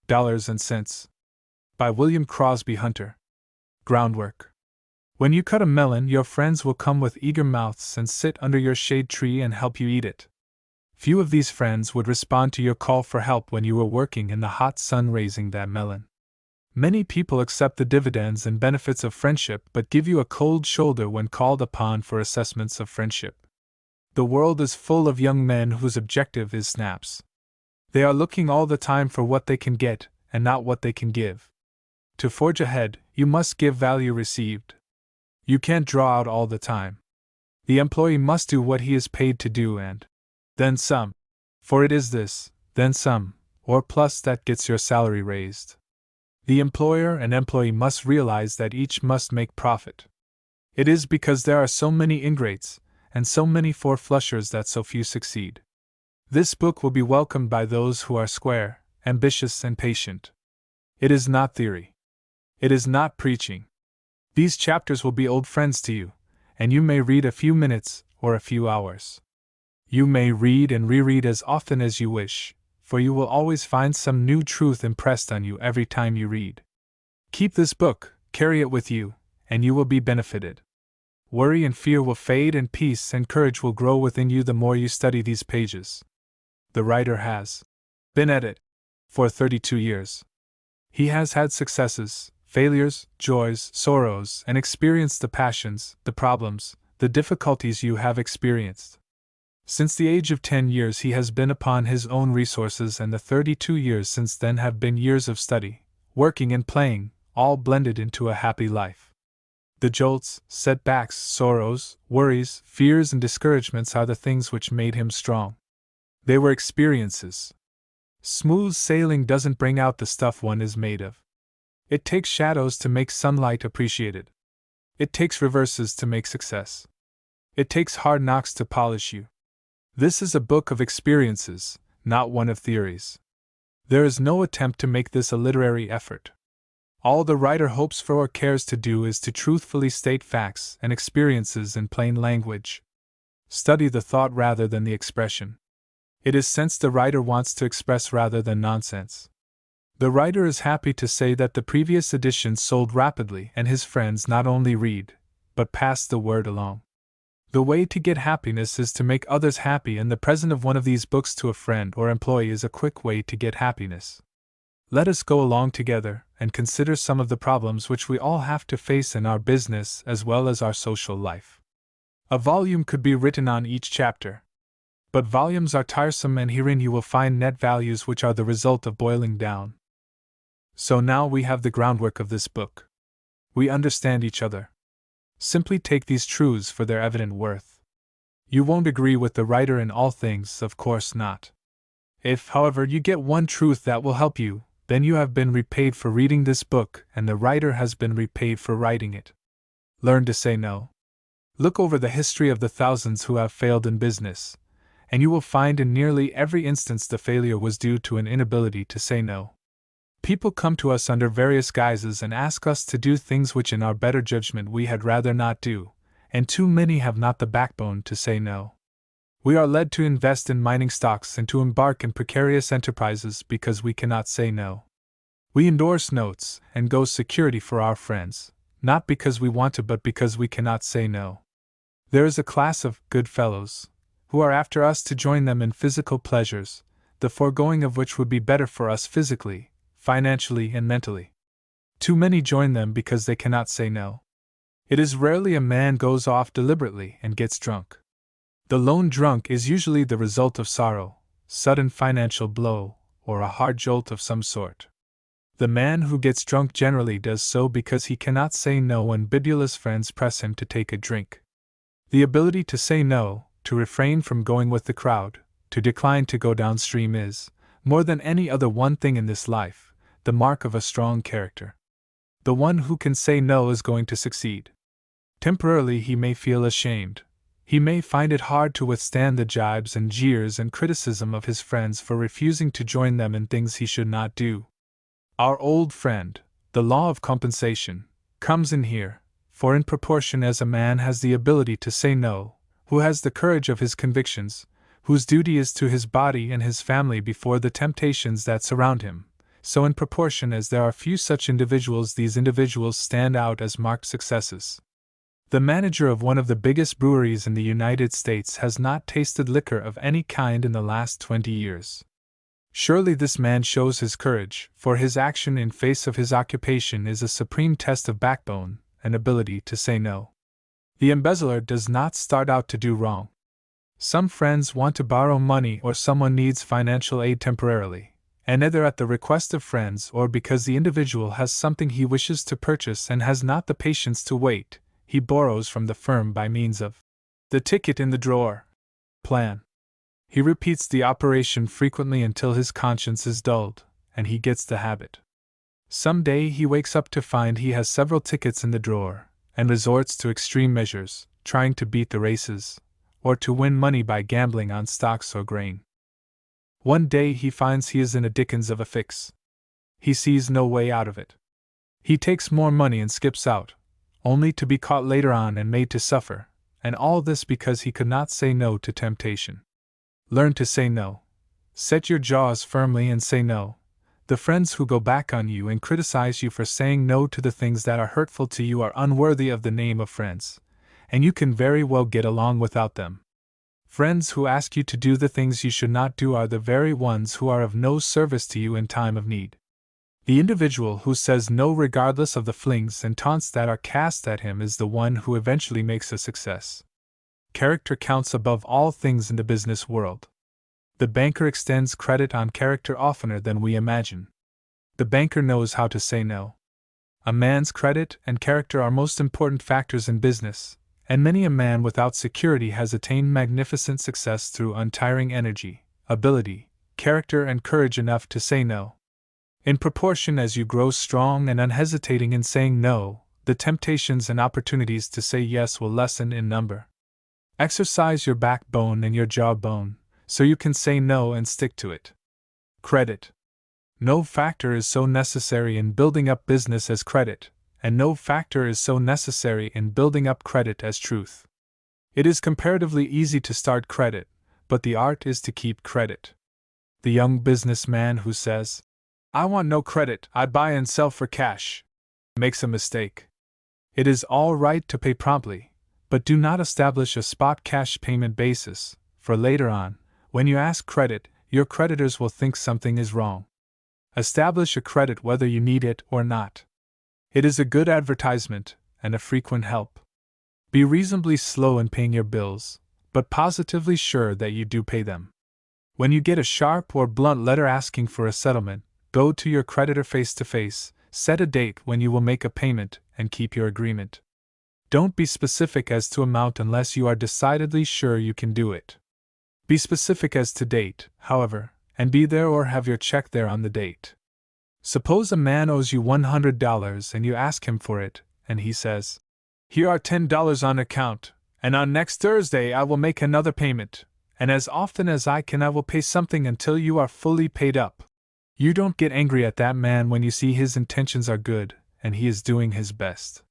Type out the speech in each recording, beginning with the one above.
Dollars and Cents. By William Crosbie Hunter. Groundwork. When you cut a melon, your friends will come with eager mouths and sit under your shade tree and help you eat it. Few of these friends would respond to your call for help when you were working in the hot sun raising that melon. Many people accept the dividends and benefits of friendship but give you a cold shoulder when called upon for assessments of friendship. The world is full of young men whose objective is snaps. They are looking all the time for what they can get and not what they can give. To forge ahead, you must give value received. You can't draw out all the time. The employee must do what he is paid to do and then some. For it is this, then some, or plus that gets your salary raised. The employer and employee must realize that each must make profit. It is because there are so many ingrates and so many four-flushers that so few succeed. This book will be welcomed by those who are square, ambitious, and patient. It is not theory. It is not preaching. These chapters will be old friends to you, and you may read a few minutes or a few hours. You may read and reread as often as you wish, for you will always find some new truth impressed on you every time you read. Keep this book, carry it with you, and you will be benefited. Worry and fear will fade and peace and courage will grow within you the more you study these pages. The writer has been at it for 32 years. He has had successes, failures, joys, sorrows, and experienced the passions, the problems, the difficulties you have experienced. Since the age of 10 years he has been upon his own resources, and the 32 years since then have been years of study, working and playing, all blended into a happy life. The jolts, setbacks, sorrows, worries, fears, and discouragements are the things which made him strong. They were experiences. Smooth sailing doesn't bring out the stuff one is made of. It takes shadows to make sunlight appreciated. It takes reverses to make success. It takes hard knocks to polish you. This is a book of experiences, not one of theories. There is no attempt to make this a literary effort. All the writer hopes for or cares to do is to truthfully state facts and experiences in plain language. Study the thought rather than the expression. It is sense the writer wants to express rather than nonsense. The writer is happy to say that the previous editions sold rapidly and his friends not only read, but pass the word along. The way to get happiness is to make others happy, and the present of one of these books to a friend or employee is a quick way to get happiness. Let us go along together and consider some of the problems which we all have to face in our business as well as our social life. A volume could be written on each chapter. But volumes are tiresome, and herein you will find net values which are the result of boiling down. So now we have the groundwork of this book. We understand each other. Simply take these truths for their evident worth. You won't agree with the writer in all things, of course not. If, however, you get one truth that will help you, then you have been repaid for reading this book, and the writer has been repaid for writing it. Learn to say no. Look over the history of the thousands who have failed in business, and you will find in nearly every instance the failure was due to an inability to say no. People come to us under various guises and ask us to do things which in our better judgment we had rather not do, and too many have not the backbone to say no. We are led to invest in mining stocks and to embark in precarious enterprises because we cannot say no. We endorse notes and go security for our friends, not because we want to but because we cannot say no. There is a class of good fellows who are after us to join them in physical pleasures, the foregoing of which would be better for us physically, financially, and mentally. Too many join them because they cannot say no. It is rarely a man goes off deliberately and gets drunk. The lone drunk is usually the result of sorrow, sudden financial blow, or a hard jolt of some sort. The man who gets drunk generally does so because he cannot say no when bibulous friends press him to take a drink. The ability to say no, to refrain from going with the crowd, to decline to go downstream is, more than any other one thing in this life, the mark of a strong character. The one who can say no is going to succeed. Temporarily he may feel ashamed. He may find it hard to withstand the jibes and jeers and criticism of his friends for refusing to join them in things he should not do. Our old friend, the law of compensation, comes in here, for in proportion as a man has the ability to say no, who has the courage of his convictions, whose duty is to his body and his family before the temptations that surround him, So in proportion as there are few such individuals, these individuals stand out as marked successes. The manager of one of the biggest breweries in the United States has not tasted liquor of any kind in the last 20 years. Surely this man shows his courage, for his action in face of his occupation is a supreme test of backbone and ability to say no. The embezzler does not start out to do wrong. Some friends want to borrow money or someone needs financial aid temporarily, and either at the request of friends or because the individual has something he wishes to purchase and has not the patience to wait, he borrows from the firm by means of the ticket in the drawer plan. He repeats the operation frequently until his conscience is dulled, and he gets the habit. Some day he wakes up to find he has several tickets in the drawer, and resorts to extreme measures, trying to beat the races, or to win money by gambling on stocks or grain. One day he finds he is in a dickens of a fix. He sees no way out of it. He takes more money and skips out, only to be caught later on and made to suffer, and all this because he could not say no to temptation. Learn to say no. Set your jaws firmly and say no. The friends who go back on you and criticize you for saying no to the things that are hurtful to you are unworthy of the name of friends, and you can very well get along without them. Friends who ask you to do the things you should not do are the very ones who are of no service to you in time of need. The individual who says no regardless of the flings and taunts that are cast at him is the one who eventually makes a success. Character counts above all things in the business world. The banker extends credit on character oftener than we imagine. The banker knows how to say no. A man's credit and character are most important factors in business, and many a man without security has attained magnificent success through untiring energy, ability, character, and courage enough to say no. In proportion as you grow strong and unhesitating in saying no, the temptations and opportunities to say yes will lessen in number. Exercise your backbone and your jawbone, so you can say no and stick to it. Credit. No factor is so necessary in building up business as credit, and no factor is so necessary in building up credit as truth. It is comparatively easy to start credit, but the art is to keep credit. The young businessman who says, "I want no credit, I buy and sell for cash," makes a mistake. It is all right to pay promptly, but do not establish a spot cash payment basis, for later on, when you ask credit, your creditors will think something is wrong. Establish a credit whether you need it or not. It is a good advertisement and a frequent help. Be reasonably slow in paying your bills, but positively sure that you do pay them. When you get a sharp or blunt letter asking for a settlement, go to your creditor face to face, set a date when you will make a payment, and keep your agreement. Don't be specific as to amount unless you are decidedly sure you can do it. Be specific as to date, however, and be there or have your check there on the date. Suppose a man owes you $100 and you ask him for it, and he says, "Here are $10 on account, and on next Thursday I will make another payment, and as often as I can I will pay something until you are fully paid up." You don't get angry at that man when you see his intentions are good, and he is doing his best.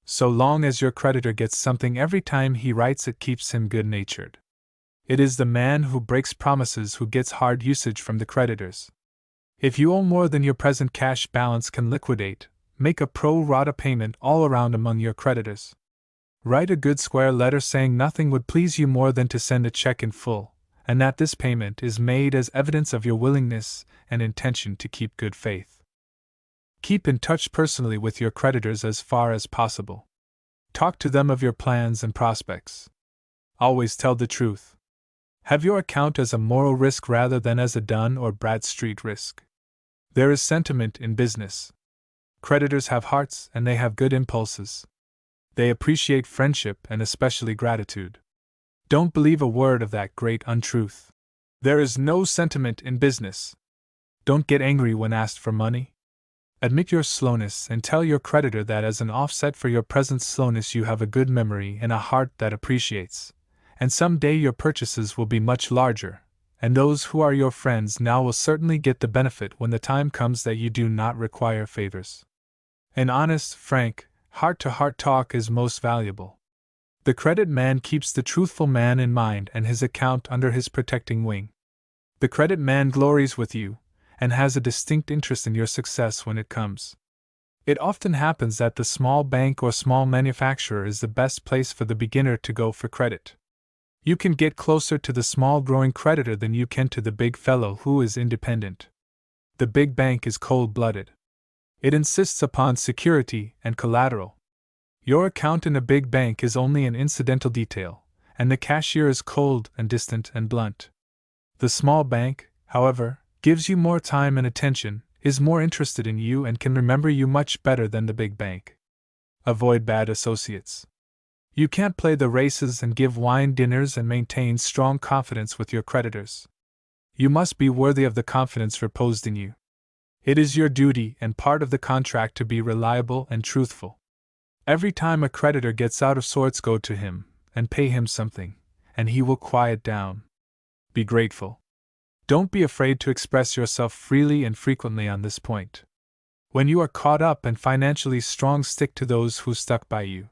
So long as your creditor gets something every time he writes, it keeps him good-natured. It is the man who breaks promises who gets hard usage from the creditors. If you owe more than your present cash balance can liquidate, make a pro rata payment all around among your creditors. Write a good square letter saying nothing would please you more than to send a check in full, and that this payment is made as evidence of your willingness and intention to keep good faith. Keep in touch personally with your creditors as far as possible. Talk to them of your plans and prospects. Always tell the truth. Have your account as a moral risk rather than as a Dun or Bradstreet risk. There is sentiment in business. Creditors have hearts and they have good impulses. They appreciate friendship and especially gratitude. Don't believe a word of that great untruth. There is no sentiment in business. Don't get angry when asked for money. Admit your slowness and tell your creditor that as an offset for your present slowness you have a good memory and a heart that appreciates, and some day your purchases will be much larger, and those who are your friends now will certainly get the benefit when the time comes that you do not require favors. An honest, frank, heart-to-heart talk is most valuable. The credit man keeps the truthful man in mind and his account under his protecting wing. The credit man glories with you, and has a distinct interest in your success when it comes. It often happens that the small bank or small manufacturer is the best place for the beginner to go for credit. You can get closer to the small growing creditor than you can to the big fellow who is independent. The big bank is cold-blooded. It insists upon security and collateral. Your account in a big bank is only an incidental detail, and the cashier is cold and distant and blunt. The small bank, however, gives you more time and attention, is more interested in you, and can remember you much better than the big bank. Avoid bad associates. You can't play the races and give wine dinners and maintain strong confidence with your creditors. You must be worthy of the confidence reposed in you. It is your duty and part of the contract to be reliable and truthful. Every time a creditor gets out of sorts, go to him and pay him something, and he will quiet down. Be grateful. Don't be afraid to express yourself freely and frequently on this point. When you are caught up and financially strong, stick to those who stuck by you.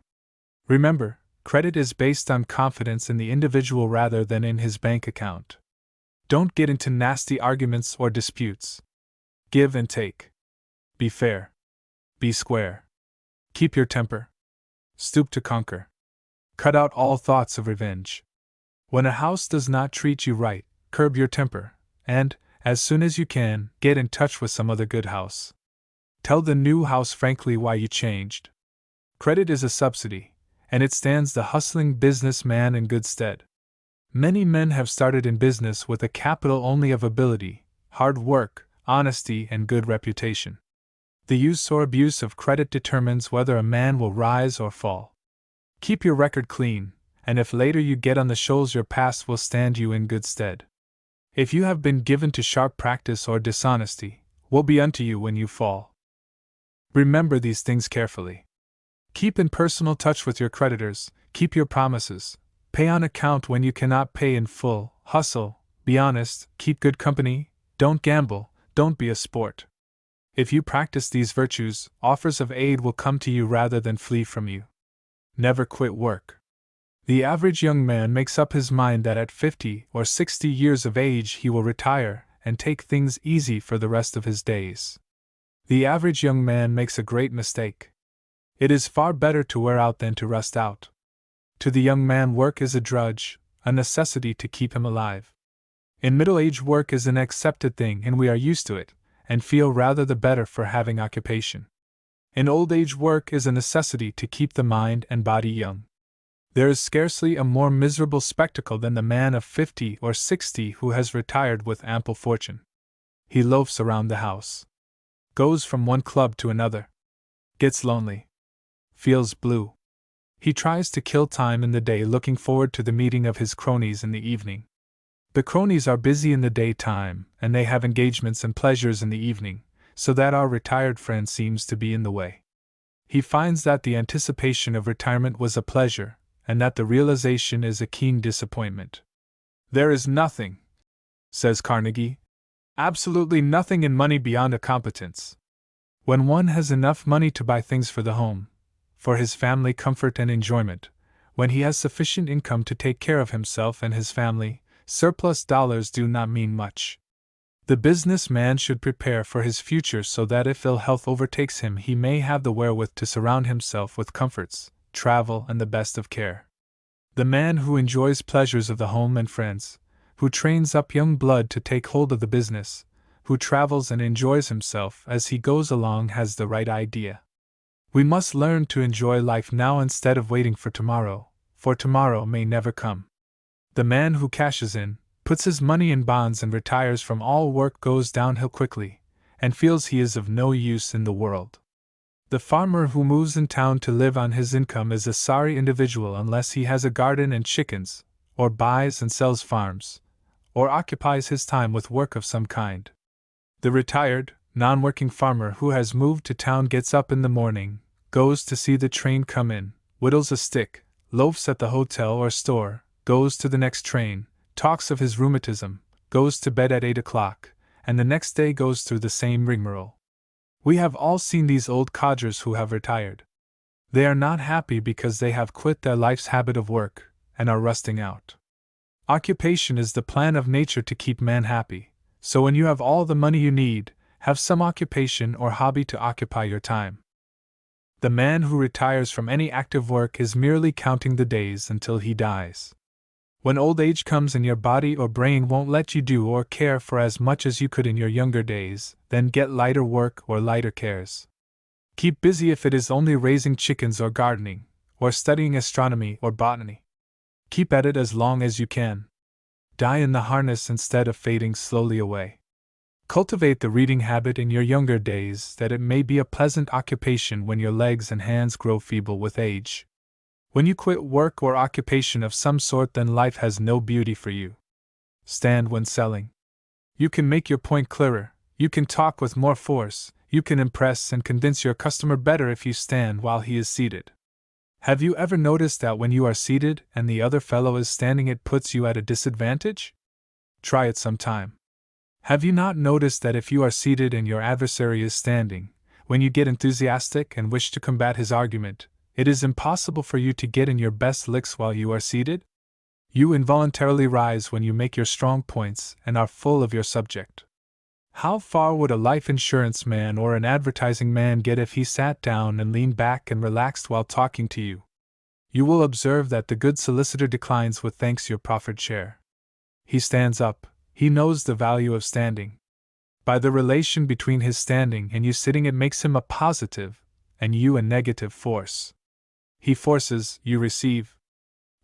Remember, credit is based on confidence in the individual rather than in his bank account. Don't get into nasty arguments or disputes. Give and take. Be fair. Be square. Keep your temper. Stoop to conquer. Cut out all thoughts of revenge. When a house does not treat you right, curb your temper, and, as soon as you can, get in touch with some other good house. Tell the new house frankly why you changed. Credit is a subsidy, and it stands the hustling businessman in good stead. Many men have started in business with a capital only of ability, hard work, honesty, and good reputation. The use or abuse of credit determines whether a man will rise or fall. Keep your record clean, and if later you get on the shoals, your past will stand you in good stead. If you have been given to sharp practice or dishonesty, woe be unto you when you fall. Remember these things carefully. Keep in personal touch with your creditors, keep your promises, pay on account when you cannot pay in full, hustle, be honest, keep good company, don't gamble, don't be a sport. If you practice these virtues, offers of aid will come to you rather than flee from you. Never quit work. The average young man makes up his mind that at 50 or 60 years of age he will retire and take things easy for the rest of his days. The average young man makes a great mistake. It is far better to wear out than to rust out. To the young man, work is a drudge, a necessity to keep him alive. In middle age, work is an accepted thing and we are used to it, and feel rather the better for having occupation. In old age, work is a necessity to keep the mind and body young. There is scarcely a more miserable spectacle than the man of 50 or 60 who has retired with ample fortune. He loafs around the house, goes from one club to another, gets lonely, feels blue. He tries to kill time in the day looking forward to the meeting of his cronies in the evening. The cronies are busy in the daytime, and they have engagements and pleasures in the evening, so that our retired friend seems to be in the way. He finds that the anticipation of retirement was a pleasure, and that the realization is a keen disappointment. There is nothing, says Carnegie, absolutely nothing in money beyond a competence. When one has enough money to buy things for the home, for his family comfort and enjoyment, when he has sufficient income to take care of himself and his family, surplus dollars do not mean much. The businessman should prepare for his future so that if ill health overtakes him, he may have the wherewith to surround himself with comforts, travel, and the best of care. The man who enjoys pleasures of the home and friends, who trains up young blood to take hold of the business, who travels and enjoys himself as he goes along, has the right idea. We must learn to enjoy life now instead of waiting for tomorrow may never come. The man who cashes in, puts his money in bonds, and retires from all work goes downhill quickly, and feels he is of no use in the world. The farmer who moves in town to live on his income is a sorry individual unless he has a garden and chickens, or buys and sells farms, or occupies his time with work of some kind. The retired, non-working farmer who has moved to town gets up in the morning, goes to see the train come in, whittles a stick, loafs at the hotel or store, goes to the next train, talks of his rheumatism, goes to bed at 8 o'clock, and the next day goes through the same rigmarole. We have all seen these old codgers who have retired. They are not happy because they have quit their life's habit of work, and are rusting out. Occupation is the plan of nature to keep man happy, So when you have all the money you need, have some occupation or hobby to occupy your time. The man who retires from any active work is merely counting the days until he dies. When old age comes and your body or brain won't let you do or care for as much as you could in your younger days, then get lighter work or lighter cares. Keep busy if it is only raising chickens or gardening, or studying astronomy or botany. Keep at it as long as you can. Die in the harness instead of fading slowly away. Cultivate the reading habit in your younger days that it may be a pleasant occupation when your legs and hands grow feeble with age. When you quit work or occupation of some sort, then life has no beauty for you. Stand when selling. You can make your point clearer, you can talk with more force, you can impress and convince your customer better if you stand while he is seated. Have you ever noticed that when you are seated and the other fellow is standing, it puts you at a disadvantage? Try it sometime. Have you not noticed that if you are seated and your adversary is standing, when you get enthusiastic and wish to combat his argument, it is impossible for you to get in your best licks while you are seated? You involuntarily rise when you make your strong points and are full of your subject. How far would a life insurance man or an advertising man get if he sat down and leaned back and relaxed while talking to you? You will observe that the good solicitor declines with thanks your proffered share. He stands up, he knows the value of standing. By the relation between his standing and you sitting, it makes him a positive, and you a negative force. He forces, you receive.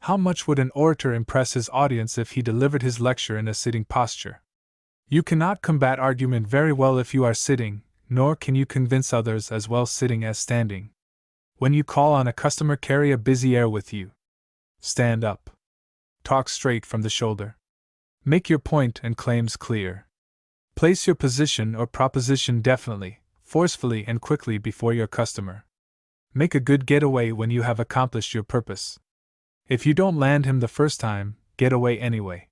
How much would an orator impress his audience if he delivered his lecture in a sitting posture? You cannot combat argument very well if you are sitting, nor can you convince others as well sitting as standing. When you call on a customer, carry a busy air with you. Stand up. Talk straight from the shoulder. Make your point and claims clear. Place your position or proposition definitely, forcefully and quickly before your customer. Make a good getaway when you have accomplished your purpose. If you don't land him the first time, get away anyway.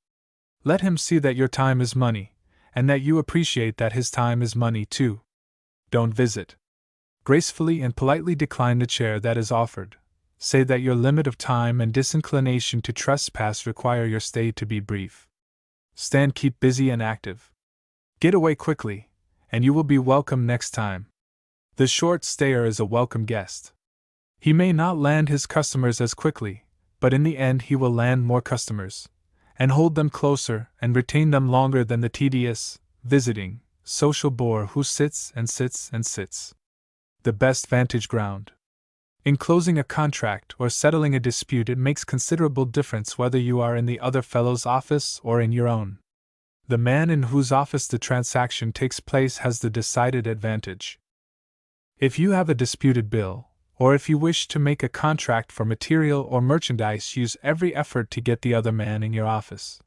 Let him see that your time is money, and that you appreciate that his time is money too. Don't visit. Gracefully and politely decline the chair that is offered. Say that your limit of time and disinclination to trespass require your stay to be brief. Stand, keep busy and active. Get away quickly, and you will be welcome next time. The short stayer is a welcome guest. He may not land his customers as quickly, but in the end he will land more customers, and hold them closer and retain them longer than the tedious, visiting, social bore who sits and sits and sits. The best vantage ground. In closing a contract or settling a dispute, it makes considerable difference whether you are in the other fellow's office or in your own. The man in whose office the transaction takes place has the decided advantage. If you have a disputed bill, or if you wish to make a contract for material or merchandise, use every effort to get the other man in your office.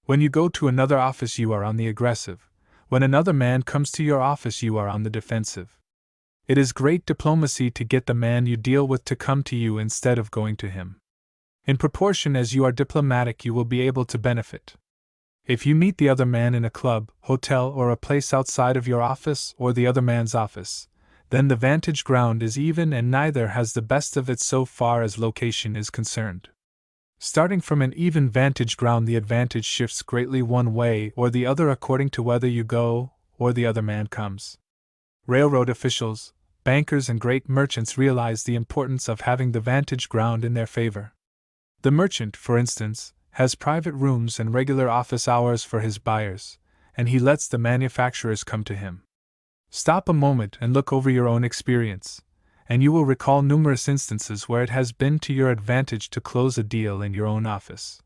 When you go to another office, you are on the aggressive. When another man comes to your office, you are on the defensive. It is great diplomacy to get the man you deal with to come to you instead of going to him. In proportion as you are diplomatic, you will be able to benefit. If you meet the other man in a club, hotel, or a place outside of your office or the other man's office, then the vantage ground is even and neither has the best of it so far as location is concerned. Starting from an even vantage ground, the advantage shifts greatly one way or the other according to whether you go or the other man comes. Railroad officials, bankers, and great merchants realize the importance of having the vantage ground in their favor. The merchant, for instance, has private rooms and regular office hours for his buyers, and he lets the manufacturers come to him. Stop a moment and look over your own experience, and you will recall numerous instances where it has been to your advantage to close a deal in your own office.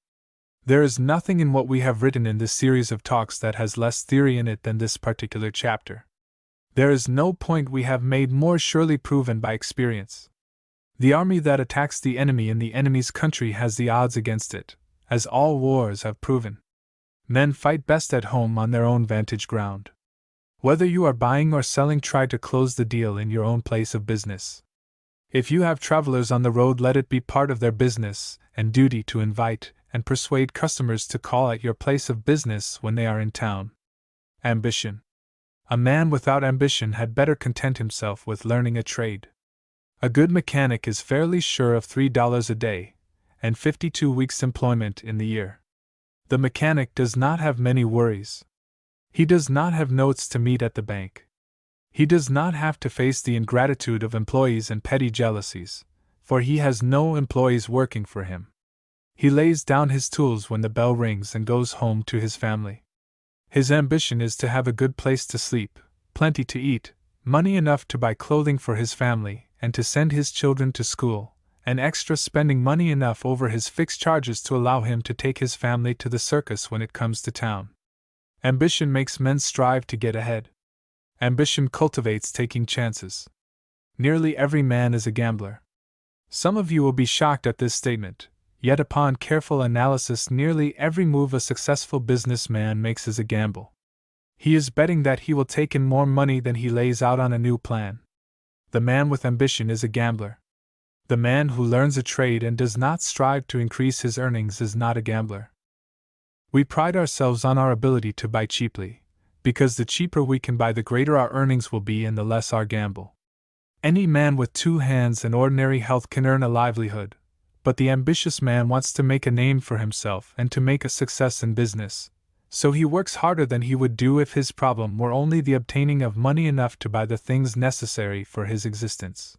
There is nothing in what we have written in this series of talks that has less theory in it than this particular chapter. There is no point we have made more surely proven by experience. The army that attacks the enemy in the enemy's country has the odds against it, as all wars have proven. Men fight best at home on their own vantage ground. Whether you are buying or selling, try to close the deal in your own place of business. If you have travelers on the road, let it be part of their business and duty to invite and persuade customers to call at your place of business when they are in town. Ambition. A man without ambition had better content himself with learning a trade. A good mechanic is fairly sure of $3 a day, and 52 weeks' employment in the year. The mechanic does not have many worries. He does not have notes to meet at the bank. He does not have to face the ingratitude of employees and petty jealousies, for he has no employees working for him. He lays down his tools when the bell rings and goes home to his family. His ambition is to have a good place to sleep, plenty to eat, money enough to buy clothing for his family and to send his children to school, and extra spending money enough over his fixed charges to allow him to take his family to the circus when it comes to town. Ambition makes men strive to get ahead. Ambition cultivates taking chances. Nearly every man is a gambler. Some of you will be shocked at this statement, yet upon careful analysis nearly every move a successful businessman makes is a gamble. He is betting that he will take in more money than he lays out on a new plan. The man with ambition is a gambler. The man who learns a trade and does not strive to increase his earnings is not a gambler. We pride ourselves on our ability to buy cheaply, because the cheaper we can buy, the greater our earnings will be and the less our gamble. Any man with 2 hands and ordinary health can earn a livelihood, but the ambitious man wants to make a name for himself and to make a success in business, so he works harder than he would do if his problem were only the obtaining of money enough to buy the things necessary for his existence.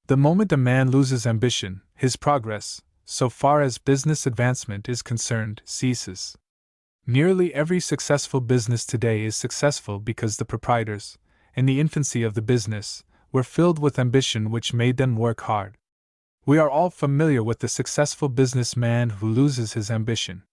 The moment a man loses ambition, his progress, so far as business advancement is concerned, ceases. Nearly every successful business today is successful because the proprietors, in the infancy of the business, were filled with ambition which made them work hard. We are all familiar with the successful businessman who loses his ambition.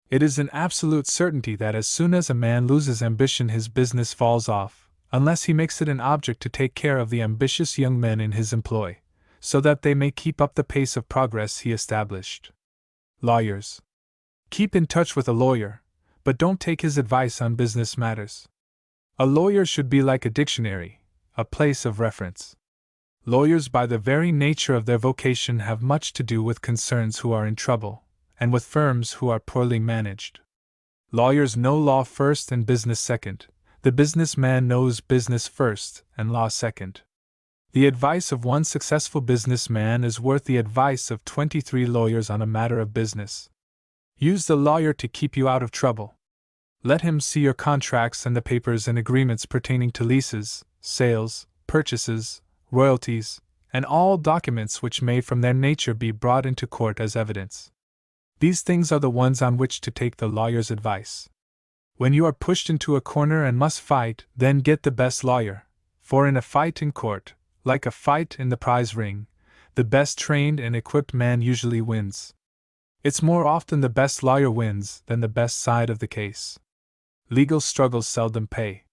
It is an absolute certainty that as soon as a man loses ambition, his business falls off, unless he makes it an object to take care of the ambitious young men in his employ, so that they may keep up the pace of progress he established. Lawyers. Keep in touch with a lawyer, but don't take his advice on business matters. A lawyer should be like a dictionary, a place of reference. Lawyers, by the very nature of their vocation, have much to do with concerns who are in trouble, and with firms who are poorly managed. Lawyers know law first and business second. The businessman knows business first and law second. The advice of one successful businessman is worth the advice of 23 lawyers on a matter of business. Use the lawyer to keep you out of trouble. Let him see your contracts and the papers and agreements pertaining to leases, sales, purchases, royalties, and all documents which may from their nature be brought into court as evidence. These things are the ones on which to take the lawyer's advice. When you are pushed into a corner and must fight, then get the best lawyer, for in a fight in court, like a fight in the prize ring, the best trained and equipped man usually wins. It's more often the best lawyer wins than the best side of the case. Legal struggles seldom pay.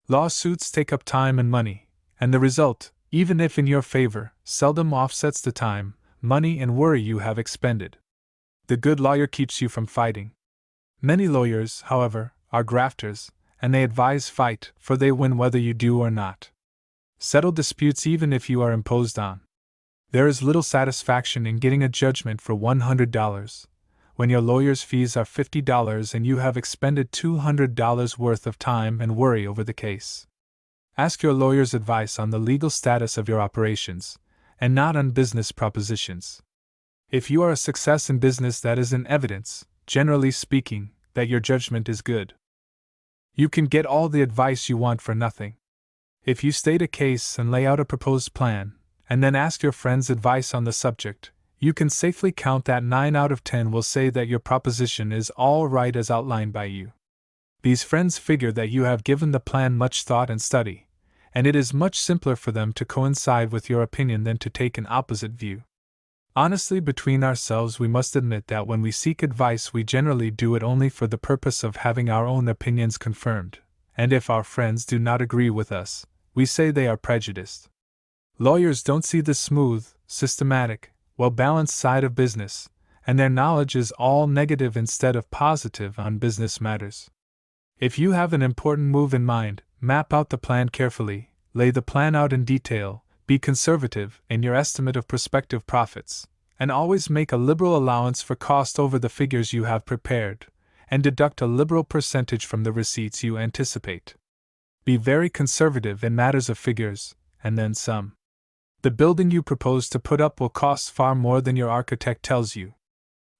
Lawsuits take up time and money, and the result, even if in your favor, seldom offsets the time, money, and worry you have expended. The good lawyer keeps you from fighting. Many lawyers, however, are grafters, and they advise fight, for they win whether you do or not. Settle disputes even if you are imposed on. There is little satisfaction in getting a judgment for $100, when your lawyer's fees are $50 and you have expended $200 worth of time and worry over the case. Ask your lawyer's advice on the legal status of your operations, and not on business propositions. If you are a success in business, that is an evidence, generally speaking, that your judgment is good. You can get all the advice you want for nothing. If you state a case and lay out a proposed plan, and then ask your friend's advice on the subject, you can safely count that 9 out of 10 will say that your proposition is all right as outlined by you. These friends figure that you have given the plan much thought and study, and it is much simpler for them to coincide with your opinion than to take an opposite view. Honestly, between ourselves, we must admit that when we seek advice, we generally do it only for the purpose of having our own opinions confirmed, and if our friends do not agree with us, we say they are prejudiced. Lawyers don't see the smooth, systematic, well-balanced side of business, and their knowledge is all negative instead of positive on business matters. If you have an important move in mind, map out the plan carefully, lay the plan out in detail, be conservative in your estimate of prospective profits, and always make a liberal allowance for cost over the figures you have prepared, and deduct a liberal percentage from the receipts you anticipate. Be very conservative in matters of figures, and then some. The building you propose to put up will cost far more than your architect tells you.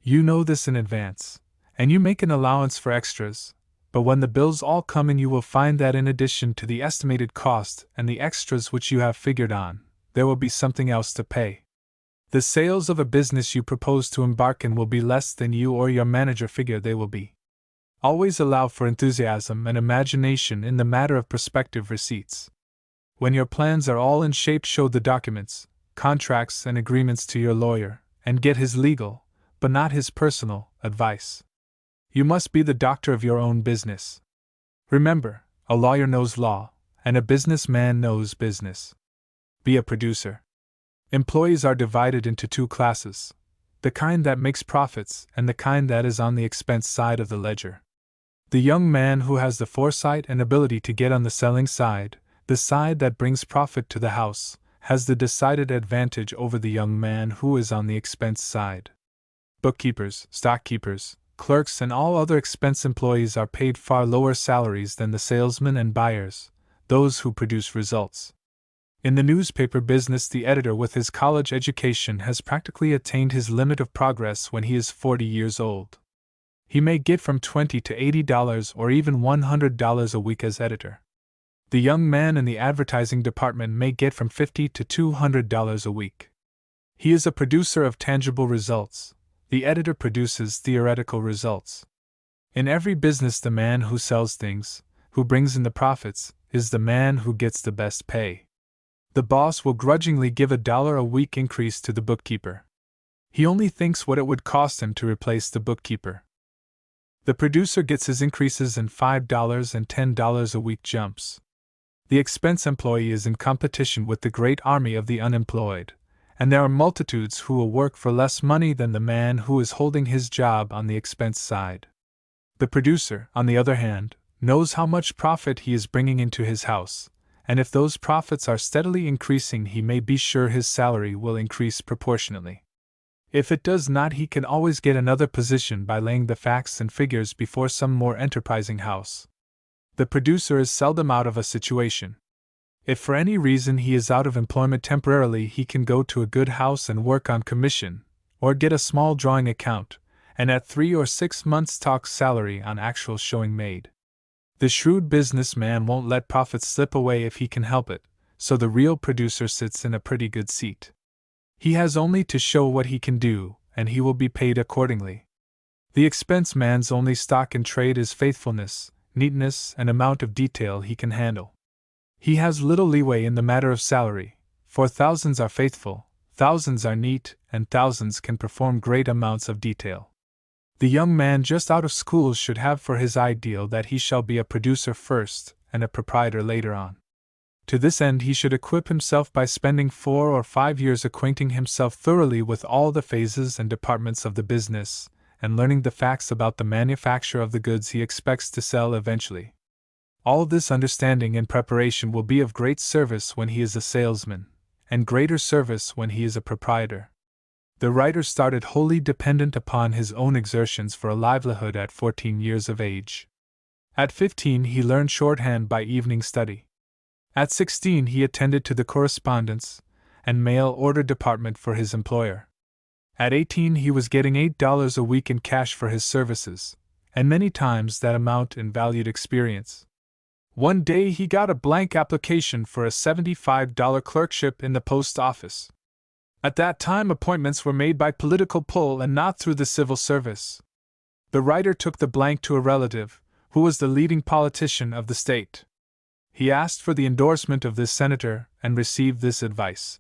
You know this in advance, and you make an allowance for extras, but when the bills all come in, you will find that in addition to the estimated cost and the extras which you have figured on, there will be something else to pay. The sales of a business you propose to embark in will be less than you or your manager figure they will be. Always allow for enthusiasm and imagination in the matter of prospective receipts. When your plans are all in shape, show the documents, contracts, and agreements to your lawyer, and get his legal, but not his personal, advice. You must be the doctor of your own business. Remember, a lawyer knows law, and a businessman knows business. Be a producer. Employees are divided into two classes: the kind that makes profits and the kind that is on the expense side of the ledger. The young man who has the foresight and ability to get on the selling side, the side that brings profit to the house, has the decided advantage over the young man who is on the expense side. Bookkeepers, stockkeepers, clerks, and all other expense employees are paid far lower salaries than the salesmen and buyers, those who produce results. In the newspaper business, the editor with his college education has practically attained his limit of progress when he is 40 years old. He may get from $20 to $80 or even $100 a week as editor. The young man in the advertising department may get from $50 to $200 a week. He is a producer of tangible results. The editor produces theoretical results. In every business, the man who sells things, who brings in the profits, is the man who gets the best pay. The boss will grudgingly give $1 a week increase to the bookkeeper. He only thinks what it would cost him to replace the bookkeeper. The producer gets his increases in $5 and $10 a week jumps. The expense employee is in competition with the great army of the unemployed, and there are multitudes who will work for less money than the man who is holding his job on the expense side. The producer, on the other hand, knows how much profit he is bringing into his house, and if those profits are steadily increasing, he may be sure his salary will increase proportionately. If it does not, he can always get another position by laying the facts and figures before some more enterprising house. The producer is seldom out of a situation. If for any reason he is out of employment temporarily, he can go to a good house and work on commission, or get a small drawing account, and at 3 or 6 months' talk salary on actual showing made. The shrewd businessman won't let profits slip away if he can help it, so the real producer sits in a pretty good seat. He has only to show what he can do, and he will be paid accordingly. The expense man's only stock in trade is faithfulness, neatness, and amount of detail he can handle. He has little leeway in the matter of salary, for thousands are faithful, thousands are neat, and thousands can perform great amounts of detail. The young man just out of school should have for his ideal that he shall be a producer first and a proprietor later on. To this end, he should equip himself by spending 4 or 5 years acquainting himself thoroughly with all the phases and departments of the business, and learning the facts about the manufacture of the goods he expects to sell eventually. All this understanding and preparation will be of great service when he is a salesman, and greater service when he is a proprietor. The writer started wholly dependent upon his own exertions for a livelihood at 14 years of age. At 15 he learned shorthand by evening study. At 16 he attended to the correspondence and mail order department for his employer. At 18 he was getting $8 a week in cash for his services, and many times that amount in valued experience. One day he got a blank application for a $75 clerkship in the post office. At that time appointments were made by political pull and not through the civil service. The writer took the blank to a relative, who was the leading politician of the state. He asked for the endorsement of this senator and received this advice: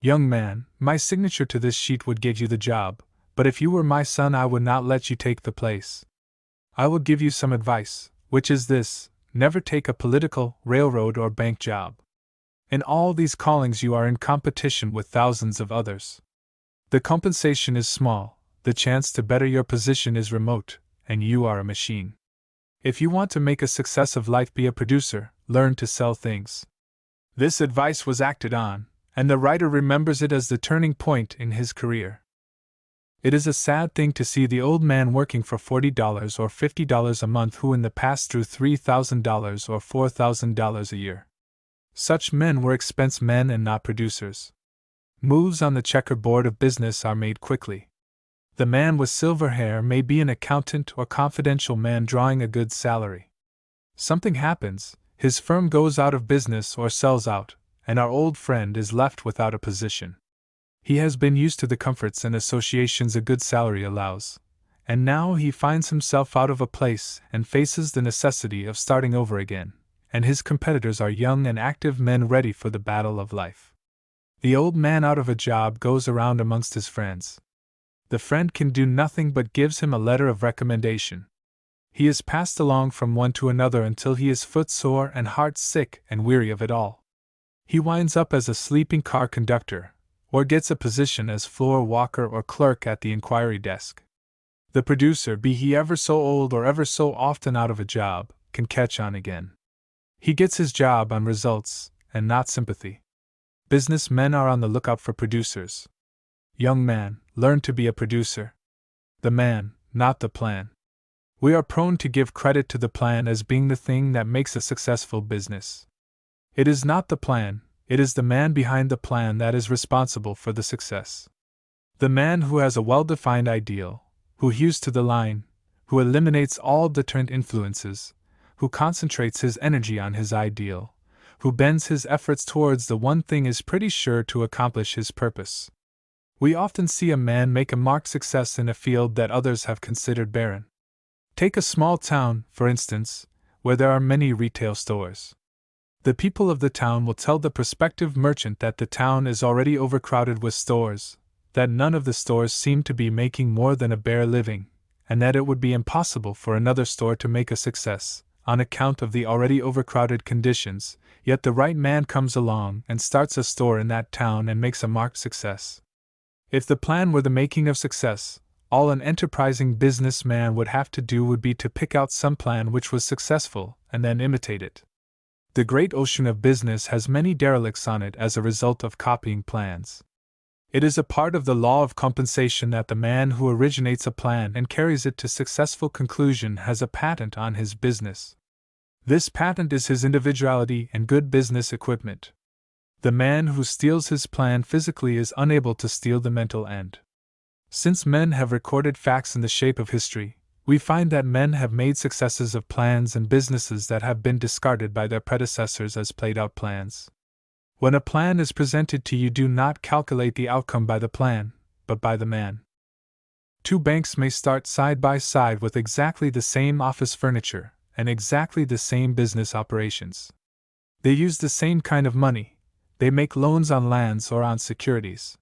"Young man, my signature to this sheet would get you the job, but if you were my son I would not let you take the place. I will give you some advice, which is this: never take a political, railroad, or bank job. In all these callings you are in competition with thousands of others. The compensation is small, the chance to better your position is remote, and you are a machine. If you want to make a success of life, be a producer, learn to sell things." This advice was acted on, and the writer remembers it as the turning point in his career. It is a sad thing to see the old man working for $40 or $50 a month who in the past drew $3,000 or $4,000 a year. Such men were expense men and not producers. Moves on the checkerboard of business are made quickly. The man with silver hair may be an accountant or confidential man drawing a good salary. Something happens, his firm goes out of business or sells out, and our old friend is left without a position. He has been used to the comforts and associations a good salary allows, and now he finds himself out of a place and faces the necessity of starting over again, and his competitors are young and active men ready for the battle of life. The old man out of a job goes around amongst his friends. The friend can do nothing but gives him a letter of recommendation. He is passed along from one to another until he is footsore and heart sick and weary of it all. He winds up as a sleeping car conductor, or gets a position as floor walker or clerk at the inquiry desk. The producer, be he ever so old or ever so often out of a job, can catch on again. He gets his job on results, and not sympathy. Businessmen are on the lookout for producers. Young man, learn to be a producer. The man, not the plan. We are prone to give credit to the plan as being the thing that makes a successful business. It is not the plan, it is the man behind the plan that is responsible for the success. The man who has a well-defined ideal, who hews to the line, who eliminates all deterrent influences, who concentrates his energy on his ideal, who bends his efforts towards the one thing is pretty sure to accomplish his purpose. We often see a man make a marked success in a field that others have considered barren. Take a small town, for instance, where there are many retail stores. The people of the town will tell the prospective merchant that the town is already overcrowded with stores, that none of the stores seem to be making more than a bare living, and that it would be impossible for another store to make a success, on account of the already overcrowded conditions, yet the right man comes along and starts a store in that town and makes a marked success. If the plan were the making of success, all an enterprising businessman would have to do would be to pick out some plan which was successful and then imitate it. The great ocean of business has many derelicts on it as a result of copying plans. It is a part of the law of compensation that the man who originates a plan and carries it to successful conclusion has a patent on his business. This patent is his individuality and good business equipment. The man who steals his plan physically is unable to steal the mental end. Since men have recorded facts in the shape of history, we find that men have made successes of plans and businesses that have been discarded by their predecessors as played-out plans. When a plan is presented to you, do not calculate the outcome by the plan, but by the man. Two banks may start side by side with exactly the same office furniture and exactly the same business operations. They use the same kind of money, they make loans on lands or on securities.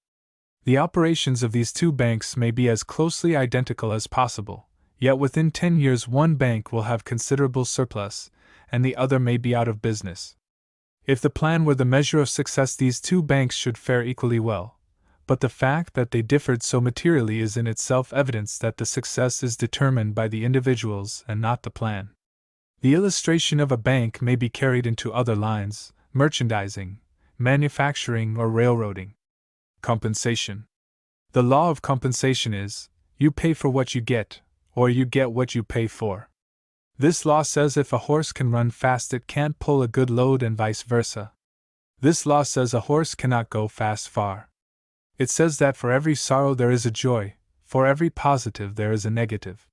The operations of these two banks may be as closely identical as possible, yet within 10 years one bank will have considerable surplus, and the other may be out of business. If the plan were the measure of success, these two banks should fare equally well, but the fact that they differed so materially is in itself evidence that the success is determined by the individuals and not the plan. The illustration of a bank may be carried into other lines: merchandising, manufacturing, or railroading. Compensation. The law of compensation is, you pay for what you get, or you get what you pay for. This law says if a horse can run fast it can't pull a good load and vice versa. This law says a horse cannot go fast far. It says that for every sorrow there is a joy, for every positive there is a negative.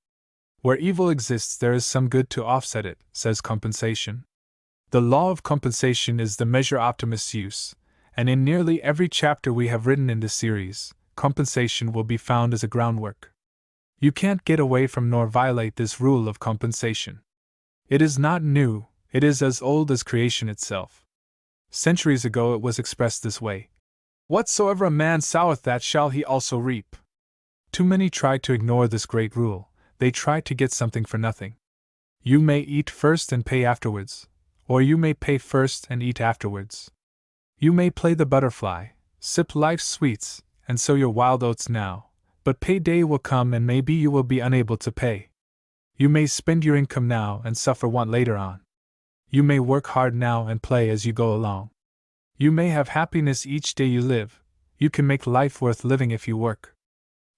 Where evil exists there is some good to offset it, says compensation. The law of compensation is the measure optimus use, and in nearly every chapter we have written in this series, compensation will be found as a groundwork. You can't get away from nor violate this rule of compensation. It is not new, it is as old as creation itself. Centuries ago it was expressed this way: whatsoever a man soweth that shall he also reap. Too many try to ignore this great rule, they try to get something for nothing. You may eat first and pay afterwards, or you may pay first and eat afterwards. You may play the butterfly, sip life's sweets, and sow your wild oats now, but payday will come and maybe you will be unable to pay. You may spend your income now and suffer want later on. You may work hard now and play as you go along. You may have happiness each day you live. You can make life worth living if you work.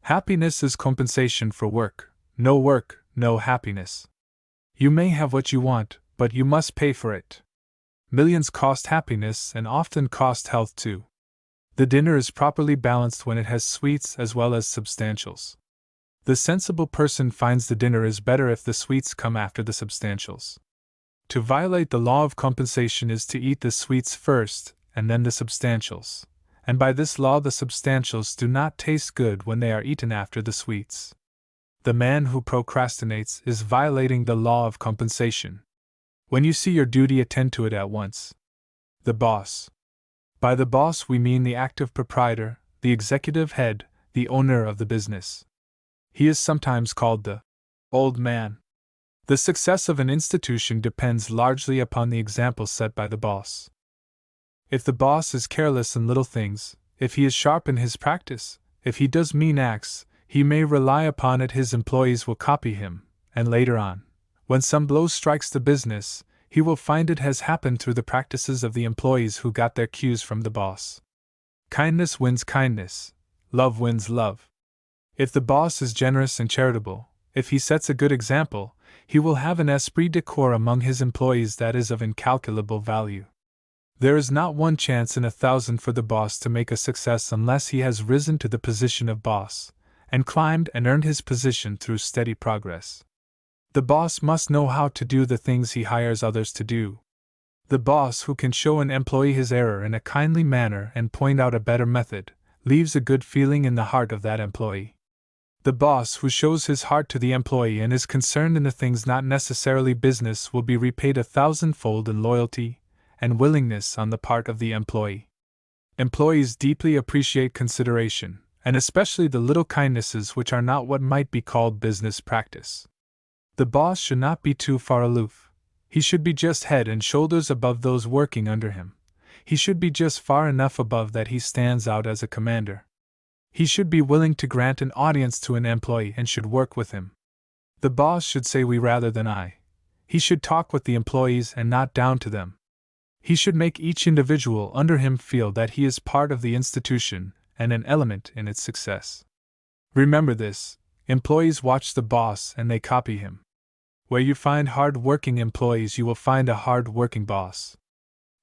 Happiness is compensation for work, no happiness. You may have what you want, but you must pay for it. Millions cost happiness and often cost health too. The dinner is properly balanced when it has sweets as well as substantials. The sensible person finds the dinner is better if the sweets come after the substantials. To violate the law of compensation is to eat the sweets first, and then the substantials, and by this law the substantials do not taste good when they are eaten after the sweets. The man who procrastinates is violating the law of compensation. When you see your duty, attend to it at once. The boss. By the boss we mean the active proprietor, the executive head, the owner of the business. He is sometimes called the old man. The success of an institution depends largely upon the example set by the boss. If the boss is careless in little things, if he is sharp in his practice, if he does mean acts, he may rely upon it his employees will copy him, and later on, when some blow strikes the business, he will find it has happened through the practices of the employees who got their cues from the boss. Kindness wins kindness, love wins love. If the boss is generous and charitable, if he sets a good example, he will have an esprit de corps among his employees that is of incalculable value. There is not one chance in 1,000 for the boss to make a success unless he has risen to the position of boss, and climbed and earned his position through steady progress. The boss must know how to do the things he hires others to do. The boss who can show an employee his error in a kindly manner and point out a better method, leaves a good feeling in the heart of that employee. The boss who shows his heart to the employee and is concerned in the things not necessarily business will be repaid 1,000-fold in loyalty and willingness on the part of the employee. Employees deeply appreciate consideration, and especially the little kindnesses which are not what might be called business practice. The boss should not be too far aloof. He should be just head and shoulders above those working under him. He should be just far enough above that he stands out as a commander. He should be willing to grant an audience to an employee and should work with him. The boss should say we rather than I. He should talk with the employees and not down to them. He should make each individual under him feel that he is part of the institution and an element in its success. Remember this: employees watch the boss and they copy him. Where you find hard-working employees, you will find a hard-working boss.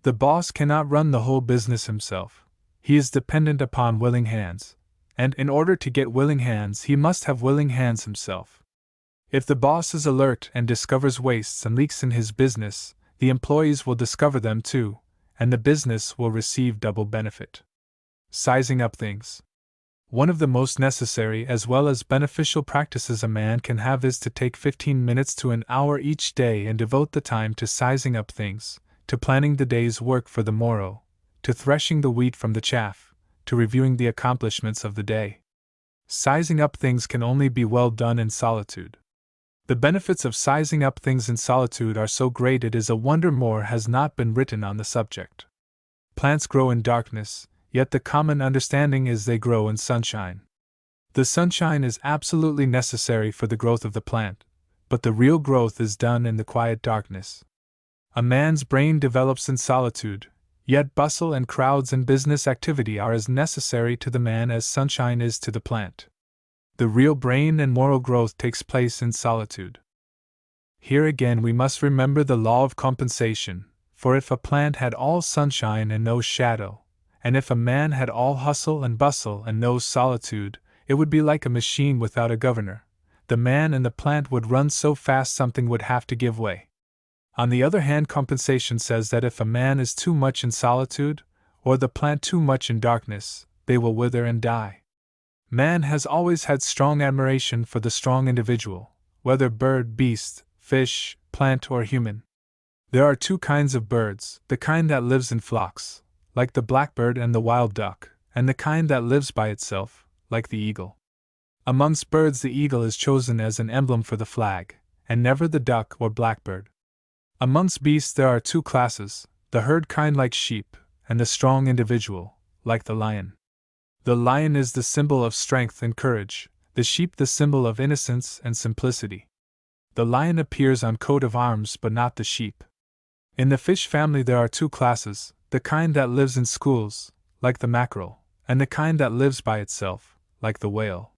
The boss cannot run the whole business himself. He is dependent upon willing hands, and in order to get willing hands, he must have willing hands himself. If the boss is alert and discovers wastes and leaks in his business, the employees will discover them too, and the business will receive double benefit. Sizing up things. One of the most necessary as well as beneficial practices a man can have is to take 15 minutes to an hour each day and devote the time to sizing up things, to planning the day's work for the morrow, to threshing the wheat from the chaff, to reviewing the accomplishments of the day. Sizing up things can only be well done in solitude. The benefits of sizing up things in solitude are so great it is a wonder more has not been written on the subject. Plants grow in darkness, yet the common understanding is they grow in sunshine. The sunshine is absolutely necessary for the growth of the plant, but the real growth is done in the quiet darkness. A man's brain develops in solitude, yet bustle and crowds and business activity are as necessary to the man as sunshine is to the plant. The real brain and moral growth takes place in solitude. Here again we must remember the law of compensation, for if a plant had all sunshine and no shadow, and if a man had all hustle and bustle and no solitude, it would be like a machine without a governor. The man and the plant would run so fast something would have to give way. On the other hand, compensation says that if a man is too much in solitude, or the plant too much in darkness, they will wither and die. Man has always had strong admiration for the strong individual, whether bird, beast, fish, plant, or human. There are two kinds of birds: the kind that lives in flocks, like the blackbird and the wild duck, and the kind that lives by itself, like the eagle. Amongst birds, the eagle is chosen as an emblem for the flag, and never the duck or blackbird. Amongst beasts there are two classes: the herd kind like sheep, and the strong individual, like the lion. The lion is the symbol of strength and courage, the sheep the symbol of innocence and simplicity. The lion appears on coat of arms but not the sheep. In the fish family there are two classes: the kind that lives in schools, like the mackerel, and the kind that lives by itself, like the whale.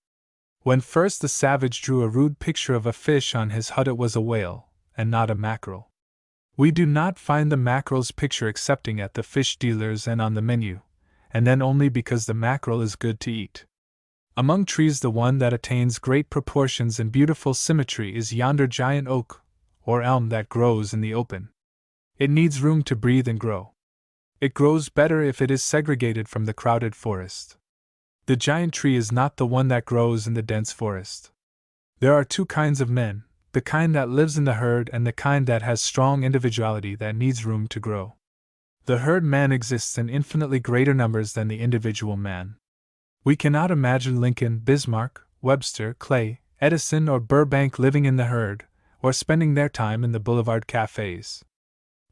When first the savage drew a rude picture of a fish on his hut, it was a whale, and not a mackerel. We do not find the mackerel's picture excepting at the fish dealers and on the menu, and then only because the mackerel is good to eat. Among trees, the one that attains great proportions and beautiful symmetry is yonder giant oak, or elm that grows in the open. It needs room to breathe and grow. It grows better if it is segregated from the crowded forest. The giant tree is not the one that grows in the dense forest. There are two kinds of men, the kind that lives in the herd and the kind that has strong individuality that needs room to grow. The herd man exists in infinitely greater numbers than the individual man. We cannot imagine Lincoln, Bismarck, Webster, Clay, Edison, or Burbank living in the herd, or spending their time in the boulevard cafes.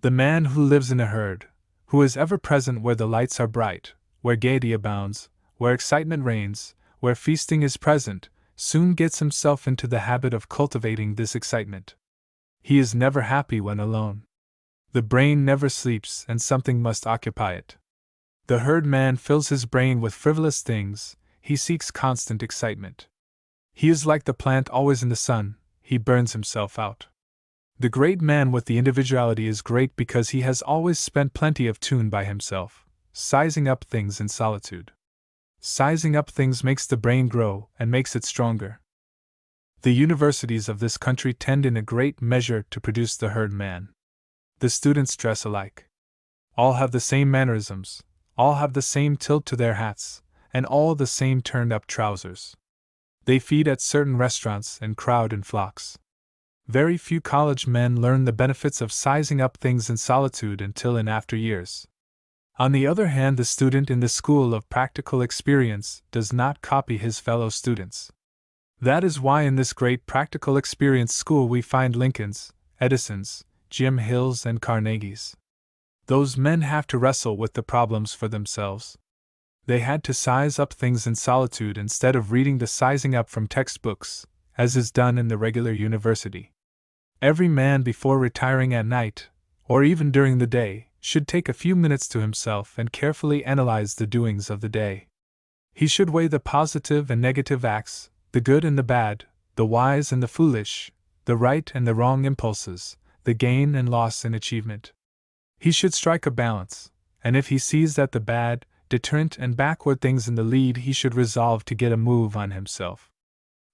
The man who lives in a herd, who is ever present where the lights are bright, where gaiety abounds, where excitement reigns, where feasting is present, soon gets himself into the habit of cultivating this excitement. He is never happy when alone. The brain never sleeps, and something must occupy it. The herd man fills his brain with frivolous things, he seeks constant excitement. He is like the plant always in the sun, he burns himself out. The great man with the individuality is great because he has always spent plenty of tune by himself, sizing up things in solitude. Sizing up things makes the brain grow and makes it stronger. The universities of this country tend in a great measure to produce the herd man. The students dress alike. All have the same mannerisms, all have the same tilt to their hats, and all the same turned-up trousers. They feed at certain restaurants and crowd in flocks. Very few college men learn the benefits of sizing up things in solitude until in after years. On the other hand, the student in the school of practical experience does not copy his fellow students. That is why in this great practical experience school we find Lincolns, Edisons, Jim Hills, and Carnegies. Those men have to wrestle with the problems for themselves. They had to size up things in solitude instead of reading the sizing up from textbooks, as is done in the regular university. Every man before retiring at night, or even during the day, should take a few minutes to himself and carefully analyze the doings of the day. He should weigh the positive and negative acts, the good and the bad, the wise and the foolish, the right and the wrong impulses, the gain and loss in achievement. He should strike a balance, and if he sees that the bad, deterrent, and backward things in the lead, he should resolve to get a move on himself.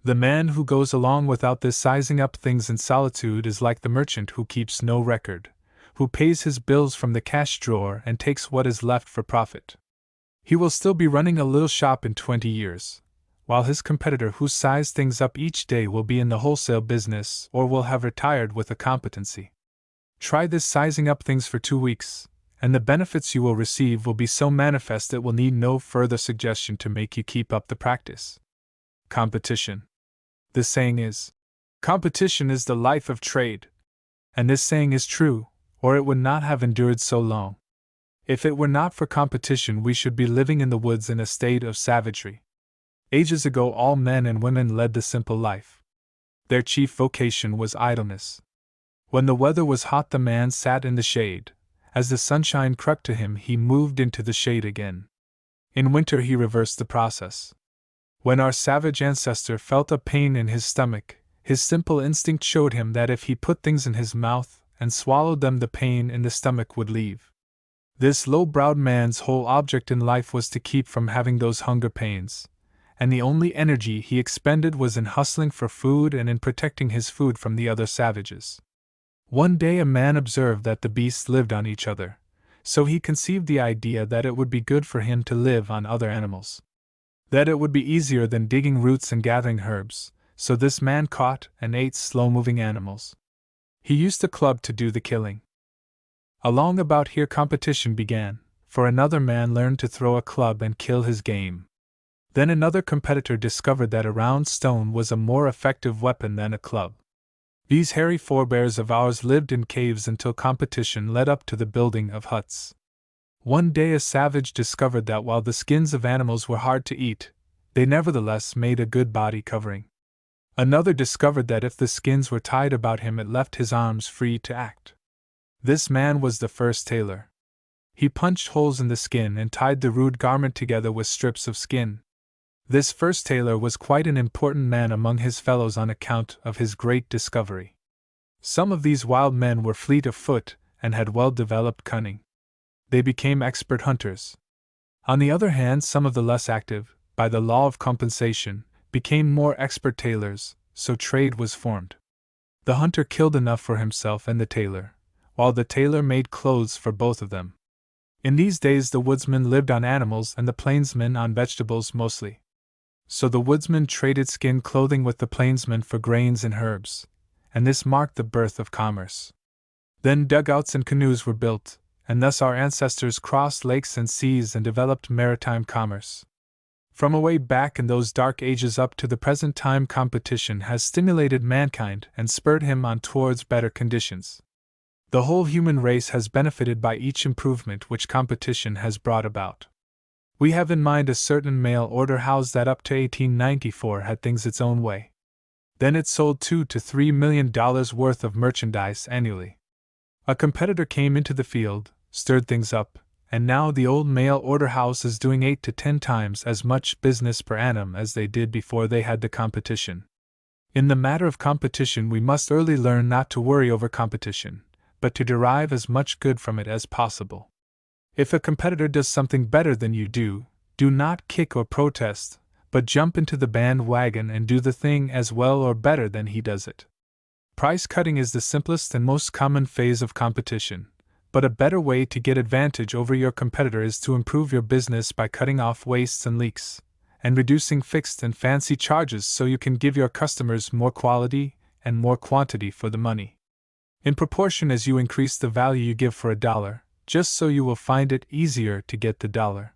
The man who goes along without this sizing up things in solitude is like the merchant who keeps no record, who pays his bills from the cash drawer and takes what is left for profit. He will still be running a little shop in 20 years, while his competitor who sizes things up each day will be in the wholesale business or will have retired with a competency. Try this sizing up things for 2 weeks, and the benefits you will receive will be so manifest it will need no further suggestion to make you keep up the practice. Competition. The saying is, competition is the life of trade. And this saying is true, or it would not have endured so long. If it were not for competition, we should be living in the woods in a state of savagery. Ages ago, all men and women led the simple life. Their chief vocation was idleness. When the weather was hot, the man sat in the shade. As the sunshine crept to him, he moved into the shade again. In winter, he reversed the process. When our savage ancestor felt a pain in his stomach, his simple instinct showed him that if he put things in his mouth and swallowed them, the pain in the stomach would leave. This low-browed man's whole object in life was to keep from having those hunger pains, and the only energy he expended was in hustling for food and in protecting his food from the other savages. One day a man observed that the beasts lived on each other, so he conceived the idea that it would be good for him to live on other animals. That it would be easier than digging roots and gathering herbs, so this man caught and ate slow-moving animals. He used a club to do the killing. Along about here competition began, for another man learned to throw a club and kill his game. Then another competitor discovered that a round stone was a more effective weapon than a club. These hairy forebears of ours lived in caves until competition led up to the building of huts. One day a savage discovered that while the skins of animals were hard to eat, they nevertheless made a good body covering. Another discovered that if the skins were tied about him, it left his arms free to act. This man was the first tailor. He punched holes in the skin and tied the rude garment together with strips of skin. This first tailor was quite an important man among his fellows on account of his great discovery. Some of these wild men were fleet of foot and had well-developed cunning. They became expert hunters. On the other hand, some of the less active, by the law of compensation, became more expert tailors, so trade was formed. The hunter killed enough for himself and the tailor, while the tailor made clothes for both of them. In these days the woodsman lived on animals and the plainsman on vegetables mostly. So the woodsman traded skin clothing with the plainsman for grains and herbs, and this marked the birth of commerce. Then dugouts and canoes were built, and thus our ancestors crossed lakes and seas and developed maritime commerce. From away back in those dark ages up to the present time, competition has stimulated mankind and spurred him on towards better conditions. The whole human race has benefited by each improvement which competition has brought about. We have in mind a certain mail order house that up to 1894 had things its own way. Then it sold $2 to $3 million worth of merchandise annually. A competitor came into the field, stirred things up, and now the old mail order house is doing 8 to 10 times as much business per annum as they did before they had the competition. In the matter of competition, we must early learn not to worry over competition, but to derive as much good from it as possible. If a competitor does something better than you do not kick or protest, but jump into the bandwagon and do the thing as well or better than he does it. Price cutting is the simplest and most common phase of competition, but a better way to get advantage over your competitor is to improve your business by cutting off wastes and leaks, and reducing fixed and fancy charges so you can give your customers more quality and more quantity for the money. In proportion as you increase the value you give for $1, just so you will find it easier to get the dollar.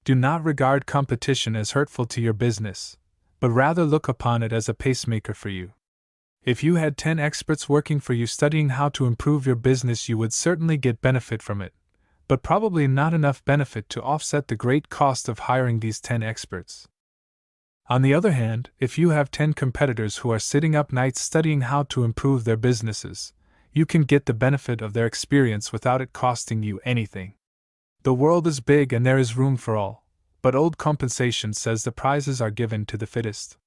Do not regard competition as hurtful to your business, but rather look upon it as a pacemaker for you. If you had 10 experts working for you studying how to improve your business, you would certainly get benefit from it, but probably not enough benefit to offset the great cost of hiring these 10 experts. On the other hand, if you have 10 competitors who are sitting up nights studying how to improve their businesses, you can get the benefit of their experience without it costing you anything. The world is big and there is room for all, but old compensation says the prizes are given to the fittest.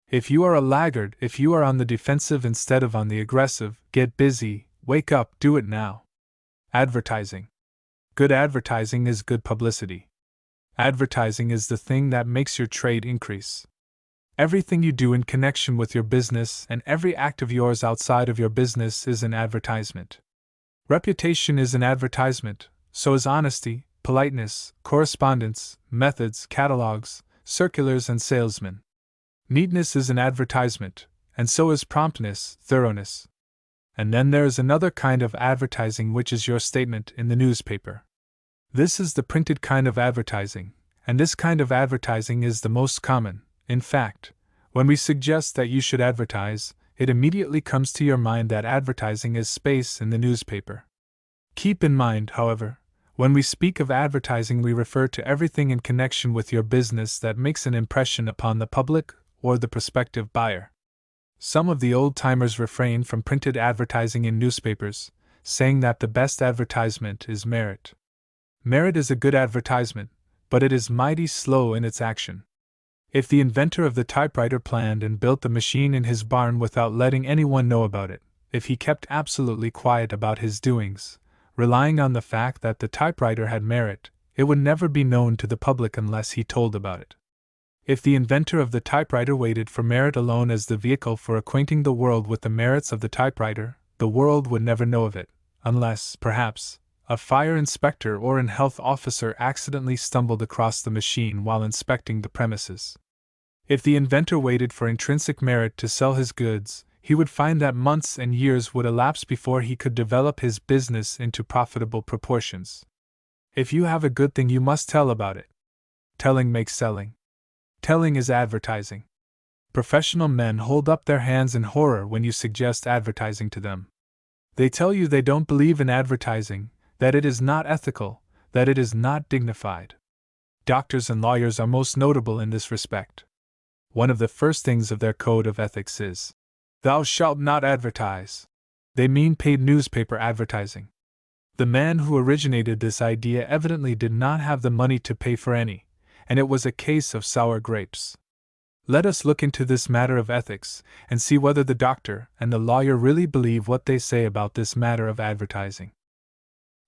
If you are a laggard, if you are on the defensive instead of on the aggressive, get busy, wake up, do it now. Advertising. Good advertising is good publicity. Advertising is the thing that makes your trade increase. Everything you do in connection with your business and every act of yours outside of your business is an advertisement. Reputation is an advertisement, so is honesty, politeness, correspondence, methods, catalogs, circulars, and salesmen. Neatness is an advertisement, and so is promptness, thoroughness. And then there is another kind of advertising, which is your statement in the newspaper. This is the printed kind of advertising, and this kind of advertising is the most common. In fact, when we suggest that you should advertise, it immediately comes to your mind that advertising is space in the newspaper. Keep in mind, however, when we speak of advertising, we refer to everything in connection with your business that makes an impression upon the public or the prospective buyer. Some of the old-timers refrain from printed advertising in newspapers, saying that the best advertisement is merit. Merit is a good advertisement, but it is mighty slow in its action. If the inventor of the typewriter planned and built the machine in his barn without letting anyone know about it, if he kept absolutely quiet about his doings, relying on the fact that the typewriter had merit, it would never be known to the public unless he told about it. If the inventor of the typewriter waited for merit alone as the vehicle for acquainting the world with the merits of the typewriter, the world would never know of it, unless, perhaps, a fire inspector or an health officer accidentally stumbled across the machine while inspecting the premises. If the inventor waited for intrinsic merit to sell his goods, he would find that months and years would elapse before he could develop his business into profitable proportions. If you have a good thing, you must tell about it. Telling makes selling. Telling is advertising. Professional men hold up their hands in horror when you suggest advertising to them. They tell you they don't believe in advertising, that it is not ethical, that it is not dignified. Doctors and lawyers are most notable in this respect. One of the first things of their code of ethics is, "Thou shalt not advertise." They mean paid newspaper advertising. The man who originated this idea evidently did not have the money to pay for any, and it was a case of sour grapes. Let us look into this matter of ethics, and see whether the doctor and the lawyer really believe what they say about this matter of advertising.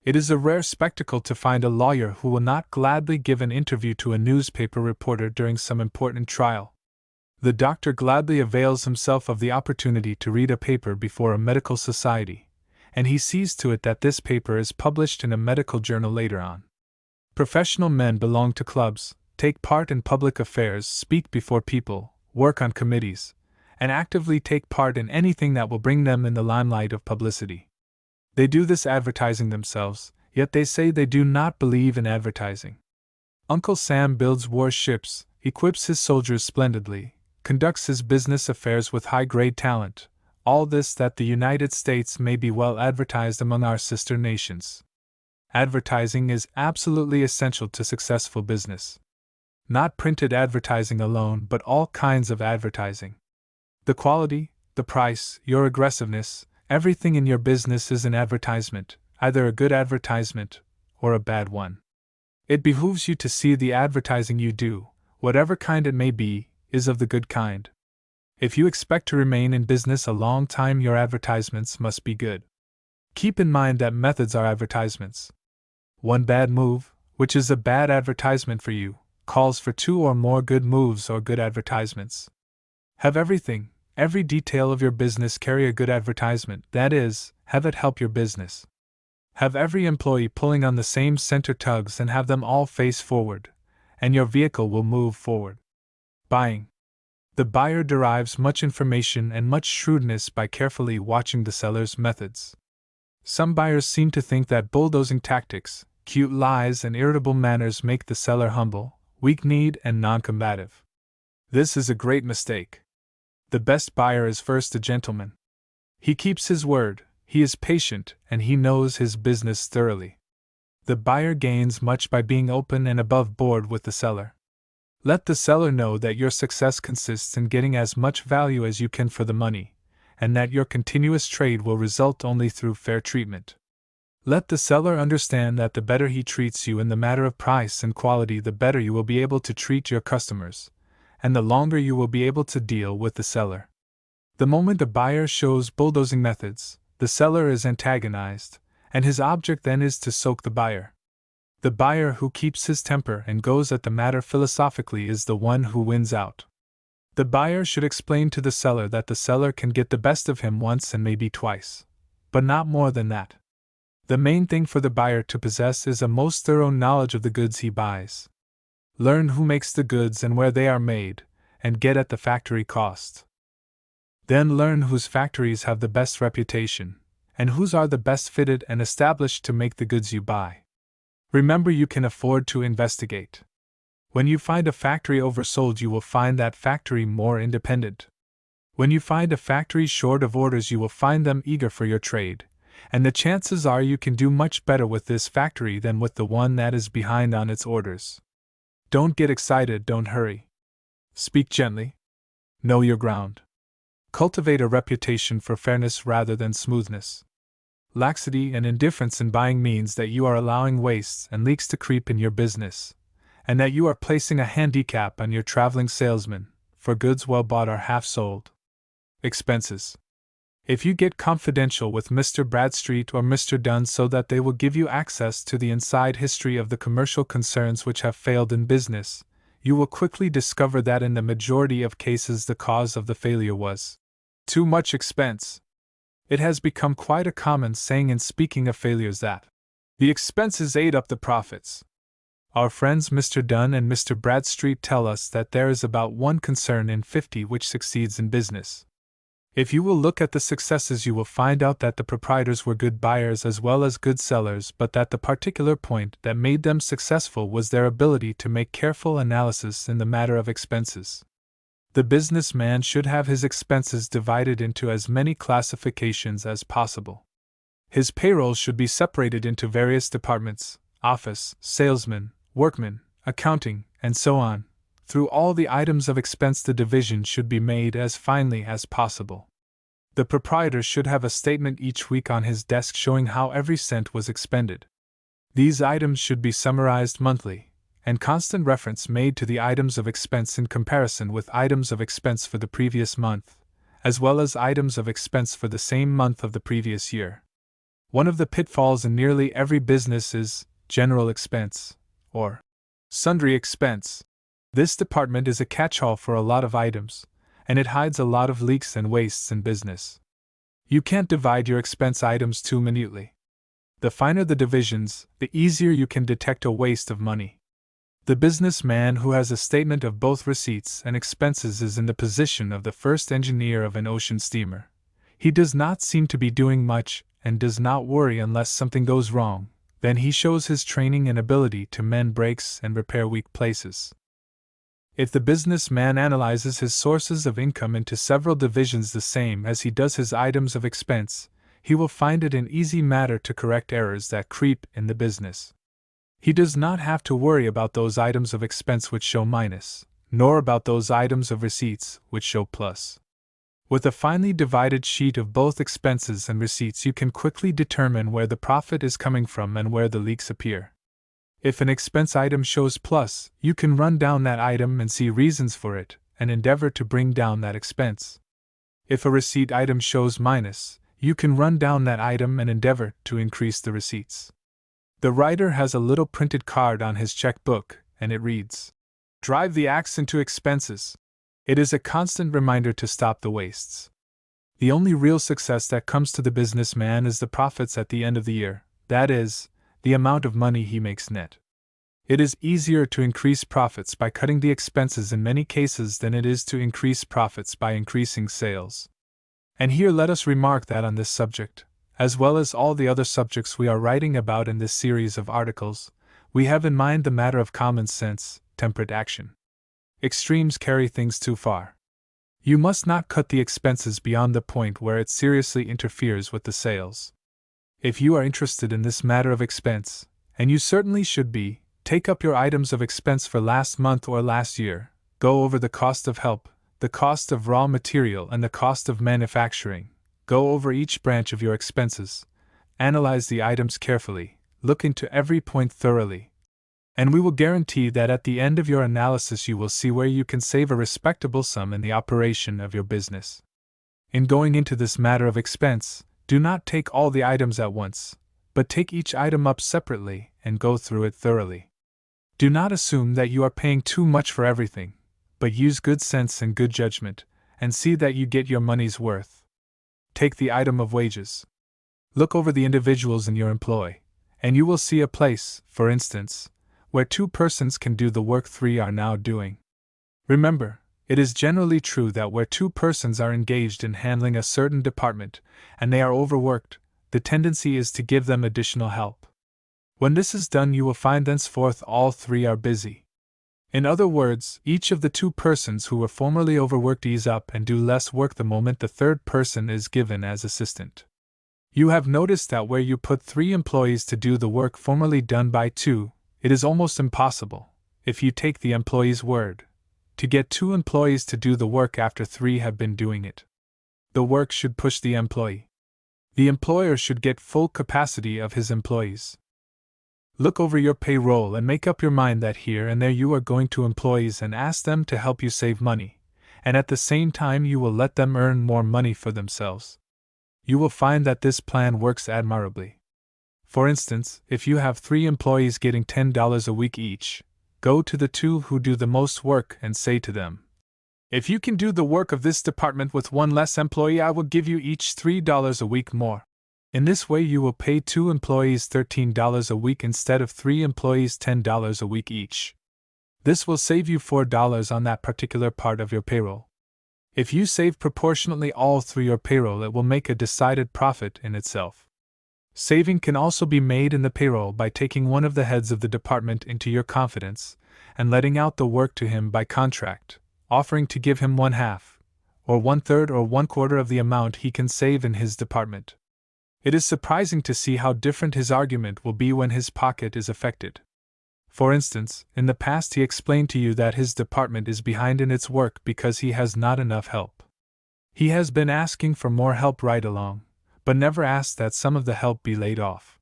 It is a rare spectacle to find a lawyer who will not gladly give an interview to a newspaper reporter during some important trial. The doctor gladly avails himself of the opportunity to read a paper before a medical society, and he sees to it that this paper is published in a medical journal later on. Professional men belong to clubs, take part in public affairs, speak before people, work on committees, and actively take part in anything that will bring them in the limelight of publicity. They do this advertising themselves, yet they say they do not believe in advertising. Uncle Sam builds warships, equips his soldiers splendidly, conducts his business affairs with high-grade talent, all this that the United States may be well advertised among our sister nations. Advertising is absolutely essential to successful business. Not printed advertising alone, but all kinds of advertising. The quality, the price, your aggressiveness, everything in your business is an advertisement, either a good advertisement or a bad one. It behooves you to see the advertising you do, whatever kind it may be, is of the good kind. If you expect to remain in business a long time, your advertisements must be good. Keep in mind that methods are advertisements. One bad move, which is a bad advertisement for you, calls for 2 or more good moves or good advertisements. Have everything, every detail of your business carry a good advertisement, that is, have it help your business. Have every employee pulling on the same center tugs and have them all face forward, and your vehicle will move forward. Buying. The buyer derives much information and much shrewdness by carefully watching the seller's methods. Some buyers seem to think that bulldozing tactics, cute lies, and irritable manners make the seller humble, weak-kneed, and non-combative. This is a great mistake. The best buyer is first a gentleman. He keeps his word, he is patient, and he knows his business thoroughly. The buyer gains much by being open and above board with the seller. Let the seller know that your success consists in getting as much value as you can for the money, and that your continuous trade will result only through fair treatment. Let the seller understand that the better he treats you in the matter of price and quality, the better you will be able to treat your customers, and the longer you will be able to deal with the seller. The moment the buyer shows bulldozing methods, the seller is antagonized, and his object then is to soak the buyer. The buyer who keeps his temper and goes at the matter philosophically is the one who wins out. The buyer should explain to the seller that the seller can get the best of him once and maybe twice, but not more than that. The main thing for the buyer to possess is a most thorough knowledge of the goods he buys. Learn who makes the goods and where they are made, and get at the factory cost. Then learn whose factories have the best reputation, and whose are the best fitted and established to make the goods you buy. Remember, you can afford to investigate. When you find a factory oversold, you will find that factory more independent. When you find a factory short of orders, you will find them eager for your trade, and the chances are you can do much better with this factory than with the one that is behind on its orders. Don't get excited, don't hurry. Speak gently. Know your ground. Cultivate a reputation for fairness rather than smoothness. Laxity and indifference in buying means that you are allowing wastes and leaks to creep in your business, and that you are placing a handicap on your traveling salesman, for goods well bought are half sold. Expenses. If you get confidential with Mr. Bradstreet or Mr. Dunn so that they will give you access to the inside history of the commercial concerns which have failed in business, you will quickly discover that in the majority of cases the cause of the failure was too much expense. It has become quite a common saying in speaking of failures that the expenses ate up the profits. Our friends Mr. Dunn and Mr. Bradstreet tell us that there is about 1 concern in 50 which succeeds in business. If you will look at the successes, you will find out that the proprietors were good buyers as well as good sellers, but that the particular point that made them successful was their ability to make careful analysis in the matter of expenses. The businessman should have his expenses divided into as many classifications as possible. His payroll should be separated into various departments: office, salesman, workmen, accounting, and so on. Through all the items of expense, the division should be made as finely as possible. The proprietor should have a statement each week on his desk showing how every cent was expended. These items should be summarized monthly, and constant reference made to the items of expense in comparison with items of expense for the previous month, as well as items of expense for the same month of the previous year. One of the pitfalls in nearly every business is general expense, or sundry expense. This department is a catch-all for a lot of items, and it hides a lot of leaks and wastes in business. You can't divide your expense items too minutely. The finer the divisions, the easier you can detect a waste of money. The businessman who has a statement of both receipts and expenses is in the position of the first engineer of an ocean steamer. He does not seem to be doing much and does not worry unless something goes wrong. Then he shows his training and ability to mend breaks and repair weak places. If the businessman analyzes his sources of income into several divisions the same as he does his items of expense, he will find it an easy matter to correct errors that creep in the business. He does not have to worry about those items of expense which show minus, nor about those items of receipts which show plus. With a finely divided sheet of both expenses and receipts, you can quickly determine where the profit is coming from and where the leaks appear. If an expense item shows plus, you can run down that item and see reasons for it, and endeavor to bring down that expense. If a receipt item shows minus, you can run down that item and endeavor to increase the receipts. The writer has a little printed card on his checkbook, and it reads, "Drive the axe into expenses." It is a constant reminder to stop the wastes. The only real success that comes to the businessman is the profits at the end of the year, that is, the amount of money he makes net. It is easier to increase profits by cutting the expenses in many cases than it is to increase profits by increasing sales. And here let us remark that on this subject, as well as all the other subjects we are writing about in this series of articles, we have in mind the matter of common sense, temperate action. Extremes carry things too far. You must not cut the expenses beyond the point where it seriously interferes with the sales. If you are interested in this matter of expense, and you certainly should be, take up your items of expense for last month or last year, go over the cost of help, the cost of raw material, and the cost of manufacturing. Go over each branch of your expenses, analyze the items carefully, look into every point thoroughly, and we will guarantee that at the end of your analysis you will see where you can save a respectable sum in the operation of your business. In going into this matter of expense, do not take all the items at once, but take each item up separately and go through it thoroughly. Do not assume that you are paying too much for everything, but use good sense and good judgment, and see that you get your money's worth. Take the item of wages. Look over the individuals in your employ, and you will see a place, for instance, where 2 persons can do the work 3 are now doing. Remember, it is generally true that where 2 persons are engaged in handling a certain department, and they are overworked, the tendency is to give them additional help. When this is done, you will find thenceforth all 3 are busy. In other words, each of the 2 persons who were formerly overworked ease up and do less work the moment the 3rd person is given as assistant. You have noticed that where you put 3 employees to do the work formerly done by 2, it is almost impossible, if you take the employee's word, to get 2 employees to do the work after 3 have been doing it. The work should push the employee. The employer should get full capacity of his employees. Look over your payroll and make up your mind that here and there you are going to employees and ask them to help you save money, and at the same time you will let them earn more money for themselves. You will find that this plan works admirably. For instance, if you have 3 employees getting $10 a week each, go to the 2 who do the most work and say to them, "If you can do the work of this department with 1 less employee, I will give you each $3 a week more." In this way you will pay 2 employees $13 a week instead of 3 employees $10 a week each. This will save you $4 on that particular part of your payroll. If you save proportionately all through your payroll, it will make a decided profit in itself. Saving can also be made in the payroll by taking one of the heads of the department into your confidence and letting out the work to him by contract, offering to give him 1/2, or 1/3 or 1/4 of the amount he can save in his department. It is surprising to see how different his argument will be when his pocket is affected. For instance, in the past he explained to you that his department is behind in its work because he has not enough help. He has been asking for more help right along, but never asked that some of the help be laid off.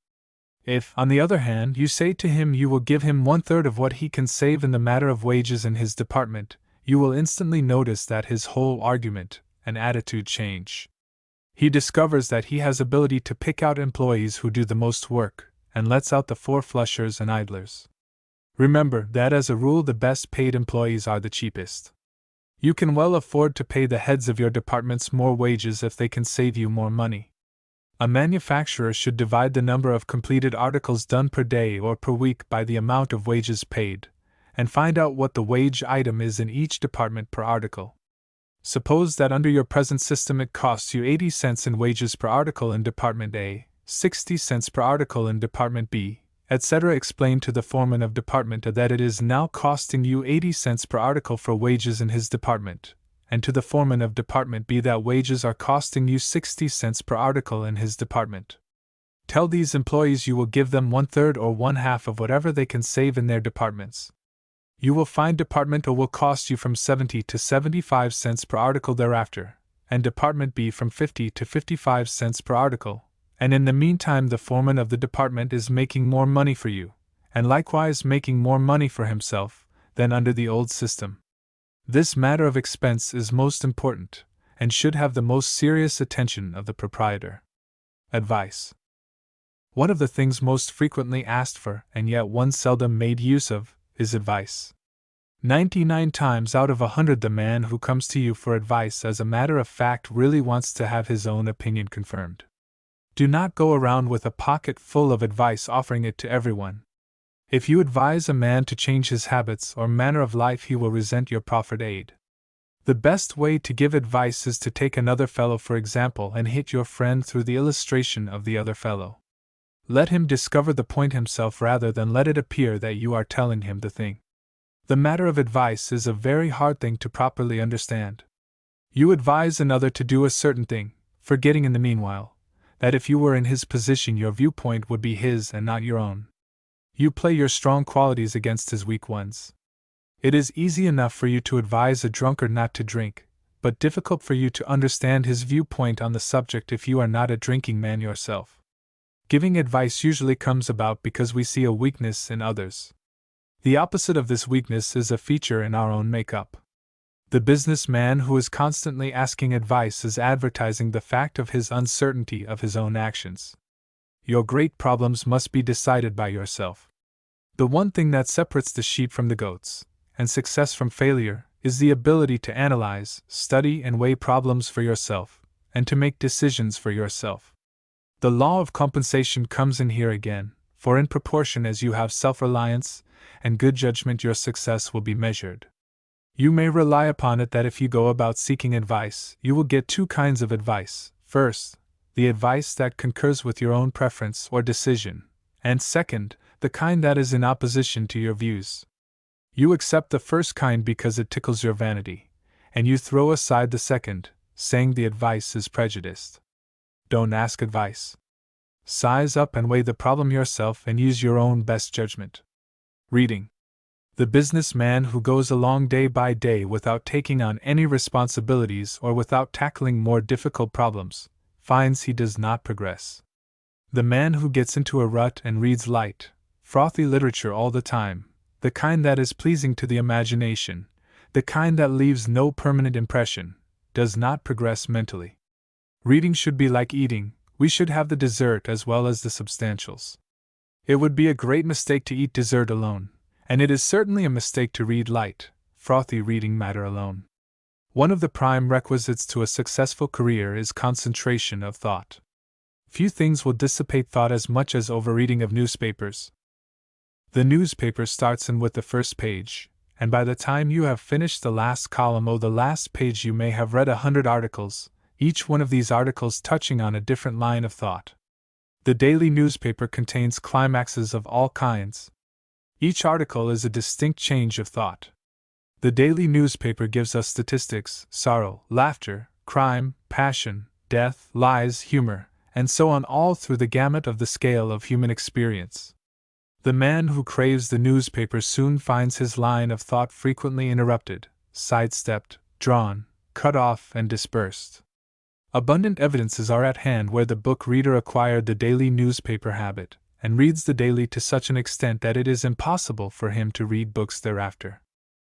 If, on the other hand, you say to him you will give him 1/3 of what he can save in the matter of wages in his department, you will instantly notice that his whole argument and attitude change. He discovers that he has ability to pick out employees who do the most work, and lets out the four-flushers and idlers. Remember that as a rule the best paid employees are the cheapest. You can well afford to pay the heads of your departments more wages if they can save you more money. A manufacturer should divide the number of completed articles done per day or per week by the amount of wages paid, and find out what the wage item is in each department per article. Suppose that under your present system it costs you 80 cents in wages per article in Department A, 60 cents per article in Department B, etc. Explain to the foreman of Department A that it is now costing you 80 cents per article for wages in his department, and to the foreman of Department B that wages are costing you 60 cents per article in his department. Tell these employees you will give them 1/3 or 1/2 of whatever they can save in their departments. You will find Department A will cost you from 70 to 75 cents per article thereafter, and Department B from 50 to 55 cents per article, and in the meantime the foreman of the department is making more money for you, and likewise making more money for himself, than under the old system. This matter of expense is most important, and should have the most serious attention of the proprietor. Advice. One of the things most frequently asked for, and yet one seldom made use of, is advice. 99 times out of 100 the man who comes to you for advice as a matter of fact really wants to have his own opinion confirmed. Do not go around with a pocket full of advice offering it to everyone. If you advise a man to change his habits or manner of life, he will resent your proffered aid. The best way to give advice is to take another fellow for example and hit your friend through the illustration of the other fellow. Let him discover the point himself rather than let it appear that you are telling him the thing. The matter of advice is a very hard thing to properly understand. You advise another to do a certain thing, forgetting in the meanwhile that if you were in his position your viewpoint would be his and not your own. You play your strong qualities against his weak ones. It is easy enough for you to advise a drunkard not to drink, but difficult for you to understand his viewpoint on the subject if you are not a drinking man yourself. Giving advice usually comes about because we see a weakness in others. The opposite of this weakness is a feature in our own makeup. The businessman who is constantly asking advice is advertising the fact of his uncertainty of his own actions. Your great problems must be decided by yourself. The one thing that separates the sheep from the goats, and success from failure, is the ability to analyze, study, and weigh problems for yourself, and to make decisions for yourself. The law of compensation comes in here again, for in proportion as you have self-reliance and good judgment your success will be measured. You may rely upon it that if you go about seeking advice, you will get two kinds of advice. First, the advice that concurs with your own preference or decision, and second, the kind that is in opposition to your views. You accept the first kind because it tickles your vanity, and you throw aside the second, saying the advice is prejudiced. Don't ask advice. Size up and weigh the problem yourself and use your own best judgment. Reading. The businessman who goes along day by day without taking on any responsibilities or without tackling more difficult problems, finds he does not progress. The man who gets into a rut and reads light, frothy literature all the time, the kind that is pleasing to the imagination, the kind that leaves no permanent impression, does not progress mentally. Reading should be like eating, we should have the dessert as well as the substantials. It would be a great mistake to eat dessert alone, and it is certainly a mistake to read light, frothy reading matter alone. One of the prime requisites to a successful career is concentration of thought. Few things will dissipate thought as much as overreading of newspapers. The newspaper starts in with the first page, and by the time you have finished the last column or the last page you may have read 100 articles, each one of these articles touching on a different line of thought. The daily newspaper contains climaxes of all kinds. Each article is a distinct change of thought. The daily newspaper gives us statistics, sorrow, laughter, crime, passion, death, lies, humor, and so on, all through the gamut of the scale of human experience. The man who craves the newspaper soon finds his line of thought frequently interrupted, sidestepped, drawn, cut off, and dispersed. Abundant evidences are at hand where the book reader acquired the daily newspaper habit, and reads the daily to such an extent that it is impossible for him to read books thereafter.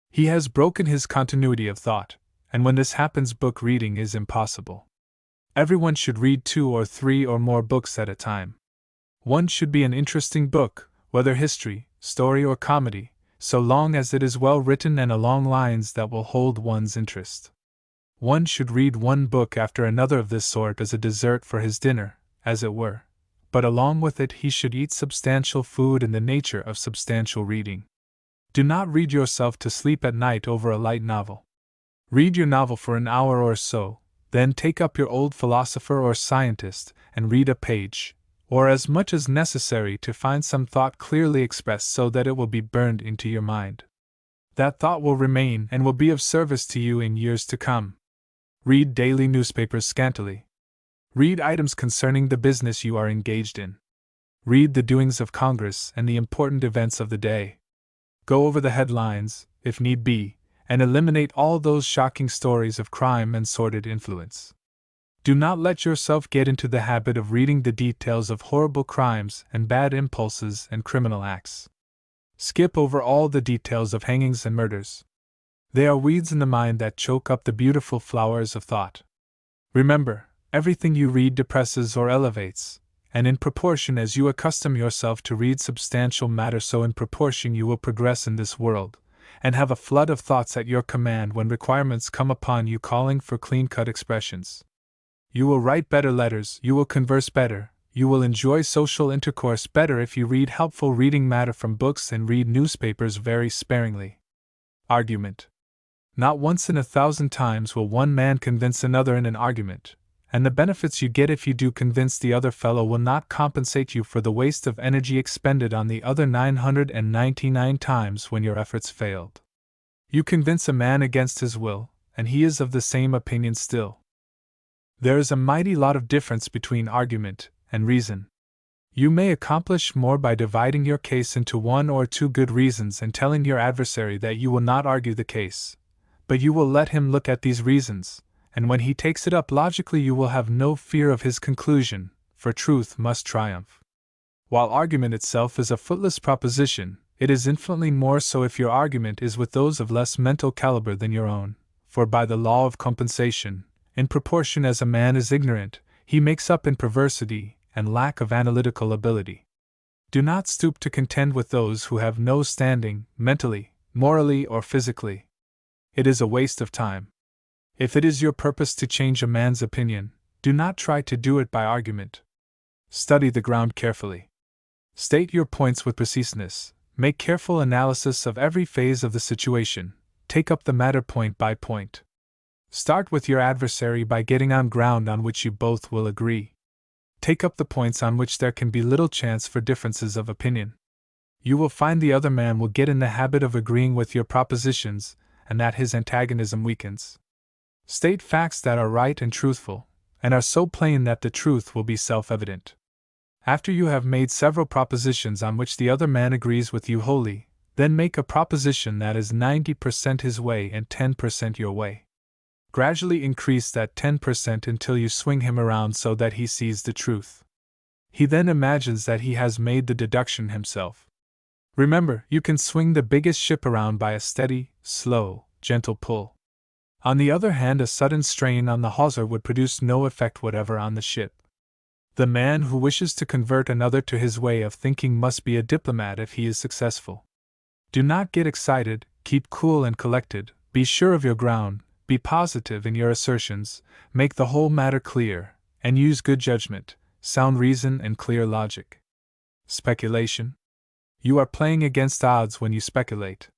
He has broken his continuity of thought, and when this happens book reading is impossible. Everyone should read 2 or 3 or more books at a time. One should be an interesting book, whether history, story, or comedy, so long as it is well written and along lines that will hold one's interest. One should read one book after another of this sort as a dessert for his dinner, as it were, but along with it he should eat substantial food in the nature of substantial reading. Do not read yourself to sleep at night over a light novel. Read your novel for an hour or so, then take up your old philosopher or scientist and read a page, or as much as necessary to find some thought clearly expressed so that it will be burned into your mind. That thought will remain and will be of service to you in years to come. Read daily newspapers scantily. Read items concerning the business you are engaged in. Read the doings of Congress and the important events of the day. Go over the headlines, if need be, and eliminate all those shocking stories of crime and sordid influence. Do not let yourself get into the habit of reading the details of horrible crimes and bad impulses and criminal acts. Skip over all the details of hangings and murders. They are weeds in the mind that choke up the beautiful flowers of thought. Remember, everything you read depresses or elevates, and in proportion as you accustom yourself to read substantial matter, so in proportion you will progress in this world, and have a flood of thoughts at your command when requirements come upon you calling for clean-cut expressions. You will write better letters, you will converse better, you will enjoy social intercourse better if you read helpful reading matter from books and read newspapers very sparingly. Argument. Not once in 1,000 times will one man convince another in an argument, and the benefits you get if you do convince the other fellow will not compensate you for the waste of energy expended on the other 999 times when your efforts failed. You convince a man against his will, and he is of the same opinion still. There is a mighty lot of difference between argument and reason. You may accomplish more by dividing your case into 1 or 2 good reasons and telling your adversary that you will not argue the case, but you will let him look at these reasons, and when he takes it up logically you will have no fear of his conclusion, for truth must triumph. While argument itself is a footless proposition, it is infinitely more so if your argument is with those of less mental caliber than your own, for by the law of compensation, in proportion as a man is ignorant, he makes up in perversity and lack of analytical ability. Do not stoop to contend with those who have no standing, mentally, morally, or physically. It is a waste of time. If it is your purpose to change a man's opinion, do not try to do it by argument. Study the ground carefully. State your points with preciseness, make careful analysis of every phase of the situation, take up the matter point by point. Start with your adversary by getting on ground on which you both will agree. Take up the points on which there can be little chance for differences of opinion. You will find the other man will get in the habit of agreeing with your propositions, and that his antagonism weakens. State facts that are right and truthful, and are so plain that the truth will be self-evident. After you have made several propositions on which the other man agrees with you wholly, then make a proposition that is 90% his way and 10% your way. Gradually increase that 10% until you swing him around so that he sees the truth. He then imagines that he has made the deduction himself. Remember, you can swing the biggest ship around by a steady, slow, gentle pull. On the other hand, a sudden strain on the hawser would produce no effect whatever on the ship. The man who wishes to convert another to his way of thinking must be a diplomat if he is successful. Do not get excited, keep cool and collected, be sure of your ground, be positive in your assertions, make the whole matter clear, and use good judgment, sound reason, and clear logic. Speculation? You are playing against odds when you speculate.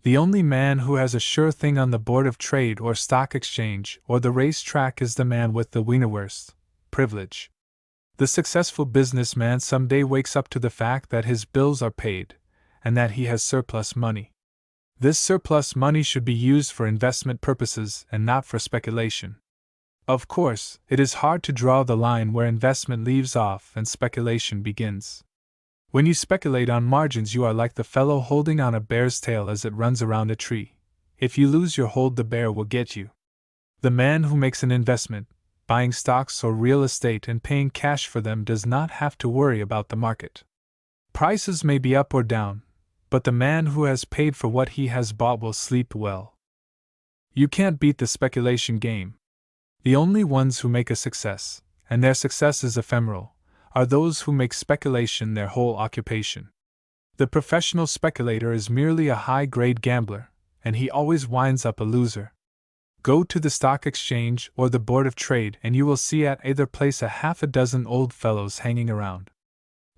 The only man who has a sure thing on the Board of Trade or Stock Exchange or the race track is the man with the Wienerwurst privilege. The successful businessman someday wakes up to the fact that his bills are paid, and that he has surplus money. This surplus money should be used for investment purposes and not for speculation. Of course, it is hard to draw the line where investment leaves off and speculation begins. When you speculate on margins, you are like the fellow holding on a bear's tail as it runs around a tree. If you lose your hold, the bear will get you. The man who makes an investment, buying stocks or real estate and paying cash for them, does not have to worry about the market. Prices may be up or down, but the man who has paid for what he has bought will sleep well. You can't beat the speculation game. The only ones who make a success, and their success is ephemeral, are those who make speculation their whole occupation. The professional speculator is merely a high-grade gambler, and he always winds up a loser. Go to the stock exchange or the board of trade and you will see at either place a half a dozen old fellows hanging around.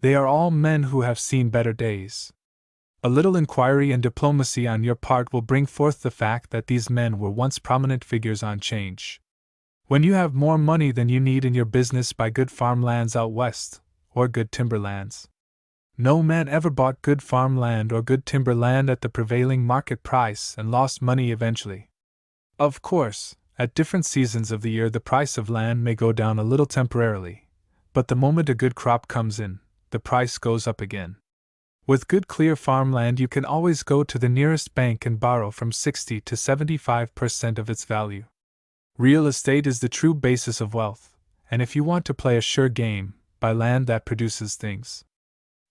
They are all men who have seen better days. A little inquiry and diplomacy on your part will bring forth the fact that these men were once prominent figures on 'change. When you have more money than you need in your business, buy good farmlands out west, or good timberlands. No man ever bought good farmland or good timberland at the prevailing market price and lost money eventually. Of course, at different seasons of the year the price of land may go down a little temporarily, but the moment a good crop comes in, the price goes up again. With good clear farmland you can always go to the nearest bank and borrow from 60 to 75% of its value. Real estate is the true basis of wealth, and if you want to play a sure game, buy land that produces things.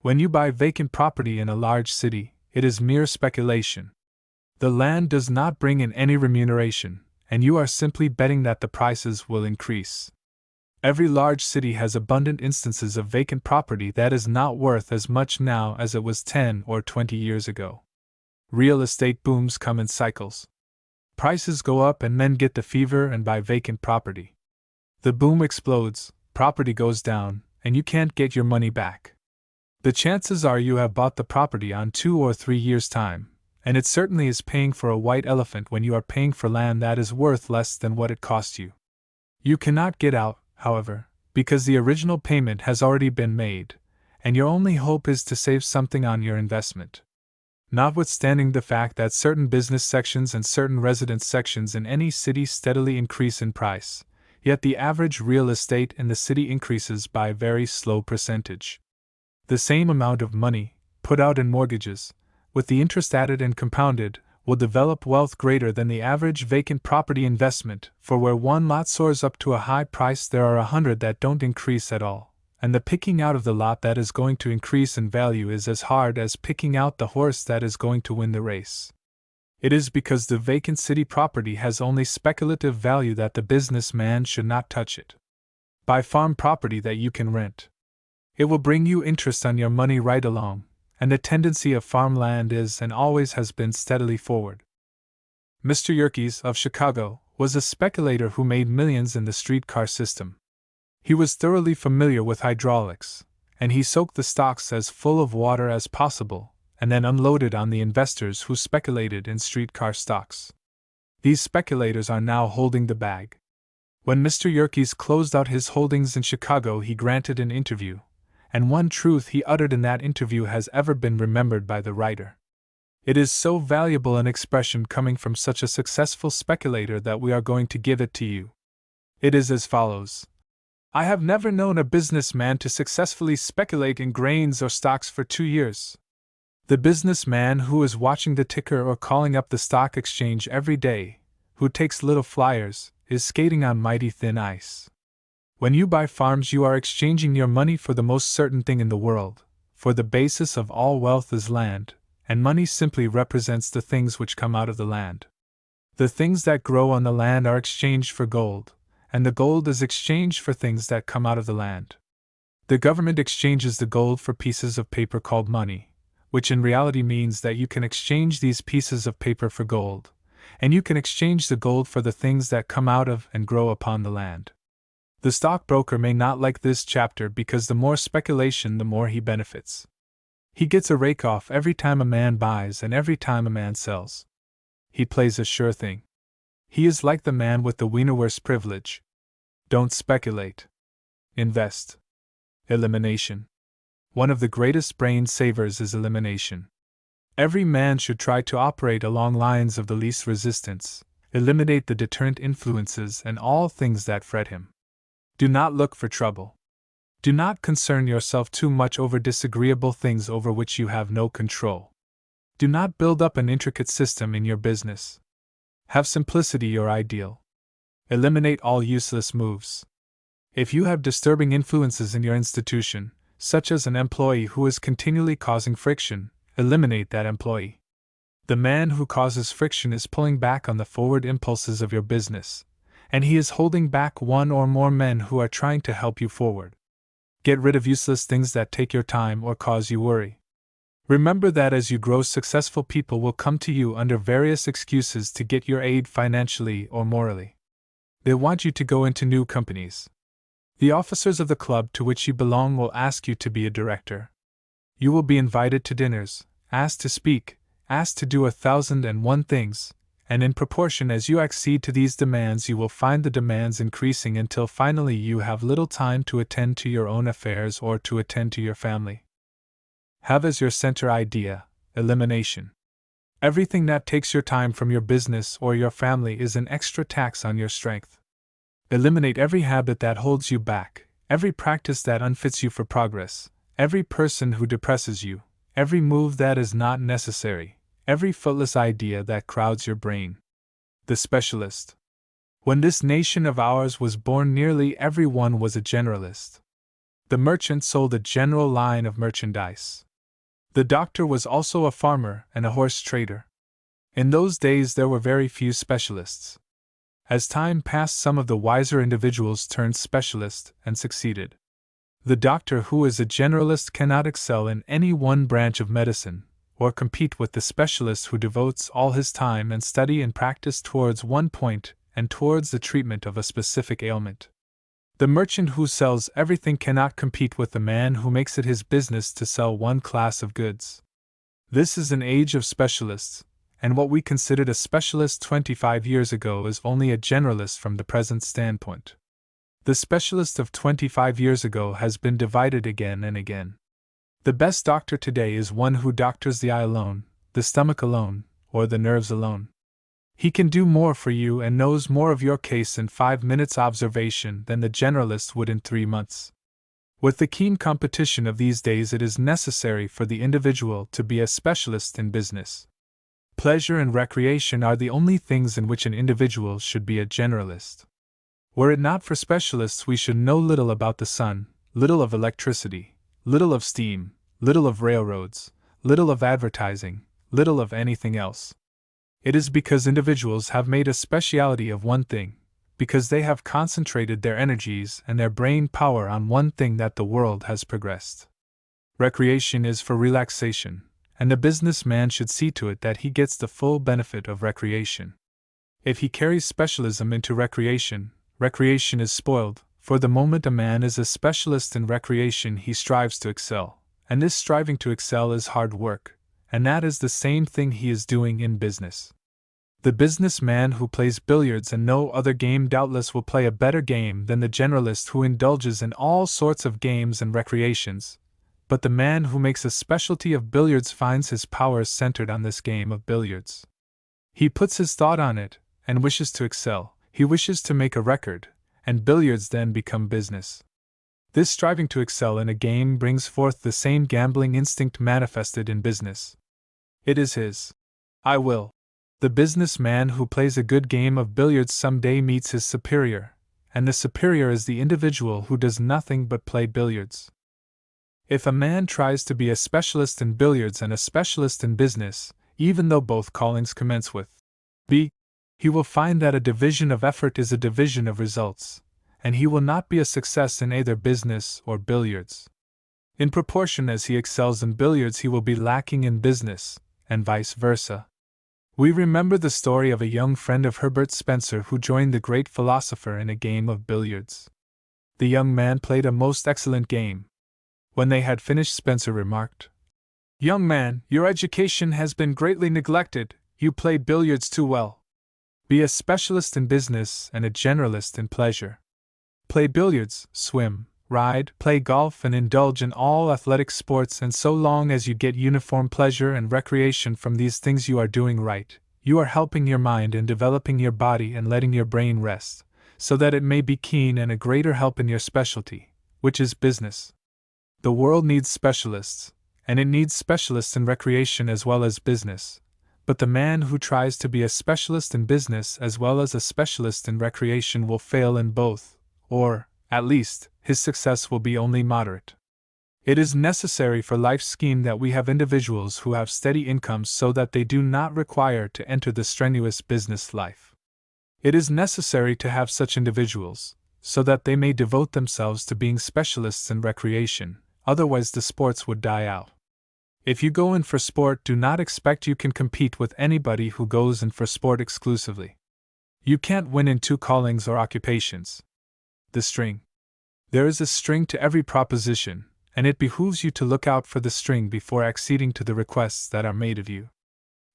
When you buy vacant property in a large city, it is mere speculation. The land does not bring in any remuneration, and you are simply betting that the prices will increase. Every large city has abundant instances of vacant property that is not worth as much now as it was 10 or 20 years ago. Real estate booms come in cycles. Prices go up and men get the fever and buy vacant property. The boom explodes, property goes down, and you can't get your money back. The chances are you have bought the property on 2 or 3 years' time, and it certainly is paying for a white elephant when you are paying for land that is worth less than what it cost you. You cannot get out, however, because the original payment has already been made, and your only hope is to save something on your investment. Notwithstanding the fact that certain business sections and certain residence sections in any city steadily increase in price, yet the average real estate in the city increases by a very slow percentage. The same amount of money, put out in mortgages, with the interest added and compounded, will develop wealth greater than the average vacant property investment, for where one lot soars up to a high price there are 100 that don't increase at all, and the picking out of the lot that is going to increase in value is as hard as picking out the horse that is going to win the race. It is because the vacant city property has only speculative value that the businessman should not touch it. Buy farm property that you can rent. It will bring you interest on your money right along, and the tendency of farmland is and always has been steadily forward. Mr. Yerkes, of Chicago, was a speculator who made millions in the streetcar system. He was thoroughly familiar with hydraulics, and he soaked the stocks as full of water as possible, and then unloaded on the investors who speculated in streetcar stocks. These speculators are now holding the bag. When Mr. Yerkes closed out his holdings in Chicago, he granted an interview, and one truth he uttered in that interview has ever been remembered by the writer. It is so valuable an expression coming from such a successful speculator that we are going to give it to you. It is as follows. I have never known a businessman to successfully speculate in grains or stocks for 2 years. The businessman who is watching the ticker or calling up the stock exchange every day, who takes little flyers, is skating on mighty thin ice. When you buy farms, you are exchanging your money for the most certain thing in the world, for the basis of all wealth is land, and money simply represents the things which come out of the land. The things that grow on the land are exchanged for gold, and the gold is exchanged for things that come out of the land. The government exchanges the gold for pieces of paper called money, which in reality means that you can exchange these pieces of paper for gold, and you can exchange the gold for the things that come out of and grow upon the land. The stockbroker may not like this chapter because the more speculation the more he benefits. He gets a rake-off every time a man buys and every time a man sells. He plays a sure thing. He is like the man with the Wienerwurst privilege. Don't speculate. Invest. Elimination. One of the greatest brain savers is elimination. Every man should try to operate along lines of the least resistance, eliminate the deterrent influences and all things that fret him. Do not look for trouble. Do not concern yourself too much over disagreeable things over which you have no control. Do not build up an intricate system in your business. Have simplicity your ideal. Eliminate all useless moves. If you have disturbing influences in your institution, such as an employee who is continually causing friction, eliminate that employee. The man who causes friction is pulling back on the forward impulses of your business, and he is holding back one or more men who are trying to help you forward. Get rid of useless things that take your time or cause you worry. Remember that as you grow, successful people will come to you under various excuses to get your aid financially or morally. They want you to go into new companies. The officers of the club to which you belong will ask you to be a director. You will be invited to dinners, asked to speak, asked to do 1,001 things, and in proportion as you accede to these demands, you will find the demands increasing until finally you have little time to attend to your own affairs or to attend to your family. Have as your center idea elimination. Everything that takes your time from your business or your family is an extra tax on your strength. Eliminate every habit that holds you back, every practice that unfits you for progress, every person who depresses you, every move that is not necessary, every footless idea that crowds your brain. The specialist. When this nation of ours was born, nearly everyone was a generalist. The merchant sold a general line of merchandise. The doctor was also a farmer and a horse trader. In those days there were very few specialists. As time passed, some of the wiser individuals turned specialist and succeeded. The doctor who is a generalist cannot excel in any one branch of medicine, or compete with the specialist who devotes all his time and study and practice towards one point and towards the treatment of a specific ailment. The merchant who sells everything cannot compete with the man who makes it his business to sell one class of goods. This is an age of specialists, and what we considered a specialist 25 years ago is only a generalist from the present standpoint. The specialist of 25 years ago has been divided again and again. The best doctor today is one who doctors the eye alone, the stomach alone, or the nerves alone. He can do more for you and knows more of your case in 5 minutes observation than the generalist would in 3 months. With the keen competition of these days, it is necessary for the individual to be a specialist in business. Pleasure and recreation are the only things in which an individual should be a generalist. Were it not for specialists, we should know little about the sun, little of electricity, little of steam, little of railroads, little of advertising, little of anything else. It is because individuals have made a speciality of one thing, because they have concentrated their energies and their brain power on one thing, that the world has progressed. Recreation is for relaxation, and the businessman should see to it that he gets the full benefit of recreation. If he carries specialism into recreation, recreation is spoiled, for the moment a man is a specialist in recreation he strives to excel, and this striving to excel is hard work, and that is the same thing he is doing in business. The businessman who plays billiards and no other game doubtless will play a better game than the generalist who indulges in all sorts of games and recreations, but the man who makes a specialty of billiards finds his powers centered on this game of billiards. He puts his thought on it, and wishes to excel, he wishes to make a record, and billiards then become business. This striving to excel in a game brings forth the same gambling instinct manifested in business. It is his I will. The businessman who plays a good game of billiards someday meets his superior, and the superior is the individual who does nothing but play billiards. If a man tries to be a specialist in billiards and a specialist in business, even though both callings commence with B, he will find that a division of effort is a division of results, and he will not be a success in either business or billiards. In proportion as he excels in billiards, he will be lacking in business, and vice versa. We remember the story of a young friend of Herbert Spencer who joined the great philosopher in a game of billiards. The young man played a most excellent game. When they had finished, Spencer remarked, "Young man, your education has been greatly neglected, you play billiards too well. Be a specialist in business and a generalist in pleasure. Play billiards, swim, ride, play golf, and indulge in all athletic sports, and so long as you get uniform pleasure and recreation from these things, you are doing right. You are helping your mind and developing your body and letting your brain rest, so that it may be keen and a greater help in your specialty, which is business. The world needs specialists, and it needs specialists in recreation as well as business, but the man who tries to be a specialist in business as well as a specialist in recreation will fail in both, or, at least, his success will be only moderate. It is necessary for life's scheme that we have individuals who have steady incomes so that they do not require to enter the strenuous business life. It is necessary to have such individuals, so that they may devote themselves to being specialists in recreation, otherwise the sports would die out. If you go in for sport, do not expect you can compete with anybody who goes in for sport exclusively. You can't win in two callings or occupations. The string. There is a string to every proposition, and it behooves you to look out for the string before acceding to the requests that are made of you.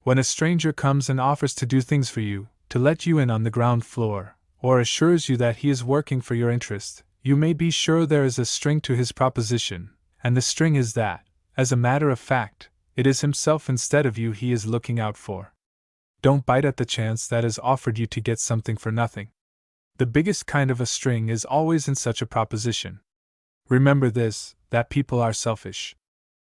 When a stranger comes and offers to do things for you, to let you in on the ground floor, or assures you that he is working for your interest, you may be sure there is a string to his proposition, and the string is that, as a matter of fact, it is himself instead of you he is looking out for. Don't bite at the chance that is offered you to get something for nothing. The biggest kind of a string is always in such a proposition. Remember this, that people are selfish.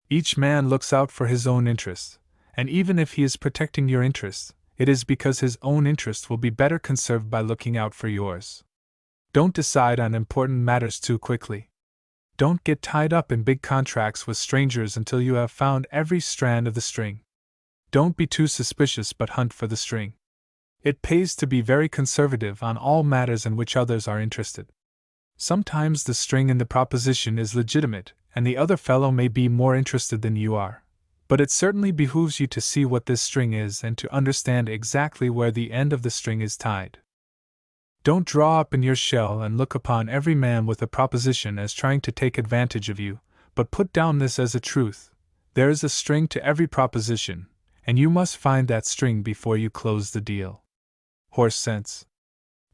Each man looks out for his own interest, and even if he is protecting your interest, it is because his own interest will be better conserved by looking out for yours. Don't decide on important matters too quickly. Don't get tied up in big contracts with strangers until you have found every strand of the string. Don't be too suspicious but hunt for the string. It pays to be very conservative on all matters in which others are interested. Sometimes the string in the proposition is legitimate, and the other fellow may be more interested than you are. But it certainly behooves you to see what this string is and to understand exactly where the end of the string is tied. Don't draw up in your shell and look upon every man with a proposition as trying to take advantage of you, but put down this as a truth: there is a string to every proposition, and you must find that string before you close the deal. Horse sense.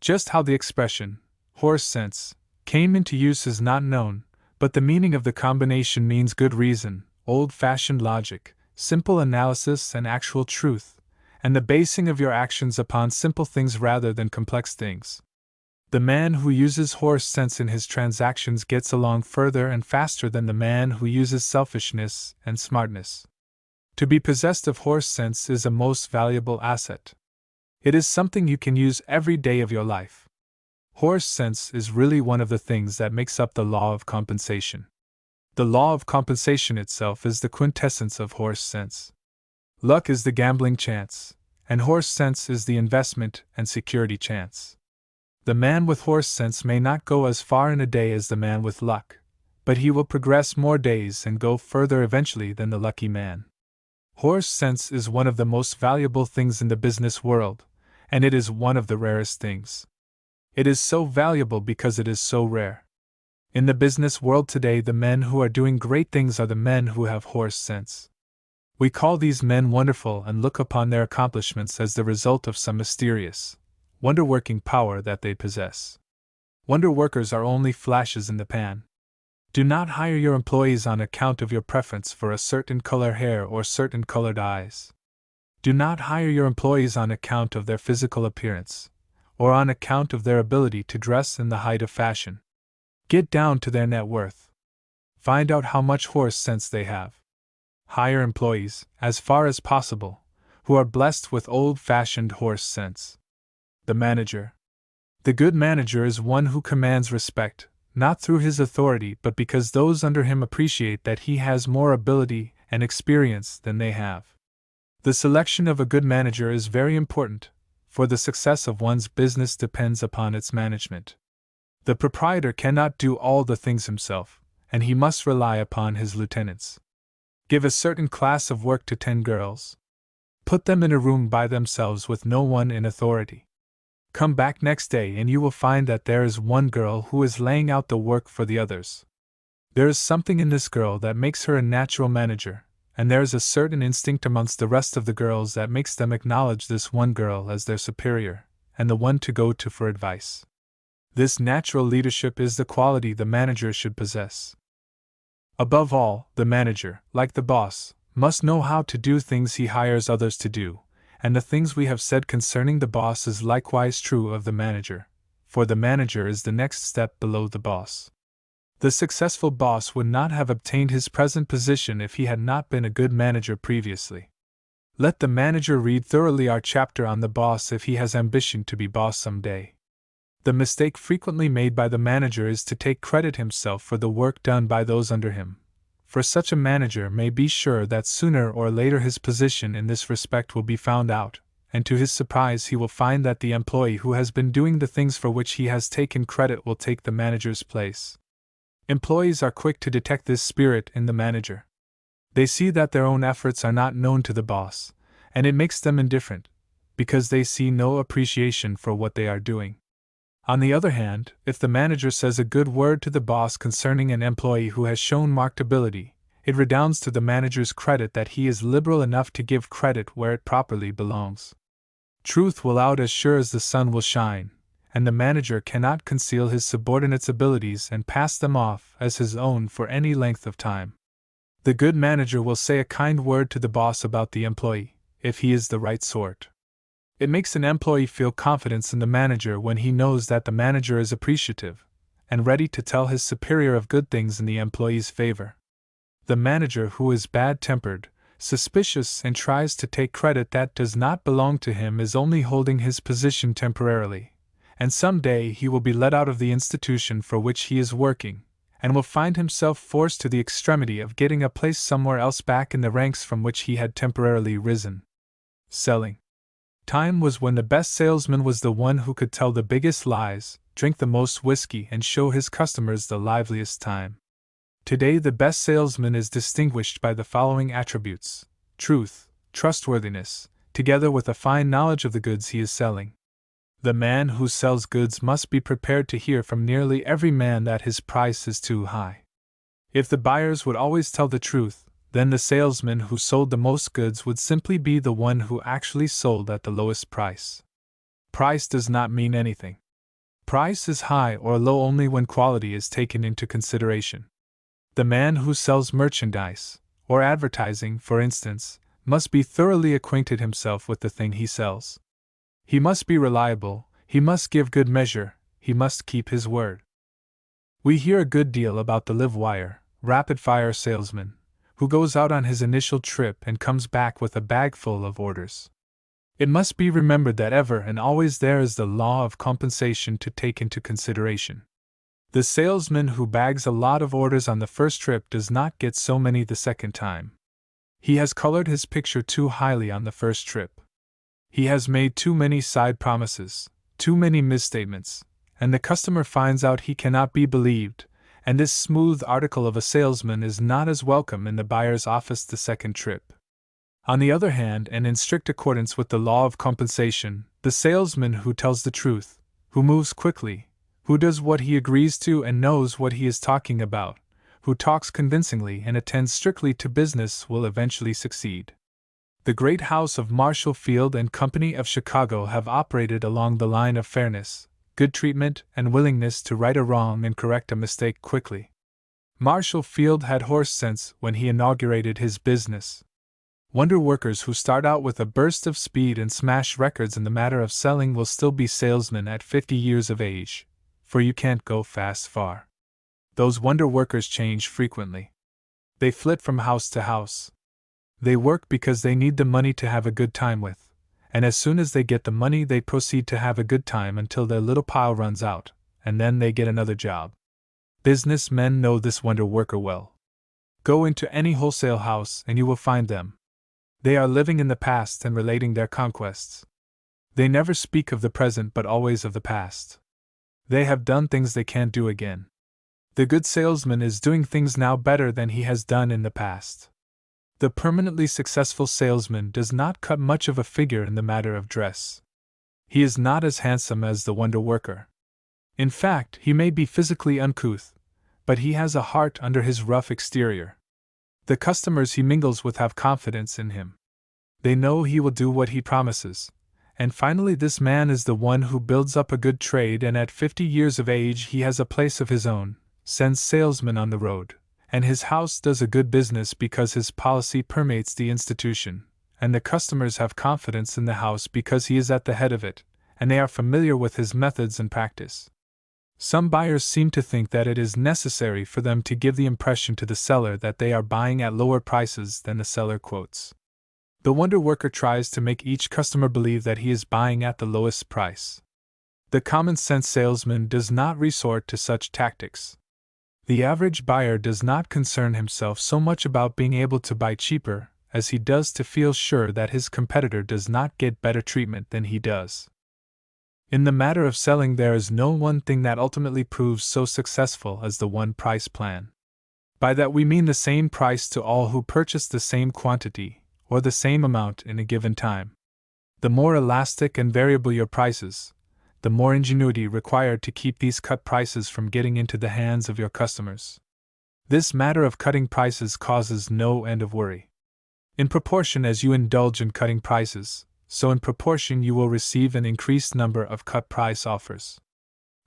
Just how the expression, horse sense, came into use is not known, but the meaning of the combination means good reason, old-fashioned logic, simple analysis and actual truth, and the basing of your actions upon simple things rather than complex things. The man who uses horse sense in his transactions gets along further and faster than the man who uses selfishness and smartness. To be possessed of horse sense is a most valuable asset. It is something you can use every day of your life. Horse sense is really one of the things that makes up the law of compensation. The law of compensation itself is the quintessence of horse sense. Luck is the gambling chance, and horse sense is the investment and security chance. The man with horse sense may not go as far in a day as the man with luck, but he will progress more days and go further eventually than the lucky man. Horse sense is one of the most valuable things in the business world, and it is one of the rarest things. It is so valuable because it is so rare. In the business world today, the men who are doing great things are the men who have horse sense. We call these men wonderful and look upon their accomplishments as the result of some mysterious, wonder-working power that they possess. Wonder workers are only flashes in the pan. Do not hire your employees on account of your preference for a certain color hair or certain colored eyes. Do not hire your employees on account of their physical appearance, or on account of their ability to dress in the height of fashion. Get down to their net worth. Find out how much horse sense they have. Hire employees, as far as possible, who are blessed with old-fashioned horse sense. The manager. The good manager is one who commands respect, not through his authority but because those under him appreciate that he has more ability and experience than they have. The selection of a good manager is very important, for the success of one's business depends upon its management. The proprietor cannot do all the things himself, and he must rely upon his lieutenants. Give a certain class of work to 10 girls. Put them in a room by themselves with no one in authority. Come back next day and you will find that there is one girl who is laying out the work for the others. There is something in this girl that makes her a natural manager, and there is a certain instinct amongst the rest of the girls that makes them acknowledge this one girl as their superior, and the one to go to for advice. This natural leadership is the quality the manager should possess. Above all, the manager, like the boss, must know how to do things he hires others to do, and the things we have said concerning the boss is likewise true of the manager, for the manager is the next step below the boss. The successful boss would not have obtained his present position if he had not been a good manager previously. Let the manager read thoroughly our chapter on the boss if he has ambition to be boss someday. The mistake frequently made by the manager is to take credit himself for the work done by those under him, for such a manager may be sure that sooner or later his position in this respect will be found out, and to his surprise he will find that the employee who has been doing the things for which he has taken credit will take the manager's place. Employees are quick to detect this spirit in the manager. They see that their own efforts are not known to the boss, and it makes them indifferent, because they see no appreciation for what they are doing. On the other hand, if the manager says a good word to the boss concerning an employee who has shown marked ability, it redounds to the manager's credit that he is liberal enough to give credit where it properly belongs. Truth will out as sure as the sun will shine, and the manager cannot conceal his subordinates' abilities and pass them off as his own for any length of time. The good manager will say a kind word to the boss about the employee, if he is the right sort. It makes an employee feel confidence in the manager when he knows that the manager is appreciative and ready to tell his superior of good things in the employee's favor. The manager who is bad-tempered, suspicious, and tries to take credit that does not belong to him is only holding his position temporarily, and someday he will be let out of the institution for which he is working, and will find himself forced to the extremity of getting a place somewhere else back in the ranks from which he had temporarily risen. Selling. Time was when the best salesman was the one who could tell the biggest lies, drink the most whiskey, and show his customers the liveliest time. Today, the best salesman is distinguished by the following attributes: truth, trustworthiness, together with a fine knowledge of the goods he is selling. The man who sells goods must be prepared to hear from nearly every man that his price is too high. If the buyers would always tell the truth, then the salesman who sold the most goods would simply be the one who actually sold at the lowest price. Price does not mean anything. Price is high or low only when quality is taken into consideration. The man who sells merchandise, or advertising, for instance, must be thoroughly acquainted himself with the thing he sells. He must be reliable, he must give good measure, he must keep his word. We hear a good deal about the live-wire, rapid-fire salesman, who goes out on his initial trip and comes back with a bag full of orders. It must be remembered that ever and always there is the law of compensation to take into consideration. The salesman who bags a lot of orders on the first trip does not get so many the second time. He has colored his picture too highly on the first trip. He has made too many side promises, too many misstatements, and the customer finds out he cannot be believed, and this smooth article of a salesman is not as welcome in the buyer's office the second trip. On the other hand, and in strict accordance with the law of compensation, the salesman who tells the truth, who moves quickly, who does what he agrees to and knows what he is talking about, who talks convincingly and attends strictly to business will eventually succeed. The great house of Marshall Field and Company of Chicago have operated along the line of fairness, good treatment, and willingness to right a wrong and correct a mistake quickly. Marshall Field had horse sense when he inaugurated his business. Wonder workers who start out with a burst of speed and smash records in the matter of selling will still be salesmen at 50 years of age, for you can't go fast far. Those wonder workers change frequently. They flit from house to house. They work because they need the money to have a good time with, and as soon as they get the money they proceed to have a good time until their little pile runs out, and then they get another job. Businessmen know this wonder worker well. Go into any wholesale house and you will find them. They are living in the past and relating their conquests. They never speak of the present but always of the past. They have done things they can't do again. The good salesman is doing things now better than he has done in the past. The permanently successful salesman does not cut much of a figure in the matter of dress. He is not as handsome as the wonder worker. In fact, he may be physically uncouth, but he has a heart under his rough exterior. The customers he mingles with have confidence in him. They know he will do what he promises. And finally, this man is the one who builds up a good trade, and at 50 years of age he has a place of his own, sends salesmen on the road, and his house does a good business because his policy permeates the institution, and the customers have confidence in the house because he is at the head of it, and they are familiar with his methods and practice. Some buyers seem to think that it is necessary for them to give the impression to the seller that they are buying at lower prices than the seller quotes. The wonder worker tries to make each customer believe that he is buying at the lowest price. The common-sense salesman does not resort to such tactics. The average buyer does not concern himself so much about being able to buy cheaper as he does to feel sure that his competitor does not get better treatment than he does. In the matter of selling, there is no one thing that ultimately proves so successful as the one price plan. By that we mean the same price to all who purchase the same quantity, or the same amount in a given time. The more elastic and variable your prices, the more ingenuity required to keep these cut prices from getting into the hands of your customers. This matter of cutting prices causes no end of worry. In proportion as you indulge in cutting prices, so in proportion you will receive an increased number of cut price offers.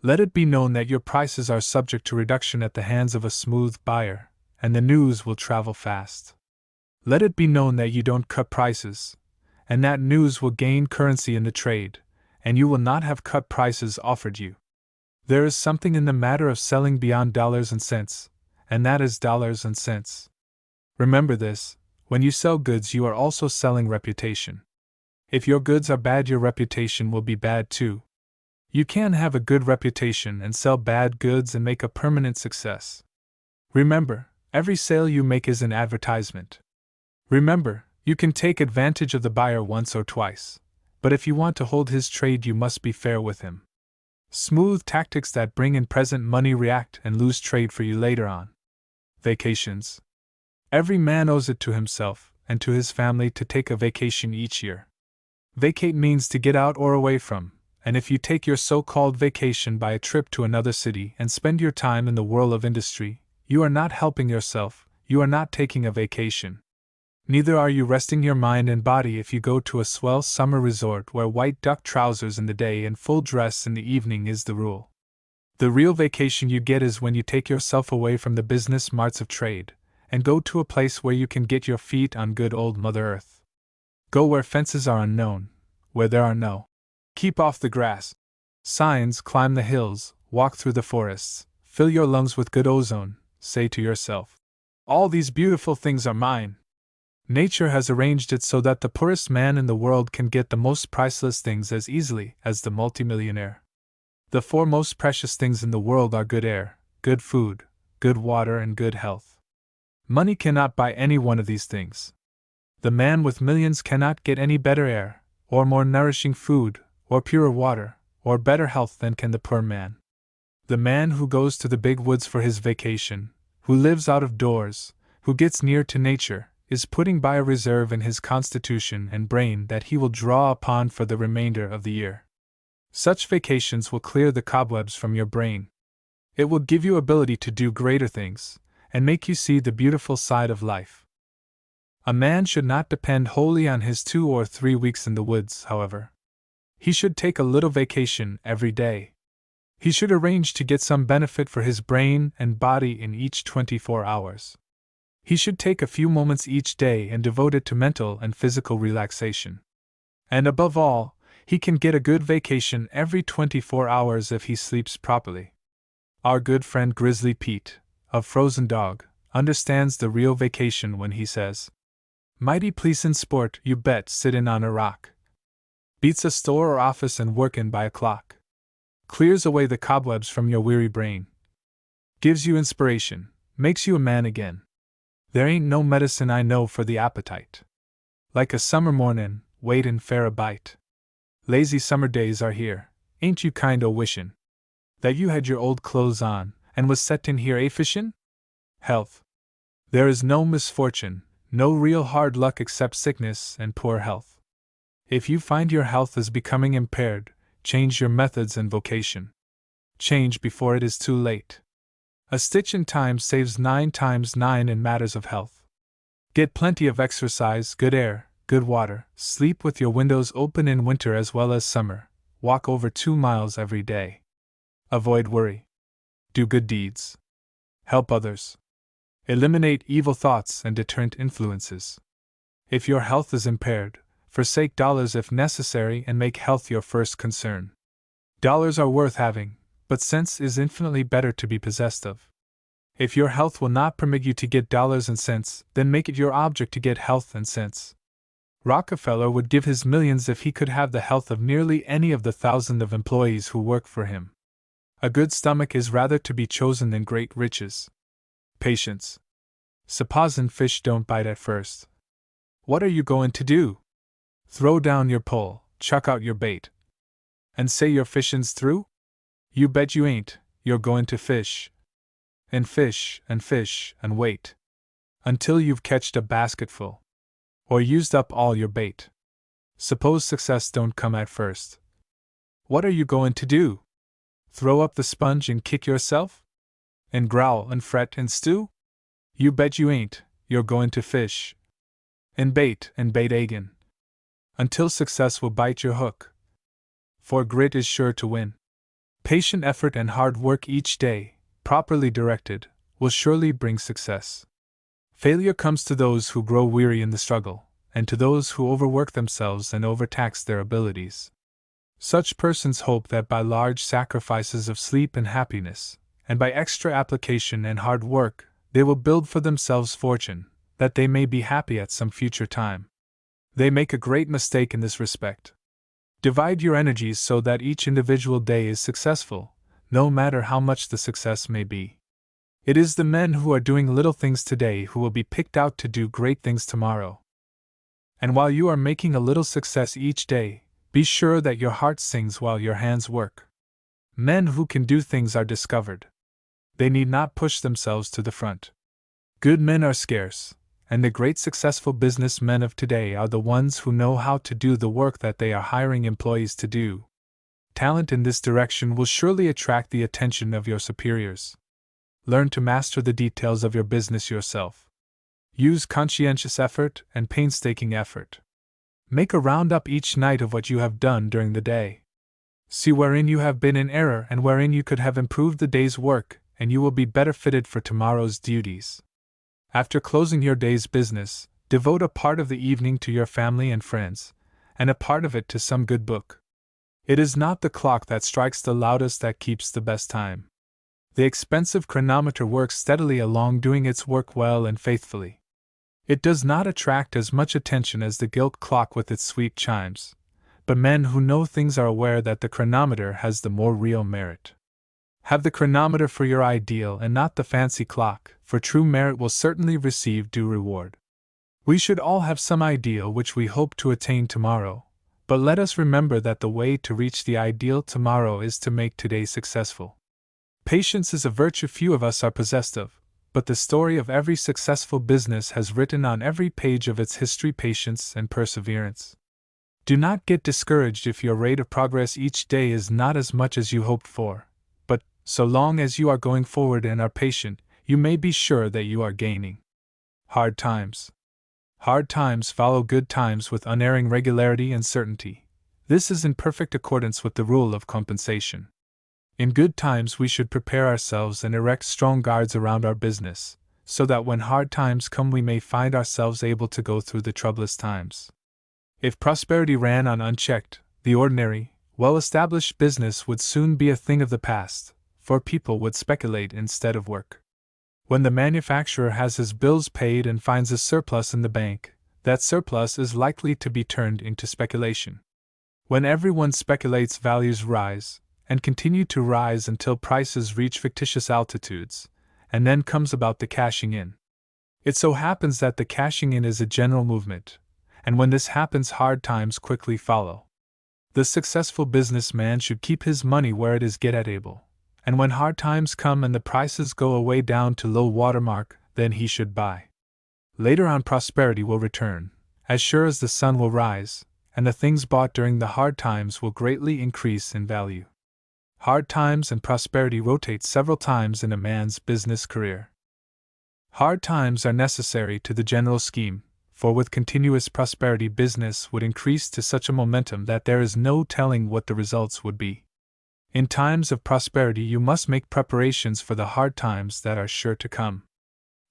Let it be known that your prices are subject to reduction at the hands of a smooth buyer, and the news will travel fast. Let it be known that you don't cut prices, and that news will gain currency in the trade, and you will not have cut prices offered you. There is something in the matter of selling beyond dollars and cents, and that is dollars and cents. Remember this: when you sell goods, you are also selling reputation. If your goods are bad, your reputation will be bad too. You can have a good reputation and sell bad goods and make a permanent success. Remember, every sale you make is an advertisement. Remember, you can take advantage of the buyer once or twice, but if you want to hold his trade, you must be fair with him. Smooth tactics that bring in present money react and lose trade for you later on. Vacations. Every man owes it to himself and to his family to take a vacation each year. Vacate means to get out or away from, and if you take your so-called vacation by a trip to another city and spend your time in the whirl of industry, you are not helping yourself, you are not taking a vacation. Neither are you resting your mind and body if you go to a swell summer resort where white duck trousers in the day and full dress in the evening is the rule. The real vacation you get is when you take yourself away from the business marts of trade, and go to a place where you can get your feet on good old Mother Earth. Go where fences are unknown, where there are no "keep off the grass" signs, climb the hills, walk through the forests, fill your lungs with good ozone, say to yourself, "All these beautiful things are mine." Nature has arranged it so that the poorest man in the world can get the most priceless things as easily as the multimillionaire. The four most precious things in the world are good air, good food, good water, and good health. Money cannot buy any one of these things. The man with millions cannot get any better air, or more nourishing food, or purer water, or better health than can the poor man. The man who goes to the big woods for his vacation, who lives out of doors, who gets near to nature, is putting by a reserve in his constitution and brain that he will draw upon for the remainder of the year. Such vacations will clear the cobwebs from your brain. It will give you ability to do greater things, and make you see the beautiful side of life. A man should not depend wholly on his 2 or 3 weeks in the woods, however. He should take a little vacation every day. He should arrange to get some benefit for his brain and body in each 24 hours. He should take a few moments each day and devote it to mental and physical relaxation. And above all, he can get a good vacation every 24 hours if he sleeps properly. Our good friend Grizzly Pete, of Frozen Dog, understands the real vacation when he says, "Mighty pleasin' sport, you bet, sittin' on a rock. Beats a store or office and workin' by a clock. Clears away the cobwebs from your weary brain. Gives you inspiration, makes you a man again. There ain't no medicine I know for the appetite. Like a summer mornin', waitin' fair a bite. Lazy summer days are here, ain't you kind o' wishin' that you had your old clothes on, and was set in here a-fishin'? Health. There is no misfortune, no real hard luck except sickness and poor health. If you find your health is becoming impaired, change your methods and vocation. Change before it is too late. A stitch in time saves 9 times 9 in matters of health. Get plenty of exercise, good air, good water, sleep with your windows open in winter as well as summer, walk over 2 miles every day. Avoid worry. Do good deeds. Help others. Eliminate evil thoughts and deterrent influences. If your health is impaired, forsake dollars if necessary and make health your first concern. Dollars are worth having, but sense is infinitely better to be possessed of. If your health will not permit you to get dollars and cents, then make it your object to get health and sense. Rockefeller would give his millions if he could have the health of nearly any of the thousands of employees who work for him. A good stomach is rather to be chosen than great riches. Patience. Supposin' fish don't bite at first. What are you going to do? Throw down your pole, chuck out your bait, and say your fishin's through? You bet you ain't. You're going to fish. And fish, and fish, and wait. Until you've catched a basketful. Or used up all your bait. Suppose success don't come at first. What are you going to do? Throw up the sponge and kick yourself? And growl and fret and stew? You bet you ain't. You're going to fish. And bait again. Until success will bite your hook. For grit is sure to win. Patient effort and hard work each day, properly directed, will surely bring success. Failure comes to those who grow weary in the struggle, and to those who overwork themselves and overtax their abilities. Such persons hope that by large sacrifices of sleep and happiness, and by extra application and hard work, they will build for themselves fortune, that they may be happy at some future time. They make a great mistake in this respect. Divide your energies so that each individual day is successful, no matter how much the success may be. It is the men who are doing little things today who will be picked out to do great things tomorrow. And while you are making a little success each day, be sure that your heart sings while your hands work. Men who can do things are discovered. They need not push themselves to the front. Good men are scarce, and the great successful business men of today are the ones who know how to do the work that they are hiring employees to do. Talent in this direction will surely attract the attention of your superiors. Learn to master the details of your business yourself. Use conscientious effort and painstaking effort. Make a roundup each night of what you have done during the day. See wherein you have been in error and wherein you could have improved the day's work, and you will be better fitted for tomorrow's duties. After closing your day's business, devote a part of the evening to your family and friends, and a part of it to some good book. It is not the clock that strikes the loudest that keeps the best time. The expensive chronometer works steadily along doing its work well and faithfully. It does not attract as much attention as the gilt clock with its sweet chimes, but men who know things are aware that the chronometer has the more real merit. Have the chronometer for your ideal and not the fancy clock, for true merit will certainly receive due reward. We should all have some ideal which we hope to attain tomorrow, but let us remember that the way to reach the ideal tomorrow is to make today successful. Patience is a virtue few of us are possessed of, but the story of every successful business has written on every page of its history patience and perseverance. Do not get discouraged if your rate of progress each day is not as much as you hoped for, but, so long as you are going forward and are patient, you may be sure that you are gaining. Hard times. Hard times follow good times with unerring regularity and certainty. This is in perfect accordance with the rule of compensation. In good times we should prepare ourselves and erect strong guards around our business, so that when hard times come we may find ourselves able to go through the troublous times. If prosperity ran on unchecked, the ordinary, well-established business would soon be a thing of the past, for people would speculate instead of work. When the manufacturer has his bills paid and finds a surplus in the bank, that surplus is likely to be turned into speculation. When everyone speculates, values rise, and continue to rise until prices reach fictitious altitudes, and then comes about the cashing in. It so happens that the cashing in is a general movement, and when this happens hard times quickly follow. The successful businessman should keep his money where it is get-at-able, and when hard times come and the prices go away down to low water mark, then he should buy. Later on prosperity will return, as sure as the sun will rise, and the things bought during the hard times will greatly increase in value. Hard times and prosperity rotate several times in a man's business career. Hard times are necessary to the general scheme, for with continuous prosperity business would increase to such a momentum that there is no telling what the results would be. In times of prosperity you must make preparations for the hard times that are sure to come.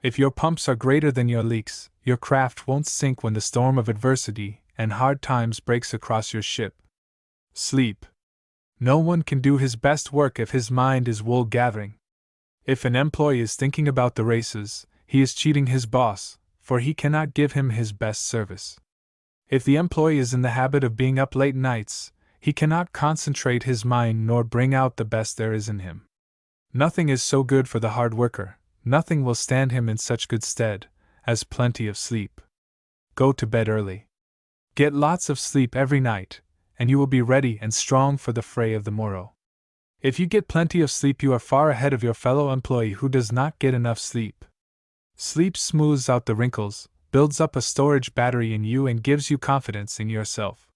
If your pumps are greater than your leaks, your craft won't sink when the storm of adversity and hard times breaks across your ship. Sleep. No one can do his best work if his mind is wool gathering. If an employee is thinking about the races, he is cheating his boss, for he cannot give him his best service. If the employee is in the habit of being up late nights, he cannot concentrate his mind nor bring out the best there is in him. Nothing is so good for the hard worker, nothing will stand him in such good stead, as plenty of sleep. Go to bed early. Get lots of sleep every night, and you will be ready and strong for the fray of the morrow. If you get plenty of sleep, you are far ahead of your fellow employee who does not get enough sleep. Sleep smooths out the wrinkles, builds up a storage battery in you, and gives you confidence in yourself.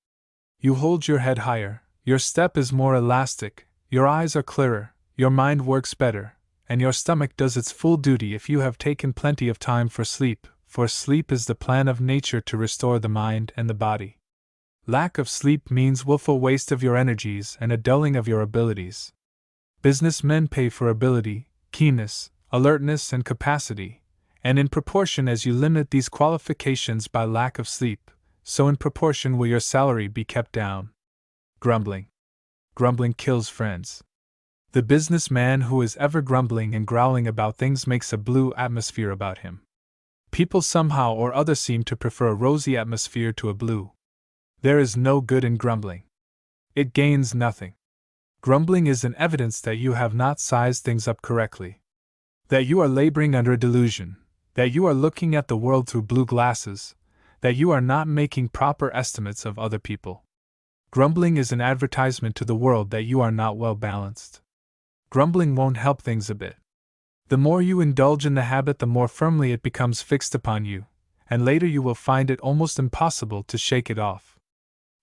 You hold your head higher, your step is more elastic, your eyes are clearer, your mind works better, and your stomach does its full duty if you have taken plenty of time for sleep, for sleep is the plan of nature to restore the mind and the body. Lack of sleep means willful waste of your energies and a dulling of your abilities. Businessmen pay for ability, keenness, alertness, and capacity, and in proportion as you limit these qualifications by lack of sleep, so in proportion will your salary be kept down. Grumbling. Grumbling kills friends. The businessman who is ever grumbling and growling about things makes a blue atmosphere about him. People somehow or other seem to prefer a rosy atmosphere to a blue. There is no good in grumbling. It gains nothing. Grumbling is an evidence that you have not sized things up correctly. That you are laboring under a delusion. That you are looking at the world through blue glasses. That you are not making proper estimates of other people. Grumbling is an advertisement to the world that you are not well balanced. Grumbling won't help things a bit. The more you indulge in the habit, the more firmly it becomes fixed upon you, and later you will find it almost impossible to shake it off.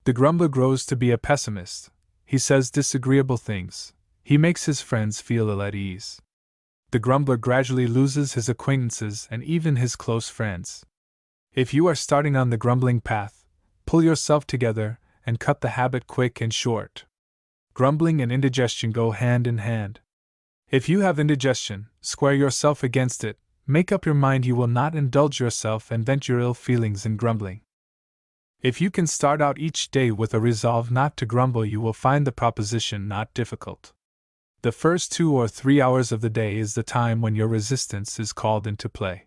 The grumbler grows to be a pessimist. He says disagreeable things. He makes his friends feel ill at ease. The grumbler gradually loses his acquaintances and even his close friends. If you are starting on the grumbling path, pull yourself together and cut the habit quick and short. Grumbling and indigestion go hand in hand. If you have indigestion, square yourself against it, make up your mind you will not indulge yourself and vent your ill feelings in grumbling. If you can start out each day with a resolve not to grumble, you will find the proposition not difficult. The first 2 or 3 hours of the day is the time when your resistance is called into play.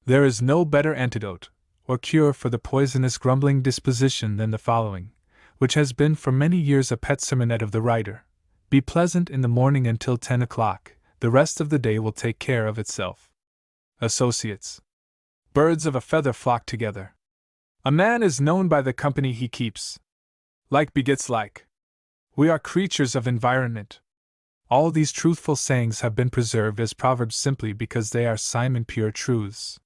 There is no better antidote or cure for the poisonous grumbling disposition than the following, which has been for many years a pet sermonette of the writer. Be pleasant in the morning until 10 o'clock, the rest of the day will take care of itself. Associates. Birds of a feather flock together. A man is known by the company he keeps. Like begets like. We are creatures of environment. All these truthful sayings have been preserved as proverbs simply because they are simon pure truths.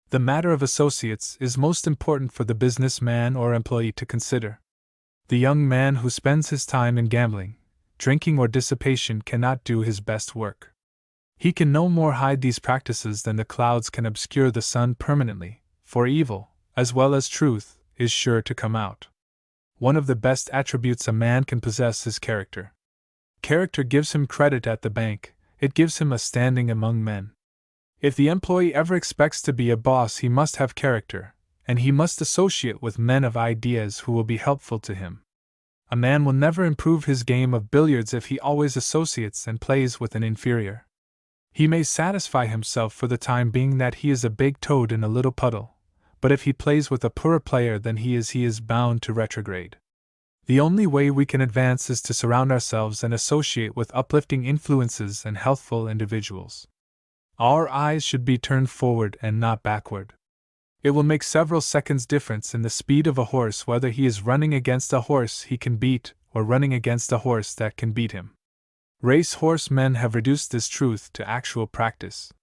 The matter of associates is most important for the businessman or employee to consider. The young man who spends his time in gambling, drinking, or dissipation cannot do his best work. He can no more hide these practices than the clouds can obscure the sun permanently, for evil, as well as truth, is sure to come out. One of the best attributes a man can possess is character. Character gives him credit at the bank, it gives him a standing among men. If the employee ever expects to be a boss, he must have character, and he must associate with men of ideas who will be helpful to him. A man will never improve his game of billiards if he always associates and plays with an inferior. He may satisfy himself for the time being that he is a big toad in a little puddle, but if he plays with a poorer player than he is bound to retrograde. The only way we can advance is to surround ourselves and associate with uplifting influences and healthful individuals. Our eyes should be turned forward and not backward. It will make several seconds difference in the speed of a horse whether he is running against a horse he can beat or running against a horse that can beat him. Race horse men have reduced this truth to actual practice.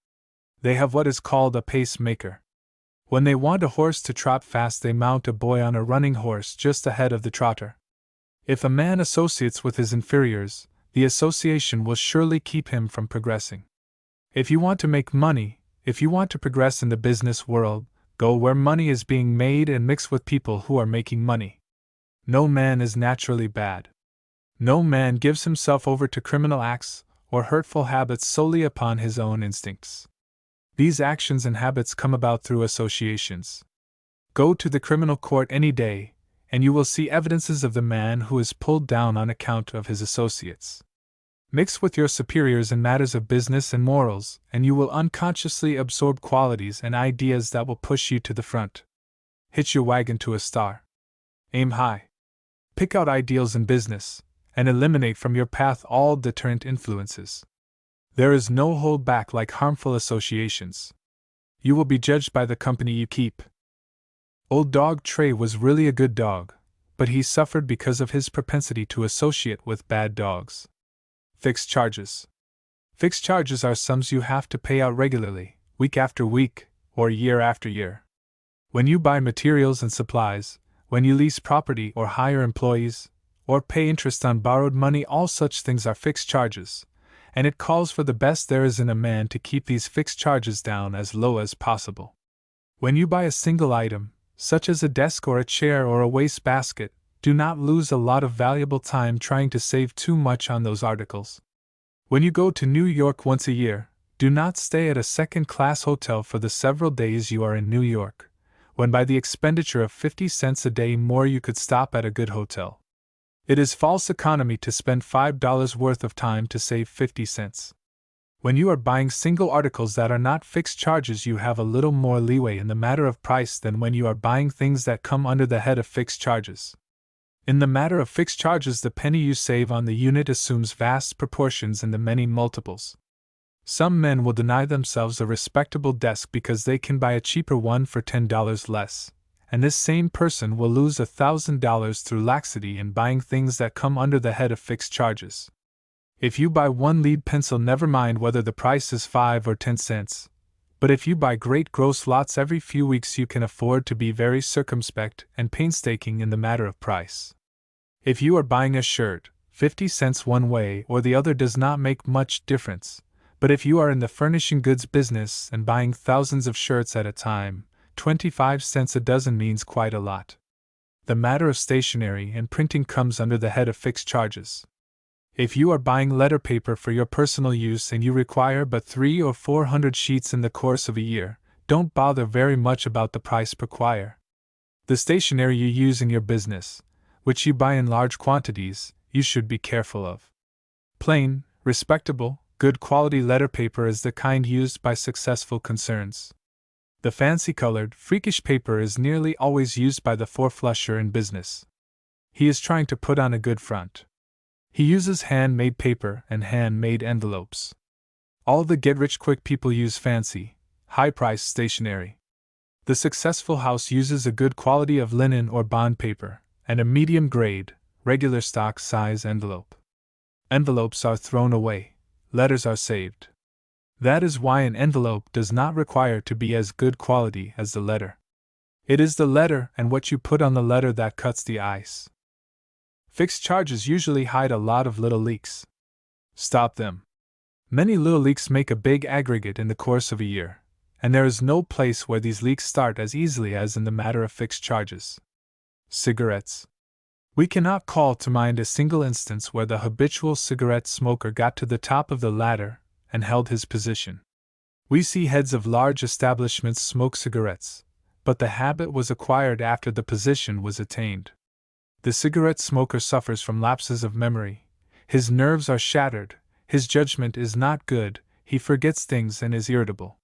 They have what is called a pacemaker. When they want a horse to trot fast, they mount a boy on a running horse just ahead of the trotter. If a man associates with his inferiors, the association will surely keep him from progressing. If you want to make money, if you want to progress in the business world, go where money is being made and mix with people who are making money. No man is naturally bad. No man gives himself over to criminal acts or hurtful habits solely upon his own instincts. These actions and habits come about through associations. Go to the criminal court any day, and you will see evidences of the man who is pulled down on account of his associates. Mix with your superiors in matters of business and morals, and you will unconsciously absorb qualities and ideas that will push you to the front. Hitch your wagon to a star. Aim high. Pick out ideals in business, and eliminate from your path all deterrent influences. There is no hold back like harmful associations. You will be judged by the company you keep. Old Dog Tray was really a good dog, but he suffered because of his propensity to associate with bad dogs. Fixed charges. Fixed charges are sums you have to pay out regularly, week after week, or year after year. When you buy materials and supplies, when you lease property or hire employees, or pay interest on borrowed money, all such things are fixed charges, and it calls for the best there is in a man to keep these fixed charges down as low as possible. When you buy a single item, such as a desk or a chair or a wastebasket, do not lose a lot of valuable time trying to save too much on those articles. When you go to New York once a year, do not stay at a second-class hotel for the several days you are in New York, when by the expenditure of 50 cents a day more you could stop at a good hotel. It is false economy to spend $5 worth of time to save 50 cents. When you are buying single articles that are not fixed charges, you have a little more leeway in the matter of price than when you are buying things that come under the head of fixed charges. In the matter of fixed charges, the penny you save on the unit assumes vast proportions in the many multiples. Some men will deny themselves a respectable desk because they can buy a cheaper one for $10 less, and this same person will lose $1,000 through laxity in buying things that come under the head of fixed charges. If you buy one lead pencil, never mind whether the price is 5 or 10 cents. But if you buy great gross lots every few weeks, you can afford to be very circumspect and painstaking in the matter of price. If you are buying a shirt, 50 cents one way or the other does not make much difference, but if you are in the furnishing goods business and buying thousands of shirts at a time, 25 cents a dozen means quite a lot. The matter of stationery and printing comes under the head of fixed charges. If you are buying letter paper for your personal use and you require but 300 or 400 sheets in the course of a year, don't bother very much about the price per quire. The stationery you use in your business, which you buy in large quantities, you should be careful of. Plain, respectable, good quality letter paper is the kind used by successful concerns. The fancy-colored, freakish paper is nearly always used by the four-flusher in business. He is trying to put on a good front. He uses handmade paper and handmade envelopes. All the get-rich-quick people use fancy, high-priced stationery. The successful house uses a good quality of linen or bond paper, and a medium-grade, regular stock size envelope. Envelopes are thrown away, letters are saved. That is why an envelope does not require to be as good quality as the letter. It is the letter and what you put on the letter that cuts the ice. Fixed charges usually hide a lot of little leaks. Stop them. Many little leaks make a big aggregate in the course of a year, and there is no place where these leaks start as easily as in the matter of fixed charges. Cigarettes. We cannot call to mind a single instance where the habitual cigarette smoker got to the top of the ladder and held his position. We see heads of large establishments smoke cigarettes, but the habit was acquired after the position was attained. The cigarette smoker suffers from lapses of memory. His nerves are shattered, his judgment is not good, he forgets things and is irritable.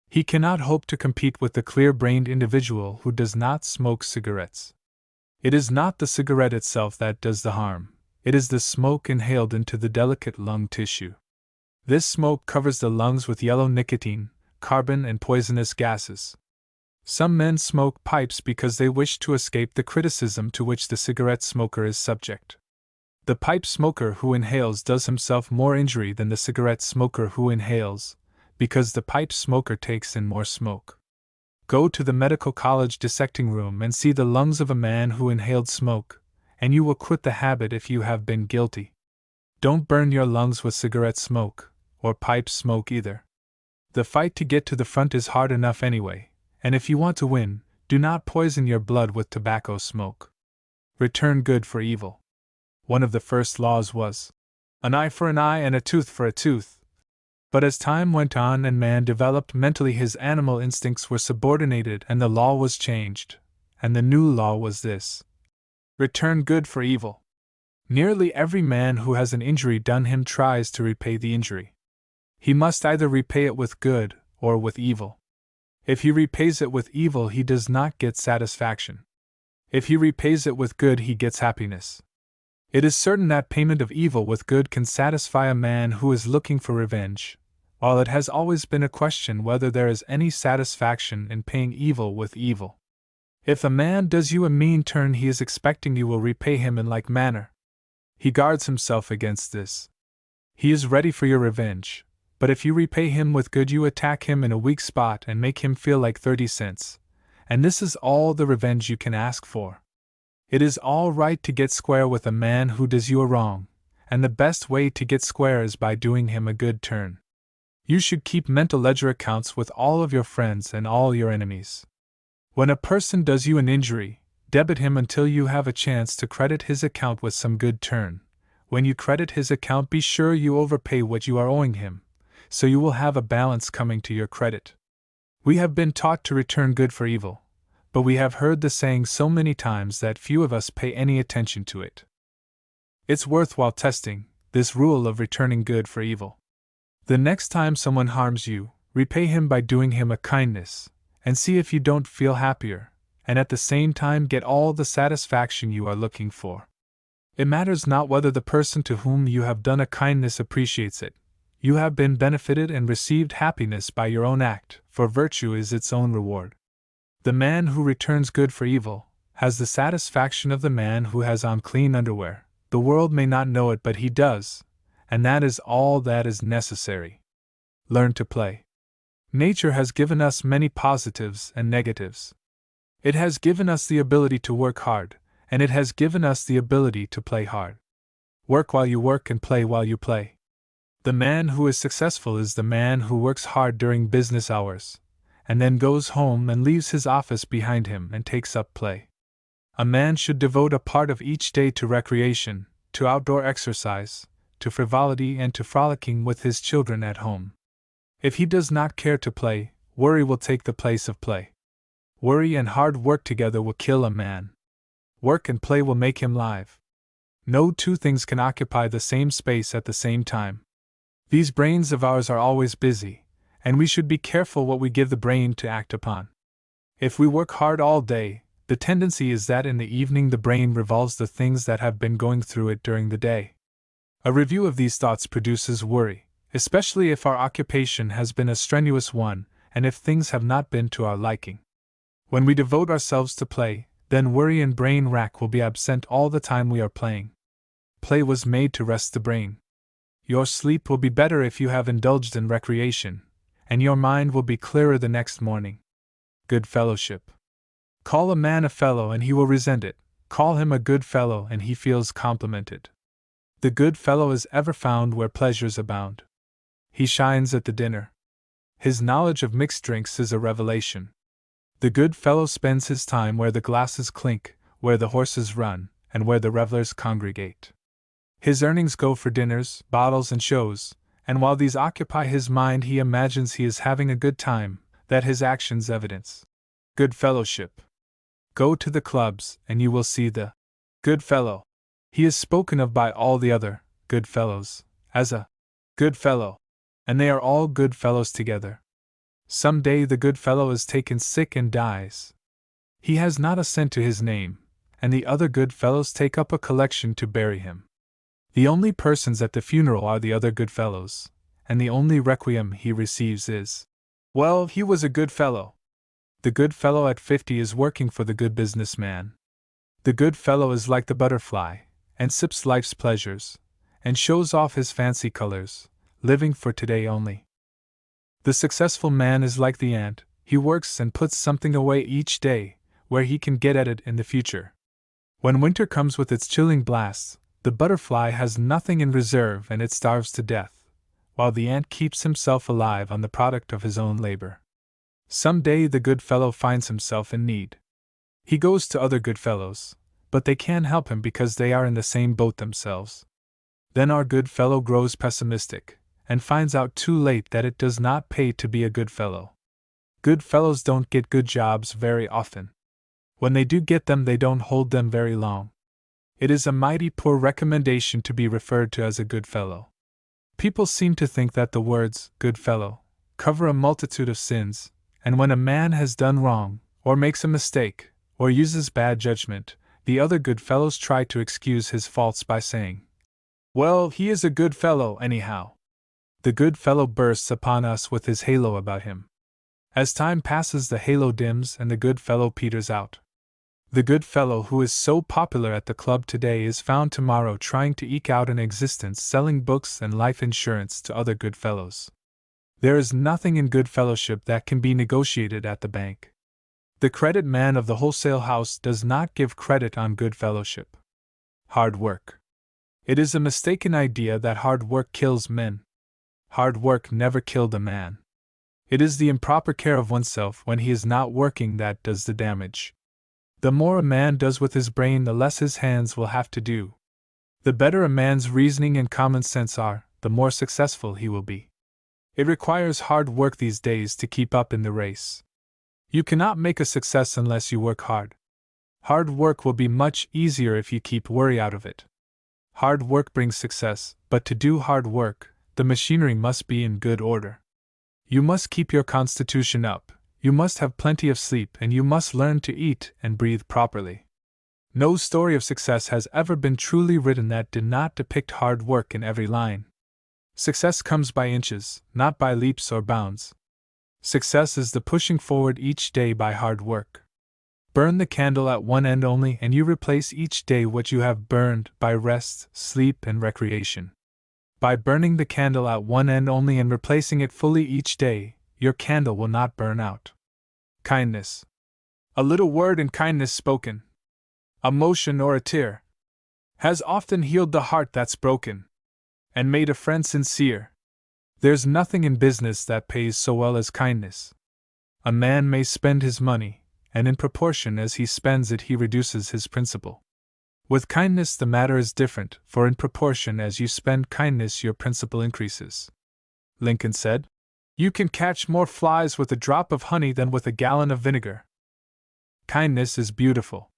He cannot hope to compete with the clear-brained individual who does not smoke cigarettes. It is not the cigarette itself that does the harm, it is the smoke inhaled into the delicate lung tissue. This smoke covers the lungs with yellow nicotine, carbon, and poisonous gases. Some men smoke pipes because they wish to escape the criticism to which the cigarette smoker is subject. The pipe smoker who inhales does himself more injury than the cigarette smoker who inhales, because the pipe smoker takes in more smoke. Go to the medical college dissecting room and see the lungs of a man who inhaled smoke, and you will quit the habit if you have been guilty. Don't burn your lungs with cigarette smoke, or pipe smoke either. The fight to get to the front is hard enough anyway, and if you want to win, do not poison your blood with tobacco smoke. Return good for evil. One of the first laws was, an eye for an eye and a tooth for a tooth. But as time went on and man developed mentally, his animal instincts were subordinated and the law was changed, and the new law was this: return good for evil. Nearly every man who has an injury done him tries to repay the injury. He must either repay it with good or with evil. If he repays it with evil, he does not get satisfaction. If he repays it with good, he gets happiness. It is certain that payment of evil with good can satisfy a man who is looking for revenge, while it has always been a question whether there is any satisfaction in paying evil with evil. If a man does you a mean turn, he is expecting you will repay him in like manner. He guards himself against this. He is ready for your revenge, but if you repay him with good, you attack him in a weak spot and make him feel like 30 cents. And this is all the revenge you can ask for. It is all right to get square with a man who does you a wrong, and the best way to get square is by doing him a good turn. You should keep mental ledger accounts with all of your friends and all your enemies. When a person does you an injury, debit him until you have a chance to credit his account with some good turn. When you credit his account, be sure you overpay what you are owing him, so you will have a balance coming to your credit. We have been taught to return good for evil, but we have heard the saying so many times that few of us pay any attention to it. It's worthwhile testing this rule of returning good for evil. The next time someone harms you, repay him by doing him a kindness, and see if you don't feel happier, and at the same time get all the satisfaction you are looking for. It matters not whether the person to whom you have done a kindness appreciates it. You have been benefited and received happiness by your own act, for virtue is its own reward. The man who returns good for evil has the satisfaction of the man who has on clean underwear. The world may not know it, but he does, and that is all that is necessary. Learn to play. Nature has given us many positives and negatives. It has given us the ability to work hard, and it has given us the ability to play hard. Work while you work and play while you play. The man who is successful is the man who works hard during business hours, and then goes home and leaves his office behind him and takes up play. A man should devote a part of each day to recreation, to outdoor exercise, to frivolity, and to frolicking with his children at home. If he does not care to play, worry will take the place of play. Worry and hard work together will kill a man. Work and play will make him live. No two things can occupy the same space at the same time. These brains of ours are always busy, and we should be careful what we give the brain to act upon. If we work hard all day, the tendency is that in the evening the brain revolves the things that have been going through it during the day. A review of these thoughts produces worry, especially if our occupation has been a strenuous one and if things have not been to our liking. When we devote ourselves to play, then worry and brain rack will be absent all the time we are playing. Play was made to rest the brain. Your sleep will be better if you have indulged in recreation, and your mind will be clearer the next morning. Good fellowship. Call a man a fellow and he will resent it. Call him a good fellow and he feels complimented. The good fellow is ever found where pleasures abound. He shines at the dinner. His knowledge of mixed drinks is a revelation. The good fellow spends his time where the glasses clink, where the horses run, and where the revelers congregate. His earnings go for dinners, bottles, and shows, and while these occupy his mind he imagines he is having a good time, that his actions evidence good fellowship. Go to the clubs, and you will see the good fellow. He is spoken of by all the other good fellows as a good fellow, and they are all good fellows together. Some day the good fellow is taken sick and dies. He has not a cent to his name, and the other good fellows take up a collection to bury him. The only persons at the funeral are the other good fellows, and the only requiem he receives is, "Well, he was a good fellow." The good fellow at 50 is working for the good businessman. The good fellow is like the butterfly, and sips life's pleasures, and shows off his fancy colors, living for today only. The successful man is like the ant, he works and puts something away each day, where he can get at it in the future. When winter comes with its chilling blasts, the butterfly has nothing in reserve and it starves to death, while the ant keeps himself alive on the product of his own labor. Some day the good fellow finds himself in need. He goes to other good fellows, but they can't help him because they are in the same boat themselves. Then our good fellow grows pessimistic, and finds out too late that it does not pay to be a good fellow. Good fellows don't get good jobs very often. When they do get them, they don't hold them very long. It is a mighty poor recommendation to be referred to as a good fellow. People seem to think that the words, good fellow, cover a multitude of sins, and when a man has done wrong, or makes a mistake, or uses bad judgment, the other good fellows try to excuse his faults by saying, "Well, he is a good fellow anyhow." The good fellow bursts upon us with his halo about him. As time passes, the halo dims and the good fellow peters out. The good fellow who is so popular at the club today is found tomorrow trying to eke out an existence selling books and life insurance to other good fellows. There is nothing in good fellowship that can be negotiated at the bank. The credit man of the wholesale house does not give credit on good fellowship. Hard work. It is a mistaken idea that hard work kills men. Hard work never killed a man. It is the improper care of oneself when he is not working that does the damage. The more a man does with his brain, the less his hands will have to do. The better a man's reasoning and common sense are, the more successful he will be. It requires hard work these days to keep up in the race. You cannot make a success unless you work hard. Hard work will be much easier if you keep worry out of it. Hard work brings success, but to do hard work, the machinery must be in good order. You must keep your constitution up, you must have plenty of sleep, and you must learn to eat and breathe properly. No story of success has ever been truly written that did not depict hard work in every line. Success comes by inches, not by leaps or bounds. Success is the pushing forward each day by hard work. Burn the candle at one end only, and you replace each day what you have burned by rest, sleep, and recreation. By burning the candle at one end only and replacing it fully each day, your candle will not burn out. Kindness. A little word in kindness spoken, a motion or a tear, has often healed the heart that's broken, and made a friend sincere. There's nothing in business that pays so well as kindness. A man may spend his money, and in proportion as he spends it he reduces his principal. With kindness the matter is different, for in proportion as you spend kindness your principal increases. Lincoln said, "You can catch more flies with a drop of honey than with a gallon of vinegar." Kindness is beautiful.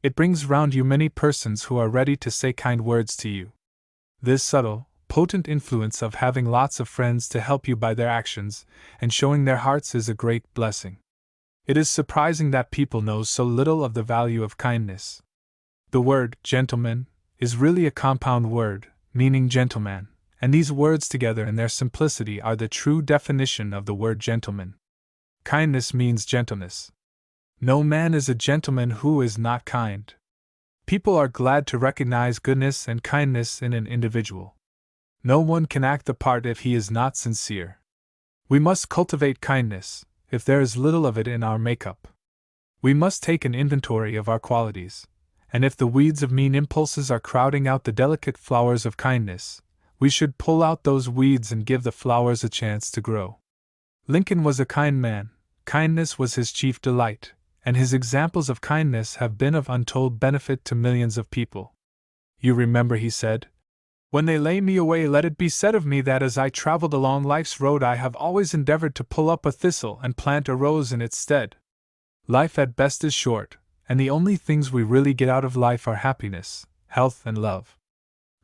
It brings round you many persons who are ready to say kind words to you. This subtle, potent influence of having lots of friends to help you by their actions and showing their hearts is a great blessing. It is surprising that people know so little of the value of kindness. The word gentleman is really a compound word, meaning gentleman, and these words together in their simplicity are the true definition of the word gentleman. Kindness means gentleness. No man is a gentleman who is not kind. People are glad to recognize goodness and kindness in an individual. No one can act the part if he is not sincere. We must cultivate kindness, if there is little of it in our makeup. We must take an inventory of our qualities, and if the weeds of mean impulses are crowding out the delicate flowers of kindness, we should pull out those weeds and give the flowers a chance to grow. Lincoln was a kind man, kindness was his chief delight, and his examples of kindness have been of untold benefit to millions of people. You remember he said, "When they lay me away, let it be said of me that as I traveled along life's road I have always endeavored to pull up a thistle and plant a rose in its stead." Life at best is short, and the only things we really get out of life are happiness, health, and love.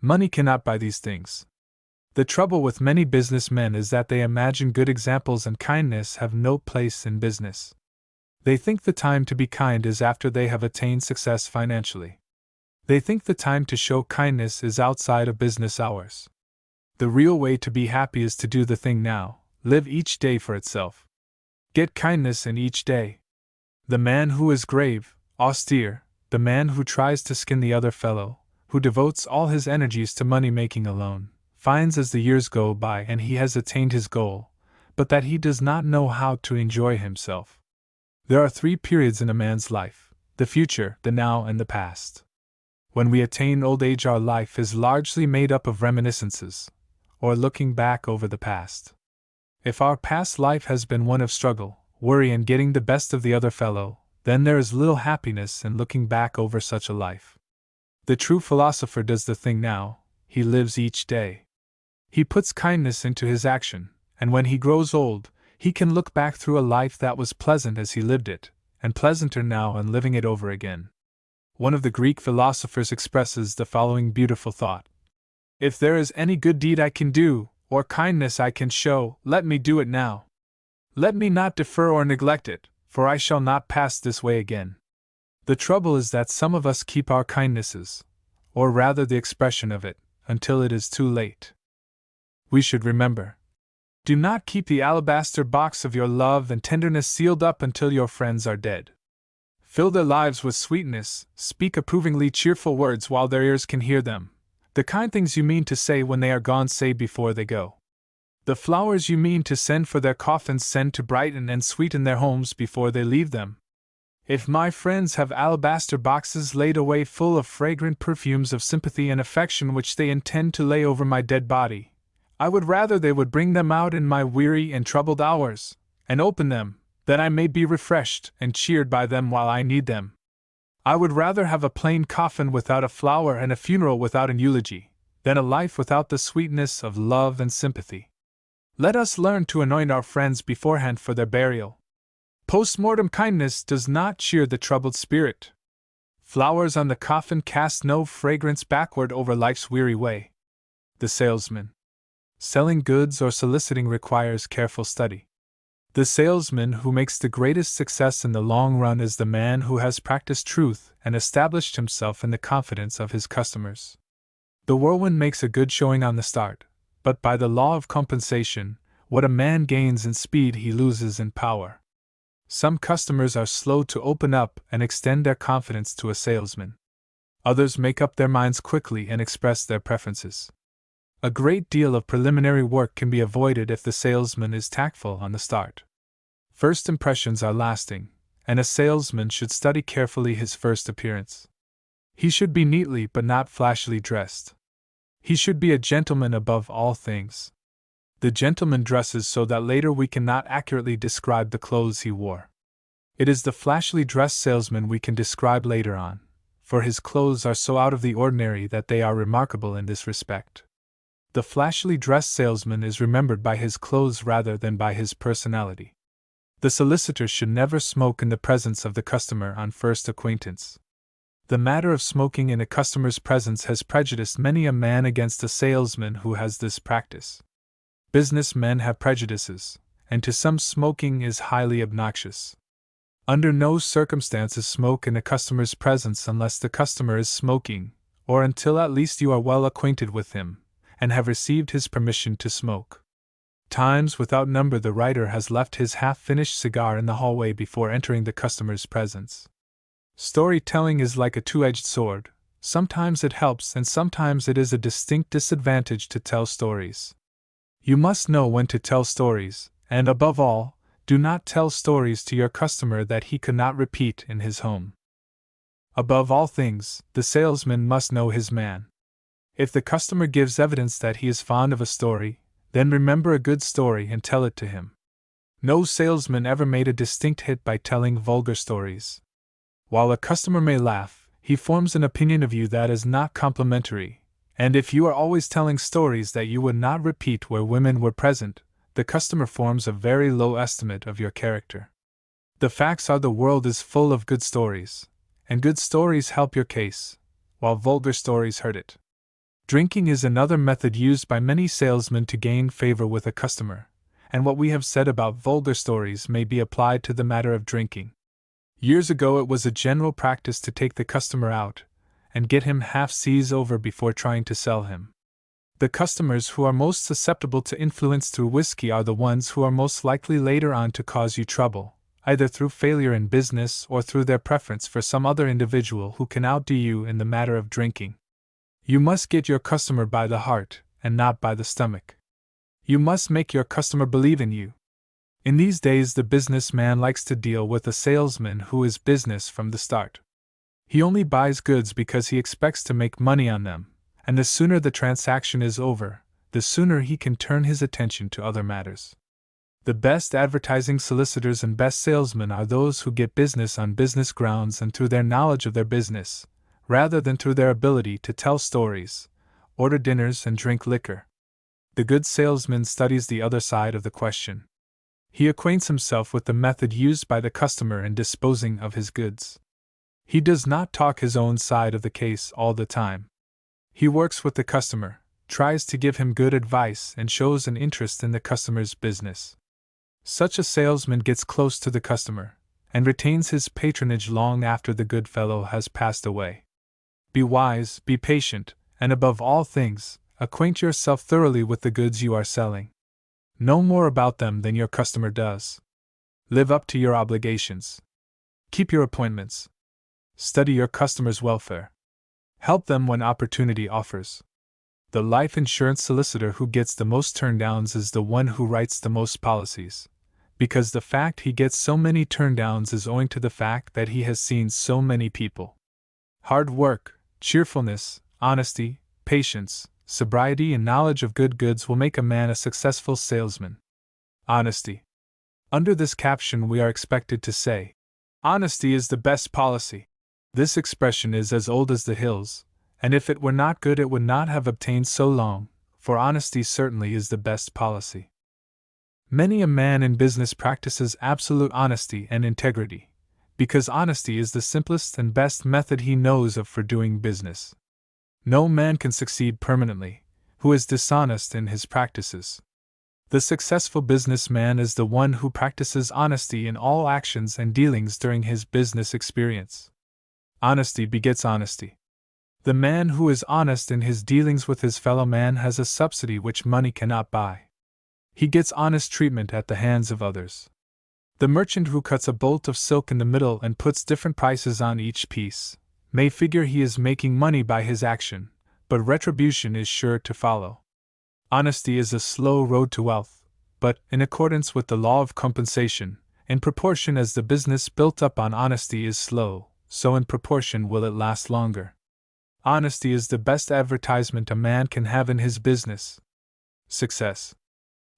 Money cannot buy these things. The trouble with many business men is that they imagine good examples and kindness have no place in business. They think the time to be kind is after they have attained success financially. They think the time to show kindness is outside of business hours. The real way to be happy is to do the thing now, live each day for itself. Get kindness in each day. The man who is grave, austere, the man who tries to skin the other fellow, who devotes all his energies to money-making alone, finds as the years go by and he has attained his goal, but that he does not know how to enjoy himself. There are 3 periods in a man's life: the future, the now, and the past. When we attain old age, our life is largely made up of reminiscences, or looking back over the past. If our past life has been one of struggle, worry, and getting the best of the other fellow, then there is little happiness in looking back over such a life. The true philosopher does the thing now, he lives each day. He puts kindness into his action, and when he grows old, he can look back through a life that was pleasant as he lived it, and pleasanter now and living it over again. One of the Greek philosophers expresses the following beautiful thought: "If there is any good deed I can do, or kindness I can show, let me do it now. Let me not defer or neglect it, for I shall not pass this way again." The trouble is that some of us keep our kindnesses, or rather the expression of it, until it is too late. We should remember: do not keep the alabaster box of your love and tenderness sealed up until your friends are dead. Fill their lives with sweetness, speak approvingly cheerful words while their ears can hear them. The kind things you mean to say when they are gone, say before they go. The flowers you mean to send for their coffins, send to brighten and sweeten their homes before they leave them. If my friends have alabaster boxes laid away full of fragrant perfumes of sympathy and affection which they intend to lay over my dead body, I would rather they would bring them out in my weary and troubled hours, and open them, that I may be refreshed and cheered by them while I need them. I would rather have a plain coffin without a flower and a funeral without an eulogy, than a life without the sweetness of love and sympathy. Let us learn to anoint our friends beforehand for their burial. Post-mortem kindness does not cheer the troubled spirit. Flowers on the coffin cast no fragrance backward over life's weary way. The salesman. Selling goods or soliciting requires careful study. The salesman who makes the greatest success in the long run is the man who has practiced truth and established himself in the confidence of his customers. The whirlwind makes a good showing on the start, but by the law of compensation, what a man gains in speed he loses in power. Some customers are slow to open up and extend their confidence to a salesman. Others make up their minds quickly and express their preferences. A great deal of preliminary work can be avoided if the salesman is tactful on the start. First impressions are lasting, and a salesman should study carefully his first appearance. He should be neatly but not flashily dressed. He should be a gentleman above all things. The gentleman dresses so that later we cannot accurately describe the clothes he wore. It is the flashily dressed salesman we can describe later on, for his clothes are so out of the ordinary that they are remarkable in this respect. The flashily dressed salesman is remembered by his clothes rather than by his personality. The solicitor should never smoke in the presence of the customer on first acquaintance. The matter of smoking in a customer's presence has prejudiced many a man against a salesman who has this practice. Business men have prejudices, and to some smoking is highly obnoxious. Under no circumstances smoke in a customer's presence unless the customer is smoking, or until at least you are well acquainted with him, and have received his permission to smoke. Times without number the writer has left his half-finished cigar in the hallway before entering the customer's presence. Storytelling is like a two-edged sword. Sometimes it helps and sometimes it is a distinct disadvantage to tell stories. You must know when to tell stories, and above all, do not tell stories to your customer that he could not repeat in his home. Above all things, the salesman must know his man. If the customer gives evidence that he is fond of a story, then remember a good story and tell it to him. No salesman ever made a distinct hit by telling vulgar stories. While a customer may laugh, he forms an opinion of you that is not complimentary, and if you are always telling stories that you would not repeat where women were present, the customer forms a very low estimate of your character. The facts are the world is full of good stories, and good stories help your case, while vulgar stories hurt it. Drinking is another method used by many salesmen to gain favor with a customer, and what we have said about vulgar stories may be applied to the matter of drinking. Years ago it was a general practice to take the customer out and get him half seas over before trying to sell him. The customers who are most susceptible to influence through whiskey are the ones who are most likely later on to cause you trouble, either through failure in business or through their preference for some other individual who can outdo you in the matter of drinking. You must get your customer by the heart, and not by the stomach. You must make your customer believe in you. In these days the businessman likes to deal with a salesman who is business from the start. He only buys goods because he expects to make money on them, and the sooner the transaction is over, the sooner he can turn his attention to other matters. The best advertising solicitors and best salesmen are those who get business on business grounds and through their knowledge of their business, rather than through their ability to tell stories, order dinners, and drink liquor. The good salesman studies the other side of the question. He acquaints himself with the method used by the customer in disposing of his goods. He does not talk his own side of the case all the time. He works with the customer, tries to give him good advice, and shows an interest in the customer's business. Such a salesman gets close to the customer, and retains his patronage long after the good fellow has passed away. Be wise, be patient, and above all things, acquaint yourself thoroughly with the goods you are selling. Know more about them than your customer does. Live up to your obligations. Keep your appointments. Study your customers' welfare. Help them when opportunity offers. The life insurance solicitor who gets the most turndowns is the one who writes the most policies, because the fact he gets so many turndowns is owing to the fact that he has seen so many people. Hard work, cheerfulness, honesty, patience, sobriety, and knowledge of good goods will make a man a successful salesman. Honesty. Under this caption, we are expected to say, honesty is the best policy. This expression is as old as the hills, and if it were not good, it would not have obtained so long, for honesty certainly is the best policy. Many a man in business practices absolute honesty and integrity, because honesty is the simplest and best method he knows of for doing business. No man can succeed permanently who is dishonest in his practices. The successful businessman is the one who practices honesty in all actions and dealings during his business experience. Honesty begets honesty. The man who is honest in his dealings with his fellow man has a subsidy which money cannot buy. He gets honest treatment at the hands of others. The merchant who cuts a bolt of silk in the middle and puts different prices on each piece may figure he is making money by his action, but retribution is sure to follow. Honesty is a slow road to wealth, but, in accordance with the law of compensation, in proportion as the business built up on honesty is slow, so in proportion will it last longer. Honesty is the best advertisement a man can have in his business. Success.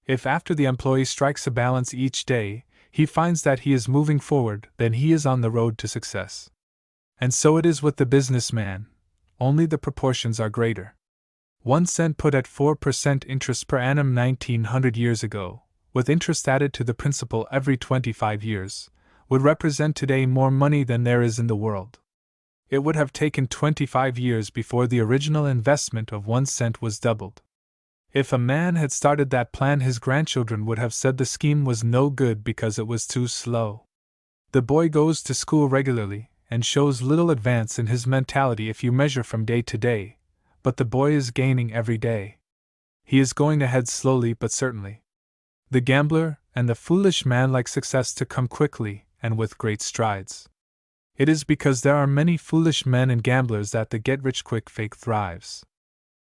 If after the employee strikes a balance each day, he finds that he is moving forward, then he is on the road to success. And so it is with the businessman, only the proportions are greater. 1 cent put at 4% interest per annum 1900 years ago, with interest added to the principal every 25 years, would represent today more money than there is in the world. It would have taken 25 years before the original investment of 1 cent was doubled. If a man had started that plan, his grandchildren would have said the scheme was no good because it was too slow. The boy goes to school regularly and shows little advance in his mentality if you measure from day to day, but the boy is gaining every day. He is going ahead slowly but certainly. The gambler and the foolish man like success to come quickly and with great strides. It is because there are many foolish men and gamblers that the get-rich-quick fake thrives.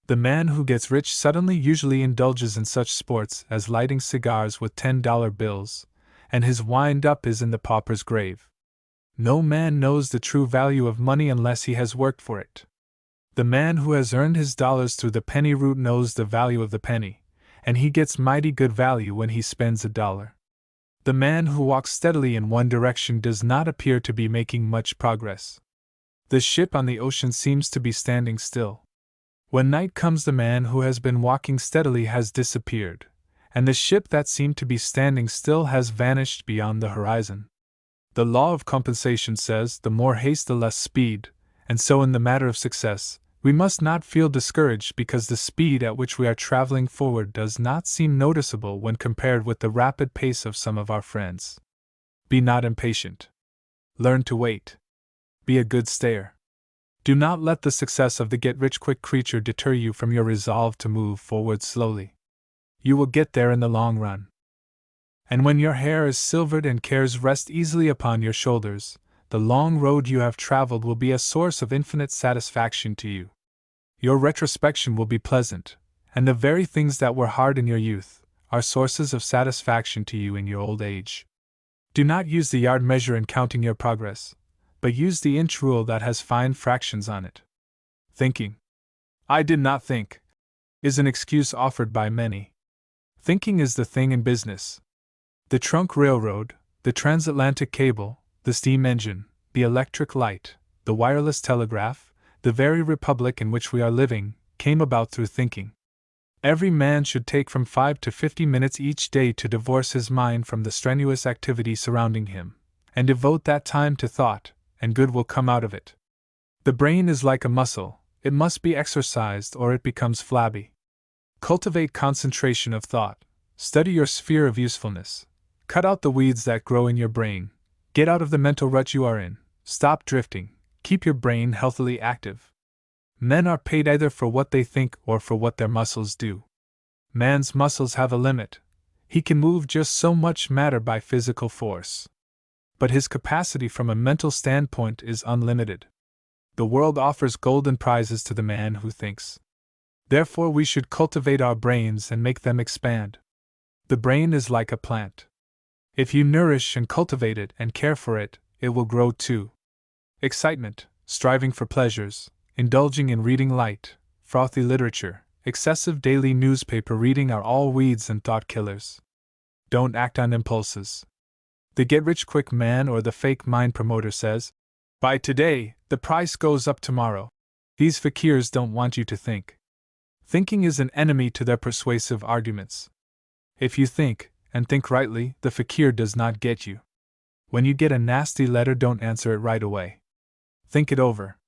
The man who gets rich suddenly usually indulges in such sports as lighting cigars with $10 bills, and his wind-up is in the pauper's grave. No man knows the true value of money unless he has worked for it. The man who has earned his dollars through the penny route knows the value of the penny, and he gets mighty good value when he spends $1. The man who walks steadily in one direction does not appear to be making much progress. The ship on the ocean seems to be standing still. When night comes, the man who has been walking steadily has disappeared, and the ship that seemed to be standing still has vanished beyond the horizon. The law of compensation says the more haste the less speed, and so in the matter of success, we must not feel discouraged because the speed at which we are traveling forward does not seem noticeable when compared with the rapid pace of some of our friends. Be not impatient. Learn to wait. Be a good stayer. Do not let the success of the get-rich-quick creature deter you from your resolve to move forward slowly. You will get there in the long run. And when your hair is silvered and cares rest easily upon your shoulders, the long road you have traveled will be a source of infinite satisfaction to you. Your retrospection will be pleasant, and the very things that were hard in your youth are sources of satisfaction to you in your old age. Do not use the yard measure in counting your progress, but use the inch rule that has fine fractions on it. Thinking, "I did not think," is an excuse offered by many. Thinking is the thing in business. The trunk railroad, the transatlantic cable, the steam engine, the electric light, the wireless telegraph, the very republic in which we are living, came about through thinking. Every man should take from 5 to 50 minutes each day to divorce his mind from the strenuous activity surrounding him, and devote that time to thought, and good will come out of it. The brain is like a muscle, it must be exercised or it becomes flabby. Cultivate concentration of thought, study your sphere of usefulness, cut out the weeds that grow in your brain, get out of the mental rut you are in, stop drifting, keep your brain healthily active. Men are paid either for what they think or for what their muscles do. Man's muscles have a limit. He can move just so much matter by physical force. but his capacity from a mental standpoint is unlimited. The world offers golden prizes to the man who thinks. Therefore, we should cultivate our brains and make them expand. The brain is like a plant. If you nourish and cultivate it and care for it, it will grow too. Excitement, striving for pleasures, indulging in reading light, frothy literature, excessive daily newspaper reading are all weeds and thought killers. Don't act on impulses. The get-rich-quick man or the fake mind promoter says, "Buy today, the price goes up tomorrow." These fakirs don't want you to think. Thinking is an enemy to their persuasive arguments. If you think, and think rightly, the fakir does not get you. When you get a nasty letter, don't answer it right away. Think it over.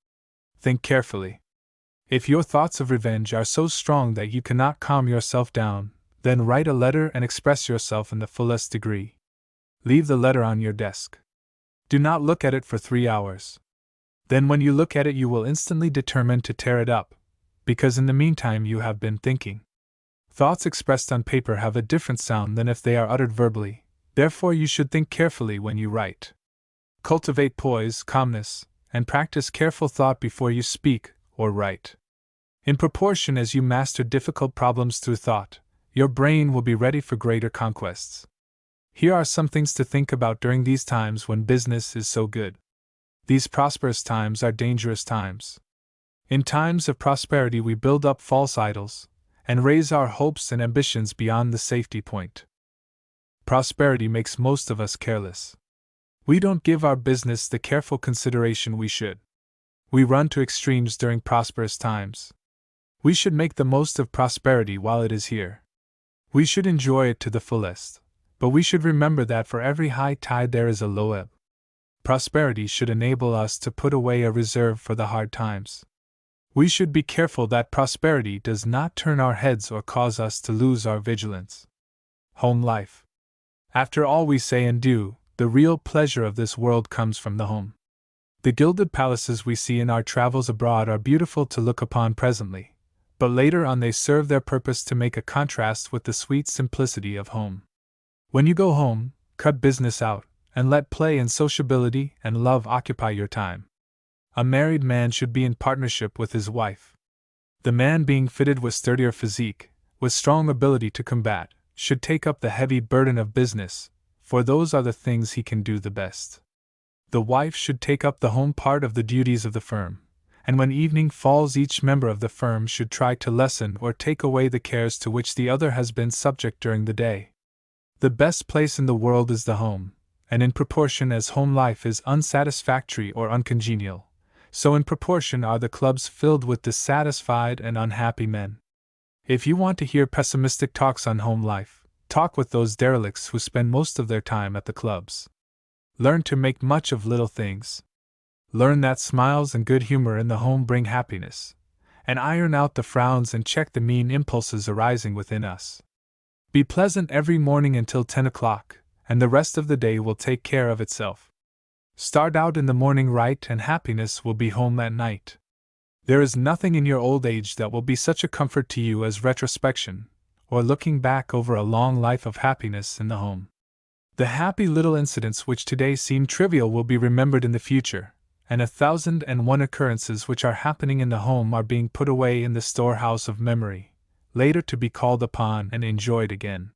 Think carefully. If your thoughts of revenge are so strong that you cannot calm yourself down, then write a letter and express yourself in the fullest degree. Leave the letter on your desk. Do not look at it for 3 hours. Then when you look at it, you will instantly determine to tear it up, because in the meantime you have been thinking. Thoughts expressed on paper have a different sound than if they are uttered verbally, therefore you should think carefully when you write. Cultivate poise, calmness, and practice careful thought before you speak or write. In proportion as you master difficult problems through thought, your brain will be ready for greater conquests. Here are some things to think about during these times when business is so good. These prosperous times are dangerous times. In times of prosperity we build up false idols, and raise our hopes and ambitions beyond the safety point. Prosperity makes most of us careless. We don't give our business the careful consideration we should. We run to extremes during prosperous times. We should make the most of prosperity while it is here. We should enjoy it to the fullest, but we should remember that for every high tide there is a low ebb. Prosperity should enable us to put away a reserve for the hard times. We should be careful that prosperity does not turn our heads or cause us to lose our vigilance. Home life. After all we say and do, the real pleasure of this world comes from the home. The gilded palaces we see in our travels abroad are beautiful to look upon presently, but later on they serve their purpose to make a contrast with the sweet simplicity of home. When you go home, cut business out, and let play and sociability and love occupy your time. A married man should be in partnership with his wife. The man being fitted with sturdier physique, with strong ability to combat, should take up the heavy burden of business, for those are the things he can do the best. The wife should take up the home part of the duties of the firm, and when evening falls each member of the firm should try to lessen or take away the cares to which the other has been subject during the day. The best place in the world is the home, and in proportion as home life is unsatisfactory or uncongenial, so in proportion are the clubs filled with dissatisfied and unhappy men. If you want to hear pessimistic talks on home life, talk with those derelicts who spend most of their time at the clubs. Learn to make much of little things. Learn that smiles and good humor in the home bring happiness, and iron out the frowns and check the mean impulses arising within us. Be pleasant every morning until 10 o'clock, and the rest of the day will take care of itself. Start out in the morning right, and happiness will be home at night. There is nothing in your old age that will be such a comfort to you as retrospection, or looking back over a long life of happiness in the home. The happy little incidents which today seem trivial will be remembered in the future, and 1,001 occurrences which are happening in the home are being put away in the storehouse of memory, later to be called upon and enjoyed again.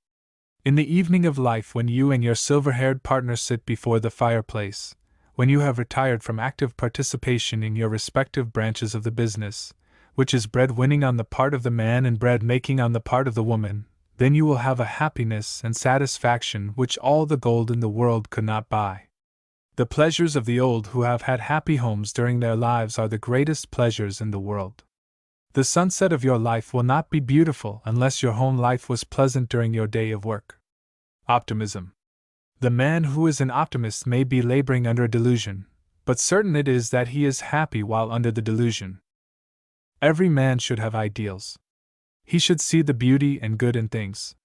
In the evening of life, when you and your silver-haired partner sit before the fireplace, when you have retired from active participation in your respective branches of the business, which is bread-winning on the part of the man and bread-making on the part of the woman, then you will have a happiness and satisfaction which all the gold in the world could not buy. The pleasures of the old who have had happy homes during their lives are the greatest pleasures in the world. The sunset of your life will not be beautiful unless your home life was pleasant during your day of work. Optimism. The man who is an optimist may be laboring under a delusion, but certain it is that he is happy while under the delusion. Every man should have ideals. He should see the beauty and good in things.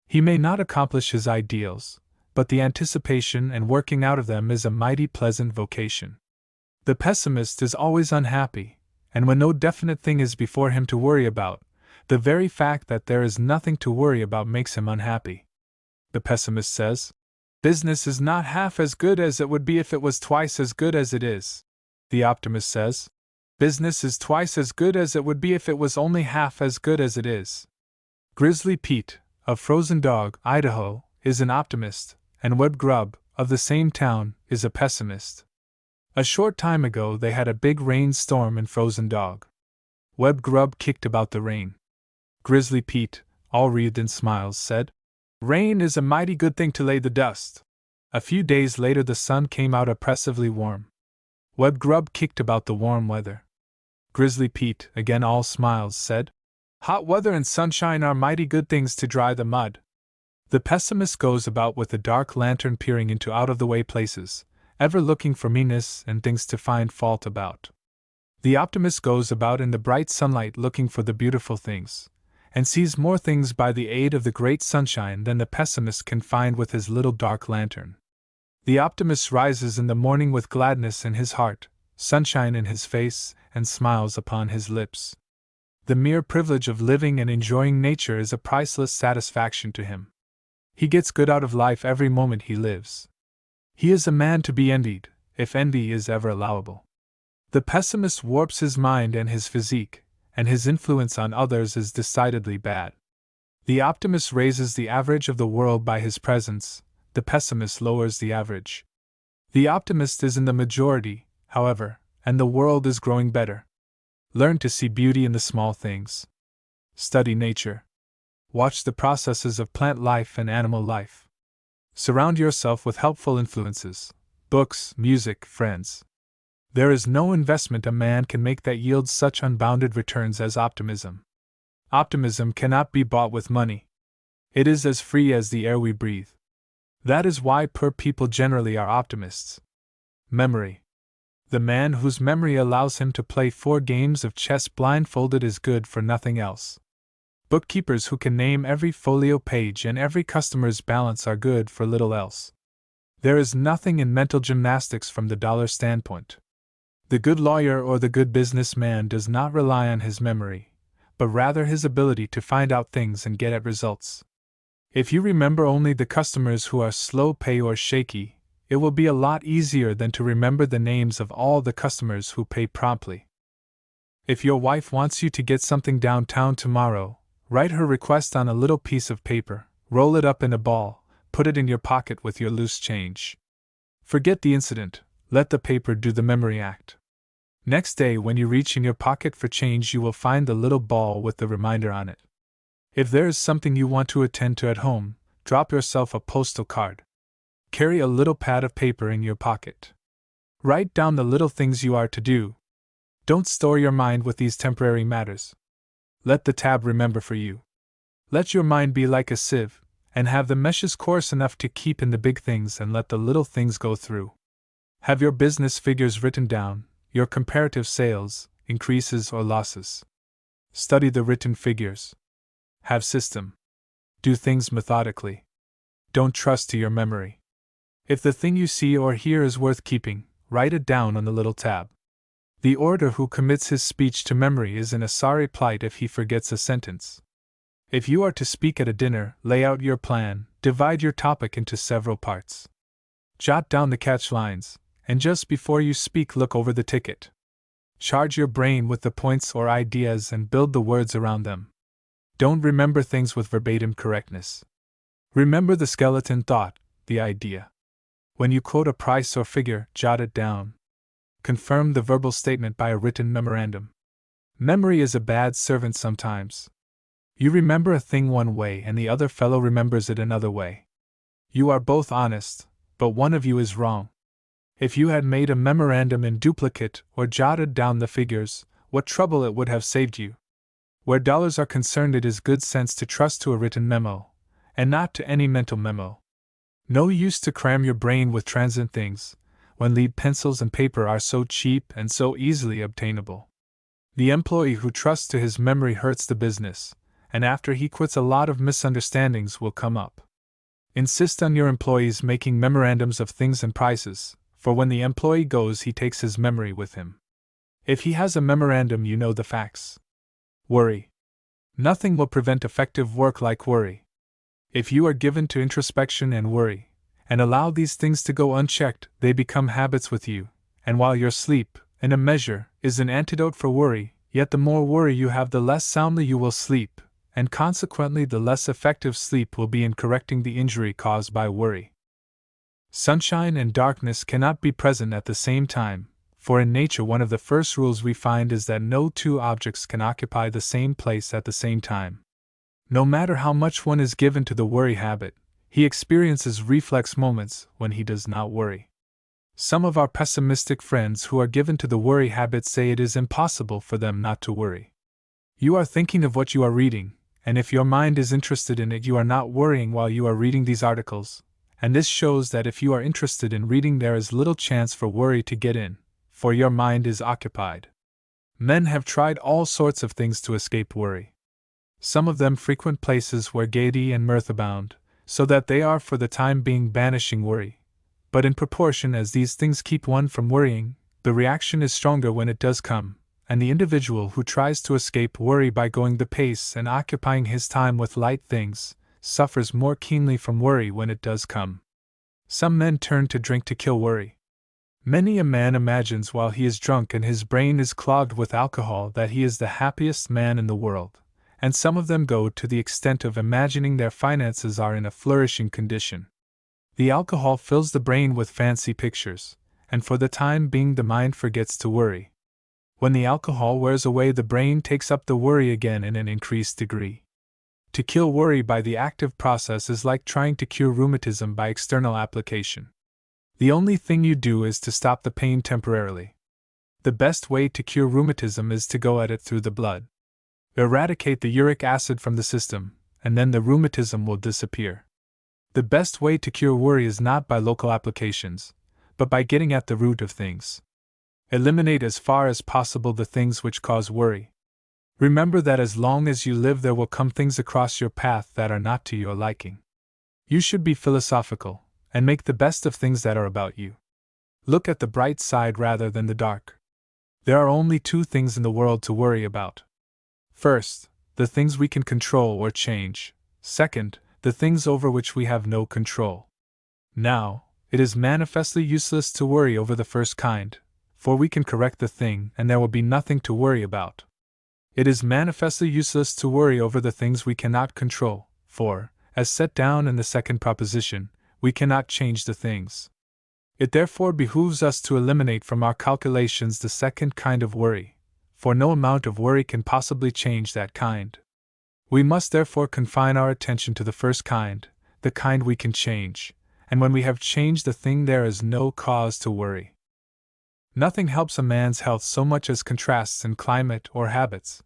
He may not accomplish his ideals, but the anticipation and working out of them is a mighty pleasant vocation. The pessimist is always unhappy, and when no definite thing is before him to worry about, the very fact that there is nothing to worry about makes him unhappy. The pessimist says, Business is not half as good as it would be if it was twice as good as it is, the optimist says. Business is twice as good as it would be if it was only half as good as it is. Grizzly Pete, of Frozen Dog, Idaho, is an optimist, and Web Grub, of the same town, is a pessimist. A short time ago they had a big rainstorm in Frozen Dog. Web Grub kicked about the rain. Grizzly Pete, all wreathed in smiles, said, "Rain is a mighty good thing to lay the dust." A few days later the sun came out oppressively warm. Web Grub kicked about the warm weather. Grizzly Pete, again all smiles, said, "Hot weather and sunshine are mighty good things to dry the mud." The pessimist goes about with a dark lantern peering into out-of-the-way places, ever looking for meanness and things to find fault about. The optimist goes about in the bright sunlight looking for the beautiful things, and sees more things by the aid of the great sunshine than the pessimist can find with his little dark lantern. The optimist rises in the morning with gladness in his heart, sunshine in his face, and smiles upon his lips. The mere privilege of living and enjoying nature is a priceless satisfaction to him. He gets good out of life every moment he lives. He is a man to be envied, if envy is ever allowable. The pessimist warps his mind and his physique, and his influence on others is decidedly bad. The optimist raises the average of the world by his presence, the pessimist lowers the average. The optimist is in the majority, however, and the world is growing better. Learn to see beauty in the small things. Study nature. Watch the processes of plant life and animal life. Surround yourself with helpful influences, books, music, friends. There is no investment a man can make that yields such unbounded returns as optimism. Optimism cannot be bought with money. It is as free as the air we breathe. That is why poor people generally are optimists. Memory. The man whose memory allows him to play 4 games of chess blindfolded is good for nothing else. Bookkeepers who can name every folio page and every customer's balance are good for little else. There is nothing in mental gymnastics from the dollar standpoint. The good lawyer or the good businessman does not rely on his memory, but rather his ability to find out things and get at results. If you remember only the customers who are slow pay or shaky, it will be a lot easier than to remember the names of all the customers who pay promptly. If your wife wants you to get something downtown tomorrow, write her request on a little piece of paper, roll it up in a ball, put it in your pocket with your loose change. Forget the incident, let the paper do the memory act. Next day when you reach in your pocket for change you will find the little ball with the reminder on it. If there is something you want to attend to at home, drop yourself a postal card. Carry a little pad of paper in your pocket. Write down the little things you are to do. Don't store your mind with these temporary matters. Let the tab remember for you. Let your mind be like a sieve, and have the meshes coarse enough to keep in the big things and let the little things go through. Have your business figures written down, your comparative sales, increases or losses. Study the written figures. Have system. Do things methodically. Don't trust to your memory. If the thing you see or hear is worth keeping, write it down on the little tab. The orator who commits his speech to memory is in a sorry plight if he forgets a sentence. If you are to speak at a dinner, lay out your plan, divide your topic into several parts. Jot down the catch lines, and just before you speak look over the ticket. Charge your brain with the points or ideas and build the words around them. Don't remember things with verbatim correctness. Remember the skeleton thought, the idea. When you quote a price or figure, jot it down. Confirm the verbal statement by a written memorandum. Memory is a bad servant sometimes. You remember a thing one way and the other fellow remembers it another way. You are both honest, but one of you is wrong. If you had made a memorandum in duplicate or jotted down the figures, what trouble it would have saved you. Where dollars are concerned, it is good sense to trust to a written memo, and not to any mental memo. No use to cram your brain with transient things, when lead pencils and paper are so cheap and so easily obtainable. The employee who trusts to his memory hurts the business, and after he quits a lot of misunderstandings will come up. Insist on your employees making memorandums of things and prices, for when the employee goes he takes his memory with him. If he has a memorandum you know the facts. Worry. Nothing will prevent effective work like worry. If you are given to introspection and worry, and allow these things to go unchecked, they become habits with you, and while your sleep, in a measure, is an antidote for worry, yet the more worry you have, the less soundly you will sleep, and consequently the less effective sleep will be in correcting the injury caused by worry. Sunshine and darkness cannot be present at the same time, for in nature one of the first rules we find is that no two objects can occupy the same place at the same time. No matter how much one is given to the worry habit, he experiences reflex moments when he does not worry. Some of our pessimistic friends who are given to the worry habit say it is impossible for them not to worry. You are thinking of what you are reading, and if your mind is interested in it, you are not worrying while you are reading these articles, and this shows that if you are interested in reading, there is little chance for worry to get in, for your mind is occupied. Men have tried all sorts of things to escape worry. Some of them frequent places where gaiety and mirth abound, so that they are for the time being banishing worry. But in proportion as these things keep one from worrying, the reaction is stronger when it does come, and the individual who tries to escape worry by going the pace and occupying his time with light things, suffers more keenly from worry when it does come. Some men turn to drink to kill worry. Many a man imagines while he is drunk and his brain is clogged with alcohol that he is the happiest man in the world, and some of them go to the extent of imagining their finances are in a flourishing condition. The alcohol fills the brain with fancy pictures, and for the time being the mind forgets to worry. When the alcohol wears away, the brain takes up the worry again in an increased degree. To kill worry by the active process is like trying to cure rheumatism by external application. The only thing you do is to stop the pain temporarily. The best way to cure rheumatism is to go at it through the blood. Eradicate the uric acid from the system, and then the rheumatism will disappear. The best way to cure worry is not by local applications, but by getting at the root of things. Eliminate as far as possible the things which cause worry. Remember that as long as you live, there will come things across your path that are not to your liking. You should be philosophical, and make the best of things that are about you. Look at the bright side rather than the dark. There are only two things in the world to worry about. First, the things we can control or change. Second, the things over which we have no control. Now, it is manifestly useless to worry over the first kind, for we can correct the thing and there will be nothing to worry about. It is manifestly useless to worry over the things we cannot control, for, as set down in the second proposition, we cannot change the things. It therefore behooves us to eliminate from our calculations the second kind of worry, for no amount of worry can possibly change that kind. We must therefore confine our attention to the first kind, the kind we can change, and when we have changed the thing there is no cause to worry. Nothing helps a man's health so much as contrasts in climate or habits.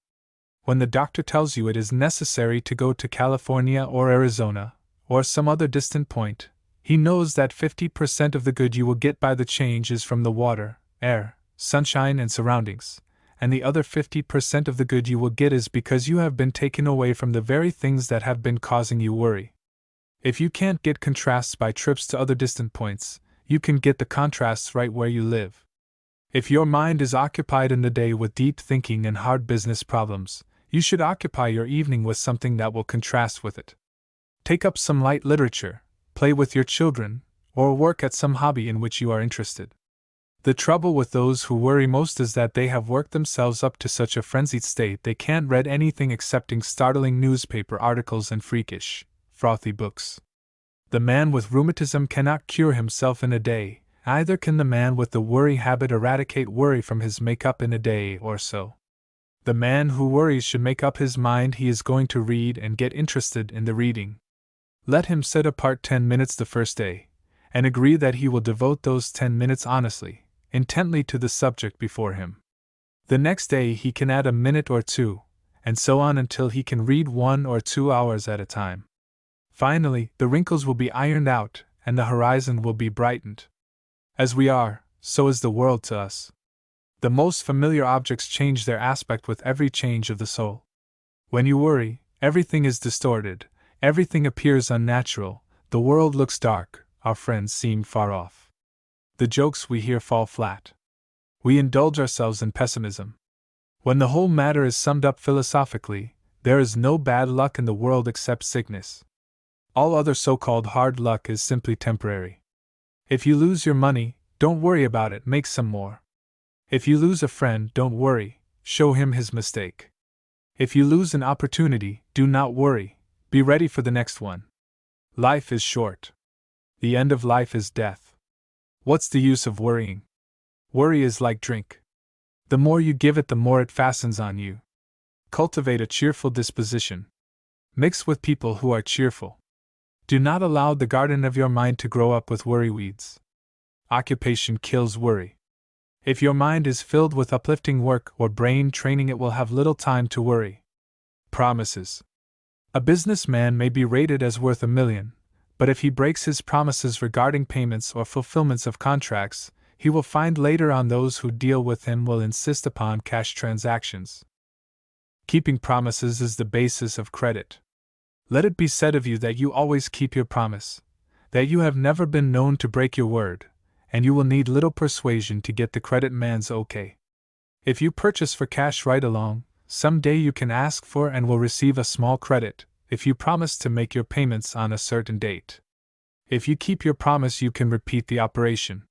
When the doctor tells you it is necessary to go to California or Arizona, or some other distant point, he knows that 50% of the good you will get by the change is from the water, air, sunshine, and surroundings, and the other 50% of the good you will get is because you have been taken away from the very things that have been causing you worry. If you can't get contrasts by trips to other distant points, you can get the contrasts right where you live. If your mind is occupied in the day with deep thinking and hard business problems, you should occupy your evening with something that will contrast with it. Take up some light literature, play with your children, or work at some hobby in which you are interested. The trouble with those who worry most is that they have worked themselves up to such a frenzied state they can't read anything excepting startling newspaper articles and freakish, frothy books. The man with rheumatism cannot cure himself in a day, either can the man with the worry habit eradicate worry from his make-up in a day or so. The man who worries should make up his mind he is going to read and get interested in the reading. Let him set apart 10 minutes the first day, and agree that he will devote those 10 minutes honestly, intently to the subject before him. The next day he can add a minute or two, and so on until he can read 1 or 2 hours at a time. Finally, the wrinkles will be ironed out, and the horizon will be brightened. As we are, so is the world to us. The most familiar objects change their aspect with every change of the soul. When you worry, everything is distorted, everything appears unnatural, the world looks dark, our friends seem far off. The jokes we hear fall flat. We indulge ourselves in pessimism. When the whole matter is summed up philosophically, there is no bad luck in the world except sickness. All other so-called hard luck is simply temporary. If you lose your money, don't worry about it, make some more. If you lose a friend, don't worry, show him his mistake. If you lose an opportunity, do not worry, be ready for the next one. Life is short. The end of life is death. What's the use of worrying? Worry is like drink. The more you give it, the more it fastens on you. Cultivate a cheerful disposition. Mix with people who are cheerful. Do not allow the garden of your mind to grow up with worry weeds. Occupation kills worry. If your mind is filled with uplifting work or brain training, it will have little time to worry. Promises. A businessman may be rated as worth $1 million, but if he breaks his promises regarding payments or fulfillments of contracts, he will find later on those who deal with him will insist upon cash transactions. Keeping promises is the basis of credit. Let it be said of you that you always keep your promise, that you have never been known to break your word, and you will need little persuasion to get the credit man's okay. If you purchase for cash right along, someday you can ask for and will receive a small credit, if you promise to make your payments on a certain date. If you keep your promise, you can repeat the operation.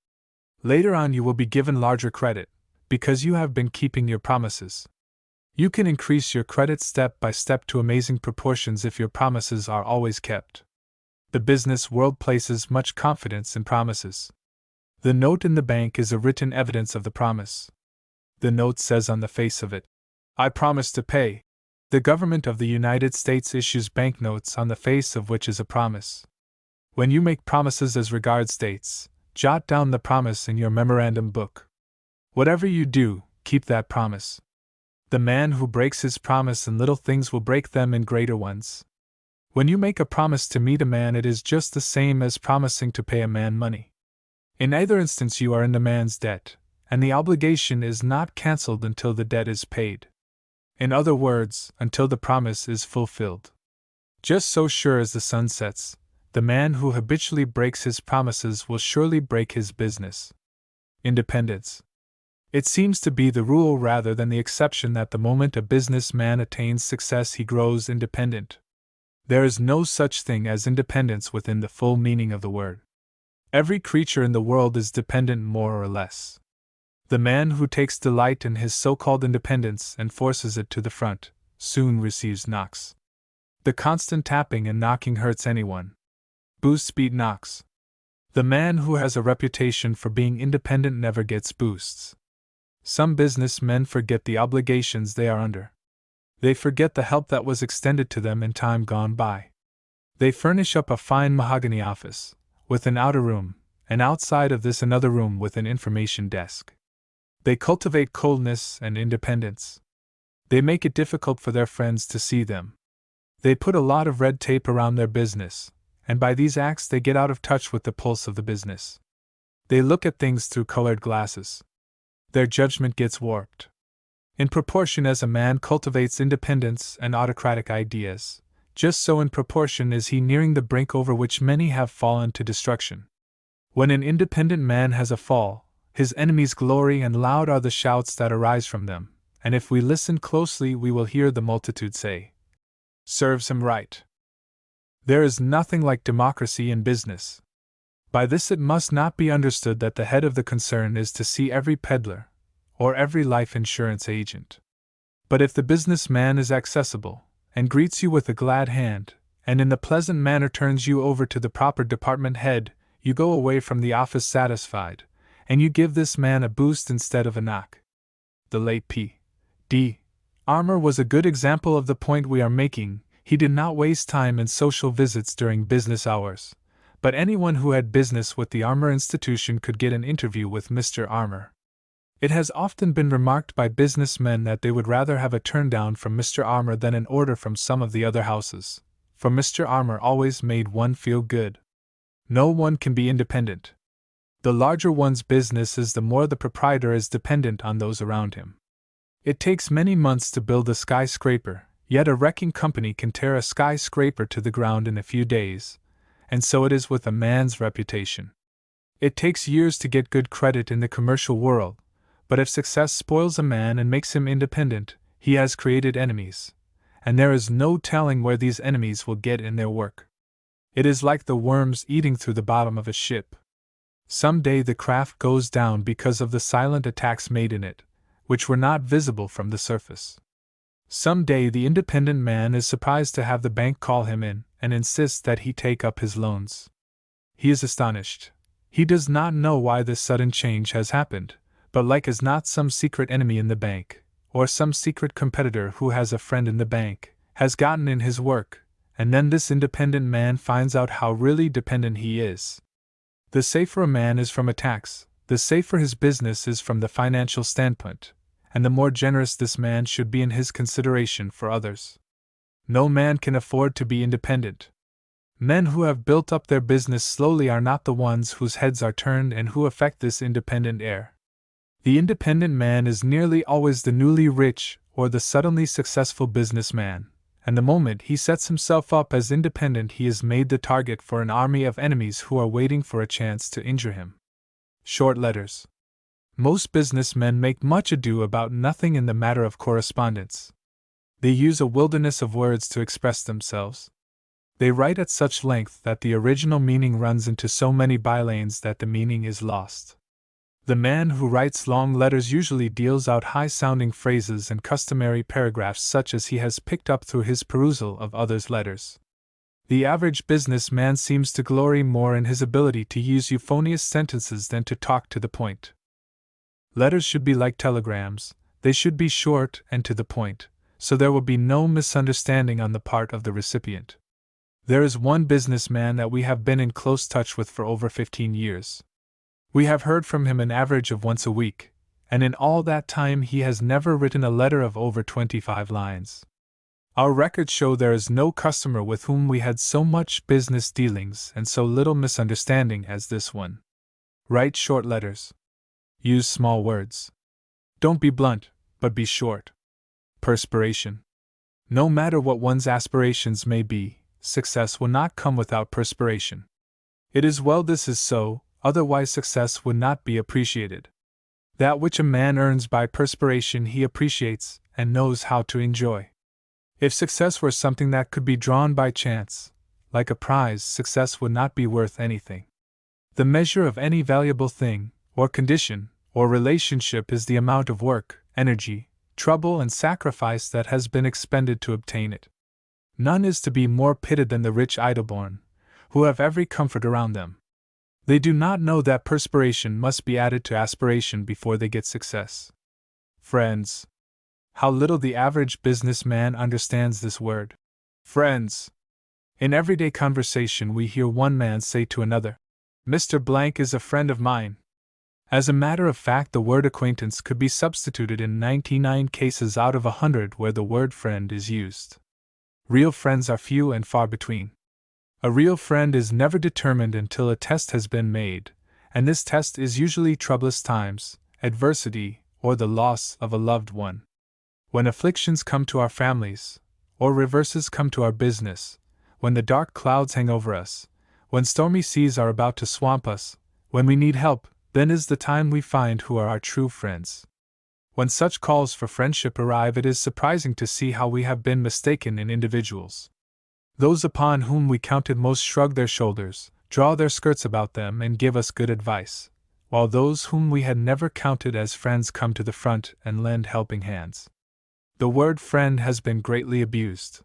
Later on, you will be given larger credit, because you have been keeping your promises. You can increase your credit step by step to amazing proportions if your promises are always kept. The business world places much confidence in promises. The note in the bank is a written evidence of the promise. The note says on the face of it, "I promise to pay." The government of the United States issues banknotes on the face of which is a promise. When you make promises as regards dates, jot down the promise in your memorandum book. Whatever you do, keep that promise. The man who breaks his promise in little things will break them in greater ones. When you make a promise to meet a man, it is just the same as promising to pay a man money. In either instance, you are in the man's debt, and the obligation is not cancelled until the debt is paid. In other words, until the promise is fulfilled. Just so sure as the sun sets, the man who habitually breaks his promises will surely break his business. Independence. It seems to be the rule rather than the exception that the moment a businessman attains success, he grows independent. There is no such thing as independence within the full meaning of the word. Every creature in the world is dependent more or less. The man who takes delight in his so-called independence and forces it to the front, soon receives knocks. The constant tapping and knocking hurts anyone. Boosts beat knocks. The man who has a reputation for being independent never gets boosts. Some businessmen forget the obligations they are under. They forget the help that was extended to them in time gone by. They furnish up a fine mahogany office, with an outer room, and outside of this another room with an information desk. They cultivate coldness and independence. They make it difficult for their friends to see them. They put a lot of red tape around their business, and by these acts they get out of touch with the pulse of the business. They look at things through colored glasses. Their judgment gets warped. In proportion as a man cultivates independence and autocratic ideas, just so in proportion is he nearing the brink over which many have fallen to destruction. When an independent man has a fall, his enemies glory, and loud are the shouts that arise from them, and if we listen closely we will hear the multitude say, "Serves him right." There is nothing like democracy in business. By this it must not be understood that the head of the concern is to see every peddler, or every life insurance agent. But if the businessman is accessible, and greets you with a glad hand, and in the pleasant manner turns you over to the proper department head, you go away from the office satisfied, and you give this man a boost instead of a knock. The late P.D. Armour was a good example of the point we are making. He did not waste time in social visits during business hours, but anyone who had business with the Armour Institution could get an interview with Mr. Armour. It has often been remarked by businessmen that they would rather have a turn down from Mr. Armour than an order from some of the other houses, for Mr. Armour always made one feel good. No one can be independent. The larger one's business is, the more the proprietor is dependent on those around him. It takes many months to build a skyscraper, yet a wrecking company can tear a skyscraper to the ground in a few days, and so it is with a man's reputation. It takes years to get good credit in the commercial world, but if success spoils a man and makes him independent, he has created enemies, and there is no telling where these enemies will get in their work. It is like the worms eating through the bottom of a ship. Some day the craft goes down because of the silent attacks made in it, which were not visible from the surface. Some day the independent man is surprised to have the bank call him in and insist that he take up his loans. He is astonished. He does not know why this sudden change has happened, but like as not some secret enemy in the bank, or some secret competitor who has a friend in the bank, has gotten in his work, and then this independent man finds out how really dependent he is. The safer a man is from attacks, the safer his business is from the financial standpoint, and the more generous this man should be in his consideration for others. No man can afford to be independent. Men who have built up their business slowly are not the ones whose heads are turned and who affect this independent air. The independent man is nearly always the newly rich or the suddenly successful businessman, and the moment he sets himself up as independent he is made the target for an army of enemies who are waiting for a chance to injure him. Short letters. Most businessmen make much ado about nothing in the matter of correspondence. They use a wilderness of words to express themselves. They write at such length that the original meaning runs into so many bylanes that the meaning is lost. The man who writes long letters usually deals out high-sounding phrases and customary paragraphs such as he has picked up through his perusal of others' letters. The average business man seems to glory more in his ability to use euphonious sentences than to talk to the point. Letters should be like telegrams, they should be short and to the point, so there will be no misunderstanding on the part of the recipient. There is one businessman that we have been in close touch with for over 15 years. We have heard from him an average of once a week, and in all that time he has never written a letter of over 25 lines. Our records show there is no customer with whom we had so much business dealings and so little misunderstanding as this one. Write short letters. Use small words. Don't be blunt, but be short. Perspiration. No matter what one's aspirations may be, success will not come without perspiration. It is well this is so, otherwise success would not be appreciated. That which a man earns by perspiration he appreciates and knows how to enjoy. If success were something that could be drawn by chance, like a prize, success would not be worth anything. The measure of any valuable thing, or condition, or relationship is the amount of work, energy, trouble, and sacrifice that has been expended to obtain it. None is to be more pitied than the rich idle-born, who have every comfort around them. They do not know that perspiration must be added to aspiration before they get success. Friends. How little the average businessman understands this word. Friends. In everyday conversation we hear one man say to another, "Mr. Blank is a friend of mine." As a matter of fact, the word acquaintance could be substituted in 99 cases out of 100 where the word friend is used. Real friends are few and far between. A real friend is never determined until a test has been made, and this test is usually troublous times, adversity, or the loss of a loved one. When afflictions come to our families, or reverses come to our business, when the dark clouds hang over us, when stormy seas are about to swamp us, when we need help, then is the time we find who are our true friends. When such calls for friendship arrive, it is surprising to see how we have been mistaken in individuals. Those upon whom we counted most shrug their shoulders, draw their skirts about them, and give us good advice, while those whom we had never counted as friends come to the front and lend helping hands. The word friend has been greatly abused.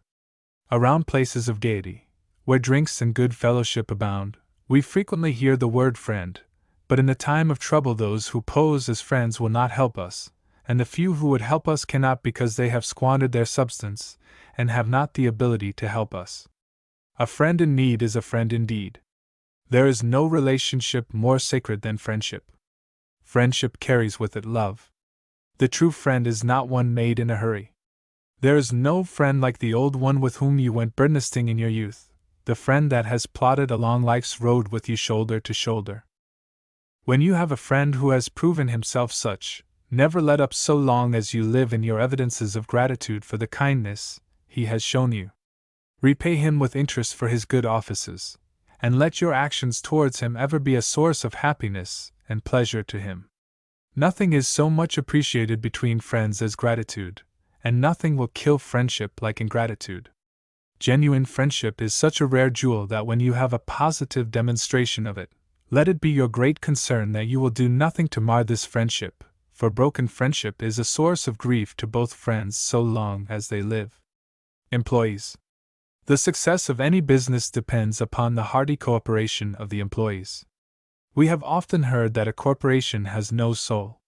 Around places of gaiety, where drinks and good fellowship abound, we frequently hear the word friend, but in the time of trouble those who pose as friends will not help us, and the few who would help us cannot because they have squandered their substance and have not the ability to help us. A friend in need is a friend indeed. There is no relationship more sacred than friendship. Friendship carries with it love. The true friend is not one made in a hurry. There is no friend like the old one with whom you went birdnesting in your youth, the friend that has plodded along life's road with you shoulder to shoulder. When you have a friend who has proven himself such, never let up so long as you live in your evidences of gratitude for the kindness he has shown you. Repay him with interest for his good offices, and let your actions towards him ever be a source of happiness and pleasure to him. Nothing is so much appreciated between friends as gratitude, and nothing will kill friendship like ingratitude. Genuine friendship is such a rare jewel that when you have a positive demonstration of it, let it be your great concern that you will do nothing to mar this friendship, for broken friendship is a source of grief to both friends so long as they live. Employees. The success of any business depends upon the hearty cooperation of the employees. We have often heard that a corporation has no soul.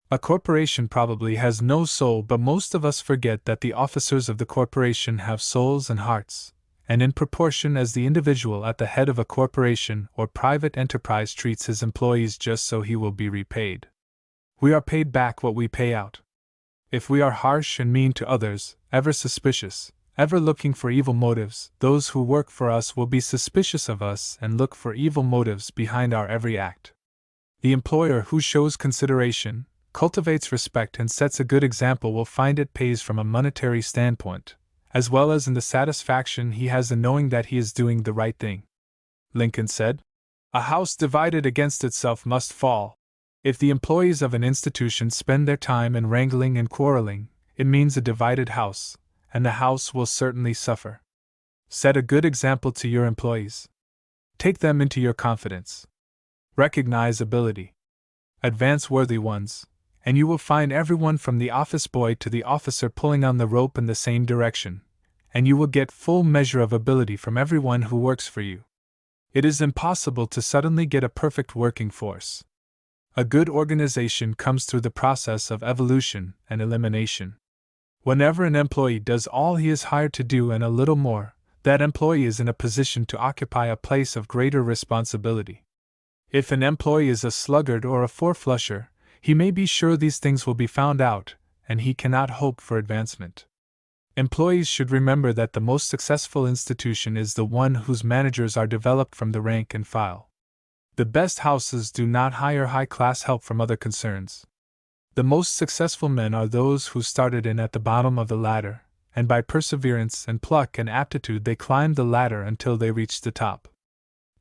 A corporation probably has no soul, but most of us forget that the officers of the corporation have souls and hearts, and in proportion as the individual at the head of a corporation or private enterprise treats his employees just so he will be repaid. We are paid back what we pay out. If we are harsh and mean to others, ever suspicious, ever looking for evil motives, those who work for us will be suspicious of us and look for evil motives behind our every act. The employer who shows consideration, cultivates respect, and sets a good example will find it pays from a monetary standpoint, as well as in the satisfaction he has in knowing that he is doing the right thing. Lincoln said, "A house divided against itself must fall." If the employees of an institution spend their time in wrangling and quarreling, it means a divided house, and the house will certainly suffer. Set a good example to your employees. Take them into your confidence. Recognize ability. Advance worthy ones, and you will find everyone from the office boy to the officer pulling on the rope in the same direction, and you will get full measure of ability from everyone who works for you. It is impossible to suddenly get a perfect working force. A good organization comes through the process of evolution and elimination. Whenever an employee does all he is hired to do and a little more, that employee is in a position to occupy a place of greater responsibility. If an employee is a sluggard or a four-flusher, he may be sure these things will be found out, and he cannot hope for advancement. Employees should remember that the most successful institution is the one whose managers are developed from the rank and file. The best houses do not hire high-class help from other concerns. The most successful men are those who started in at the bottom of the ladder, and by perseverance and pluck and aptitude they climbed the ladder until they reached the top.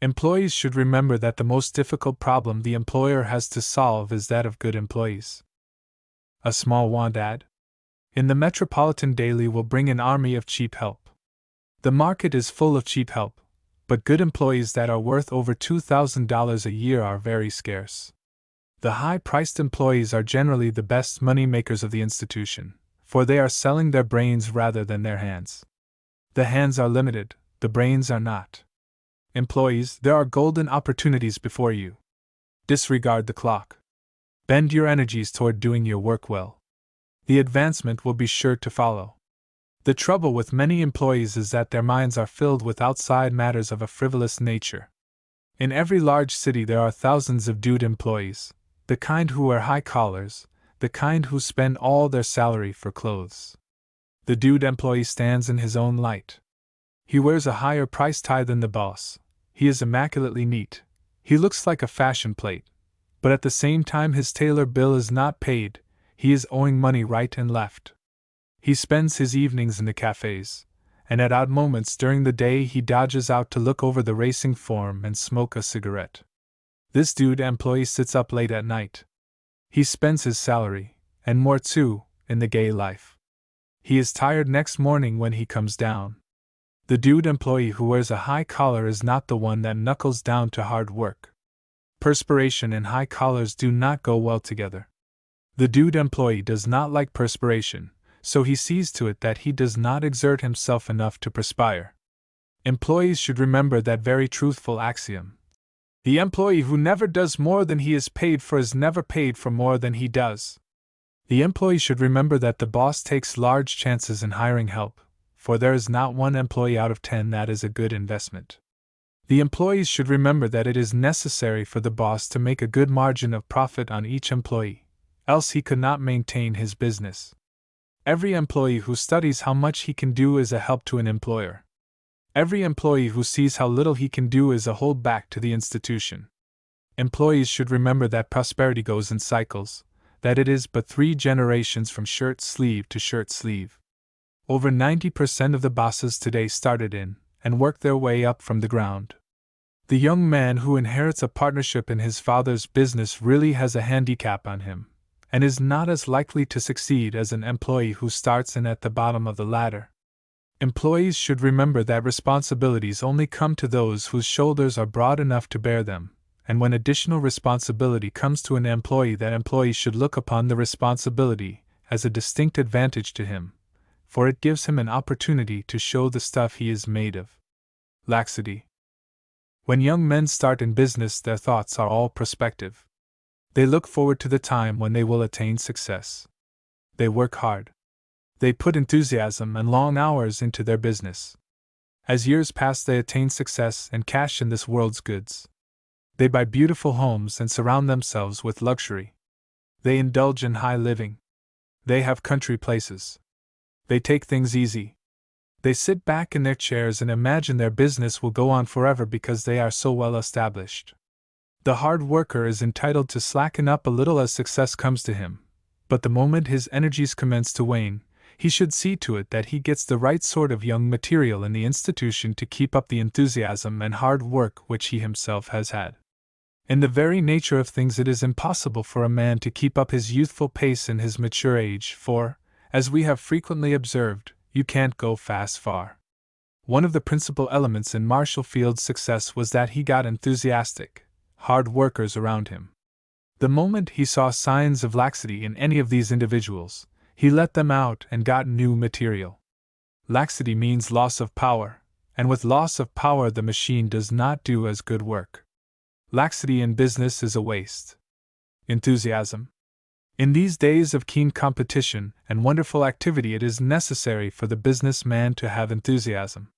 Employees should remember that the most difficult problem the employer has to solve is that of good employees. A small want ad in the Metropolitan Daily will bring an army of cheap help. The market is full of cheap help, but good employees that are worth over $2,000 a year are very scarce. The high-priced employees are generally the best money makers of the institution, for they are selling their brains rather than their hands. The hands are limited, the brains are not. Employees, there are golden opportunities before you. Disregard the clock. Bend your energies toward doing your work well. The advancement will be sure to follow. The trouble with many employees is that their minds are filled with outside matters of a frivolous nature. In every large city there are thousands of dude employees, the kind who wear high collars, the kind who spend all their salary for clothes. The dude employee stands in his own light. He wears a higher price tie than the boss. He is immaculately neat. He looks like a fashion plate. But at the same time his tailor bill is not paid, he is owing money right and left. He spends his evenings in the cafes, and at odd moments during the day he dodges out to look over the racing form and smoke a cigarette. This dude employee sits up late at night. He spends his salary, and more too, in the gay life. He is tired next morning when he comes down. The dude employee who wears a high collar is not the one that knuckles down to hard work. Perspiration and high collars do not go well together. The dude employee does not like perspiration, so he sees to it that he does not exert himself enough to perspire. Employees should remember that very truthful axiom. The employee who never does more than he is paid for is never paid for more than he does. The employee should remember that the boss takes large chances in hiring help, for there is not one employee out of 10 that is a good investment. The employees should remember that it is necessary for the boss to make a good margin of profit on each employee, else he could not maintain his business. Every employee who studies how much he can do is a help to an employer. Every employee who sees how little he can do is a holdback to the institution. Employees should remember that prosperity goes in cycles, that it is but 3 generations from shirt sleeve to shirt sleeve. Over 90% of the bosses today started in, and worked their way up from the ground. The young man who inherits a partnership in his father's business really has a handicap on him, and is not as likely to succeed as an employee who starts in at the bottom of the ladder. Employees should remember that responsibilities only come to those whose shoulders are broad enough to bear them, and when additional responsibility comes to an employee, that employee should look upon the responsibility as a distinct advantage to him, for it gives him an opportunity to show the stuff he is made of. Laxity. When young men start in business, their thoughts are all prospective. They look forward to the time when they will attain success. They work hard. They put enthusiasm and long hours into their business. As years pass, they attain success and cash in this world's goods. They buy beautiful homes and surround themselves with luxury. They indulge in high living. They have country places. They take things easy. They sit back in their chairs and imagine their business will go on forever because they are so well established. The hard worker is entitled to slacken up a little as success comes to him, but the moment his energies commence to wane, he should see to it that he gets the right sort of young material in the institution to keep up the enthusiasm and hard work which he himself has had. In the very nature of things, it is impossible for a man to keep up his youthful pace in his mature age, for, as we have frequently observed, you can't go fast far. One of the principal elements in Marshall Field's success was that he got enthusiastic, hard workers around him. The moment he saw signs of laxity in any of these individuals, he let them out and got new material. Laxity means loss of power, and with loss of power the machine does not do as good work. Laxity in business is a waste. Enthusiasm. In these days of keen competition and wonderful activity, it is necessary for the businessman to have enthusiasm.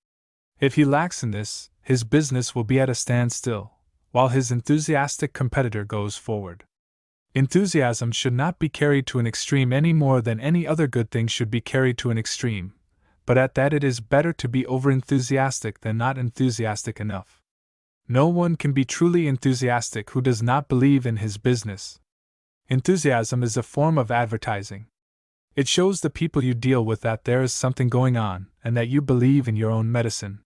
If he lacks in this, his business will be at a standstill, while his enthusiastic competitor goes forward. Enthusiasm should not be carried to an extreme any more than any other good thing should be carried to an extreme, but at that it is better to be over-enthusiastic than not enthusiastic enough. No one can be truly enthusiastic who does not believe in his business. Enthusiasm is a form of advertising. It shows the people you deal with that there is something going on and that you believe in your own medicine.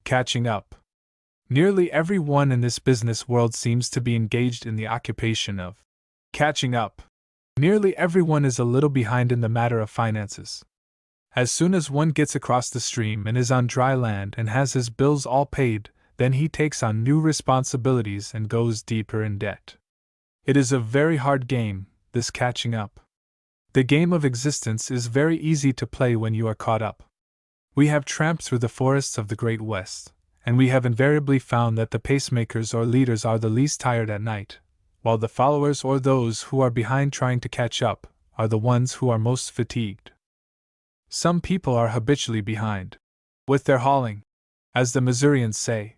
Catching up. Nearly everyone in this business world seems to be engaged in the occupation of catching up. Nearly everyone is a little behind in the matter of finances. As soon as one gets across the stream and is on dry land and has his bills all paid, then he takes on new responsibilities and goes deeper in debt. It is a very hard game, this catching up. The game of existence is very easy to play when you are caught up. We have tramped through the forests of the Great West, and we have invariably found that the pacemakers or leaders are the least tired at night, while the followers or those who are behind trying to catch up are the ones who are most fatigued. Some people are habitually behind with their hauling. As the Missourians say,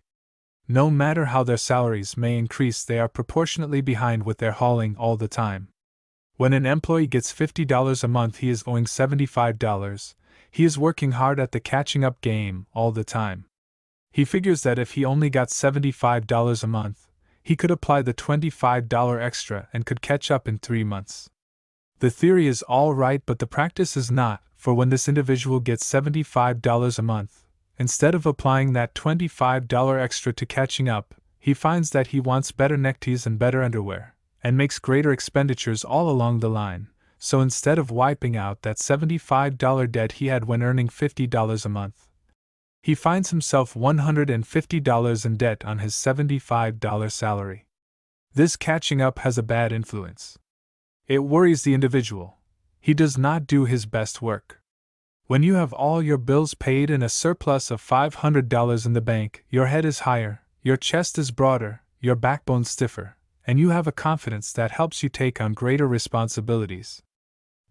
no matter how their salaries may increase, they are proportionately behind with their hauling all the time. When an employee gets $50 a month, he is owing $75. He is working hard at the catching up game all the time. He figures that if he only got $75 a month, he could apply the $25 extra and could catch up in 3 months. The theory is all right, but the practice is not, for when this individual gets $75 a month, instead of applying that $25 extra to catching up, he finds that he wants better neckties and better underwear, and makes greater expenditures all along the line. So instead of wiping out that $75 debt he had when earning $50 a month, he finds himself $150 in debt on his $75 salary. This catching up has a bad influence. It worries the individual. He does not do his best work. When you have all your bills paid and a surplus of $500 in the bank, your head is higher, your chest is broader, your backbone stiffer, and you have a confidence that helps you take on greater responsibilities.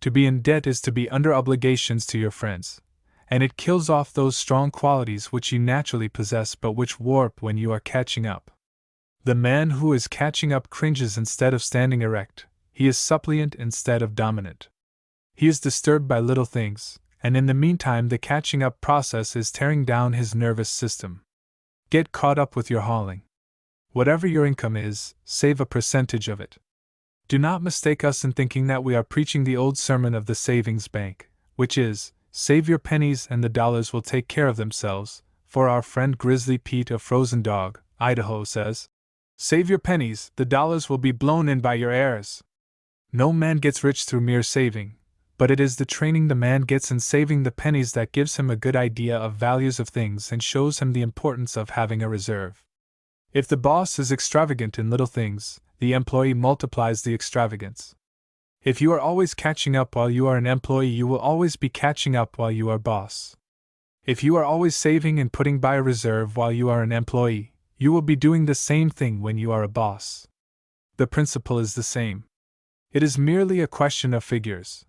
To be in debt is to be under obligations to your friends, and it kills off those strong qualities which you naturally possess but which warp when you are catching up. The man who is catching up cringes instead of standing erect, he is suppliant instead of dominant. He is disturbed by little things, and in the meantime the catching up process is tearing down his nervous system. Get caught up with your hauling. Whatever your income is, save a percentage of it. Do not mistake us in thinking that we are preaching the old sermon of the savings bank, which is, save your pennies and the dollars will take care of themselves, for our friend Grizzly Pete of Frozen Dog, Idaho says, save your pennies, the dollars will be blown in by your heirs. No man gets rich through mere saving, but it is the training the man gets in saving the pennies that gives him a good idea of values of things and shows him the importance of having a reserve. If the boss is extravagant in little things, the employee multiplies the extravagance. If you are always catching up while you are an employee, you will always be catching up while you are boss. If you are always saving and putting by a reserve while you are an employee, you will be doing the same thing when you are a boss. The principle is the same. It is merely a question of figures.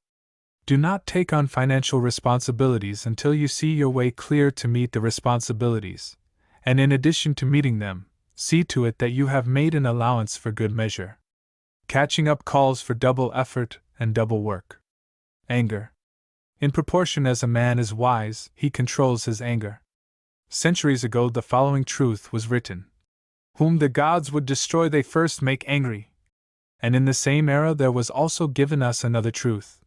Do not take on financial responsibilities until you see your way clear to meet the responsibilities, and in addition to meeting them, see to it that you have made an allowance for good measure. Catching up calls for double effort and double work. Anger. In proportion as a man is wise, he controls his anger. Centuries ago, the following truth was written: "Whom the gods would destroy, they first make angry." And in the same era, there was also given us another truth: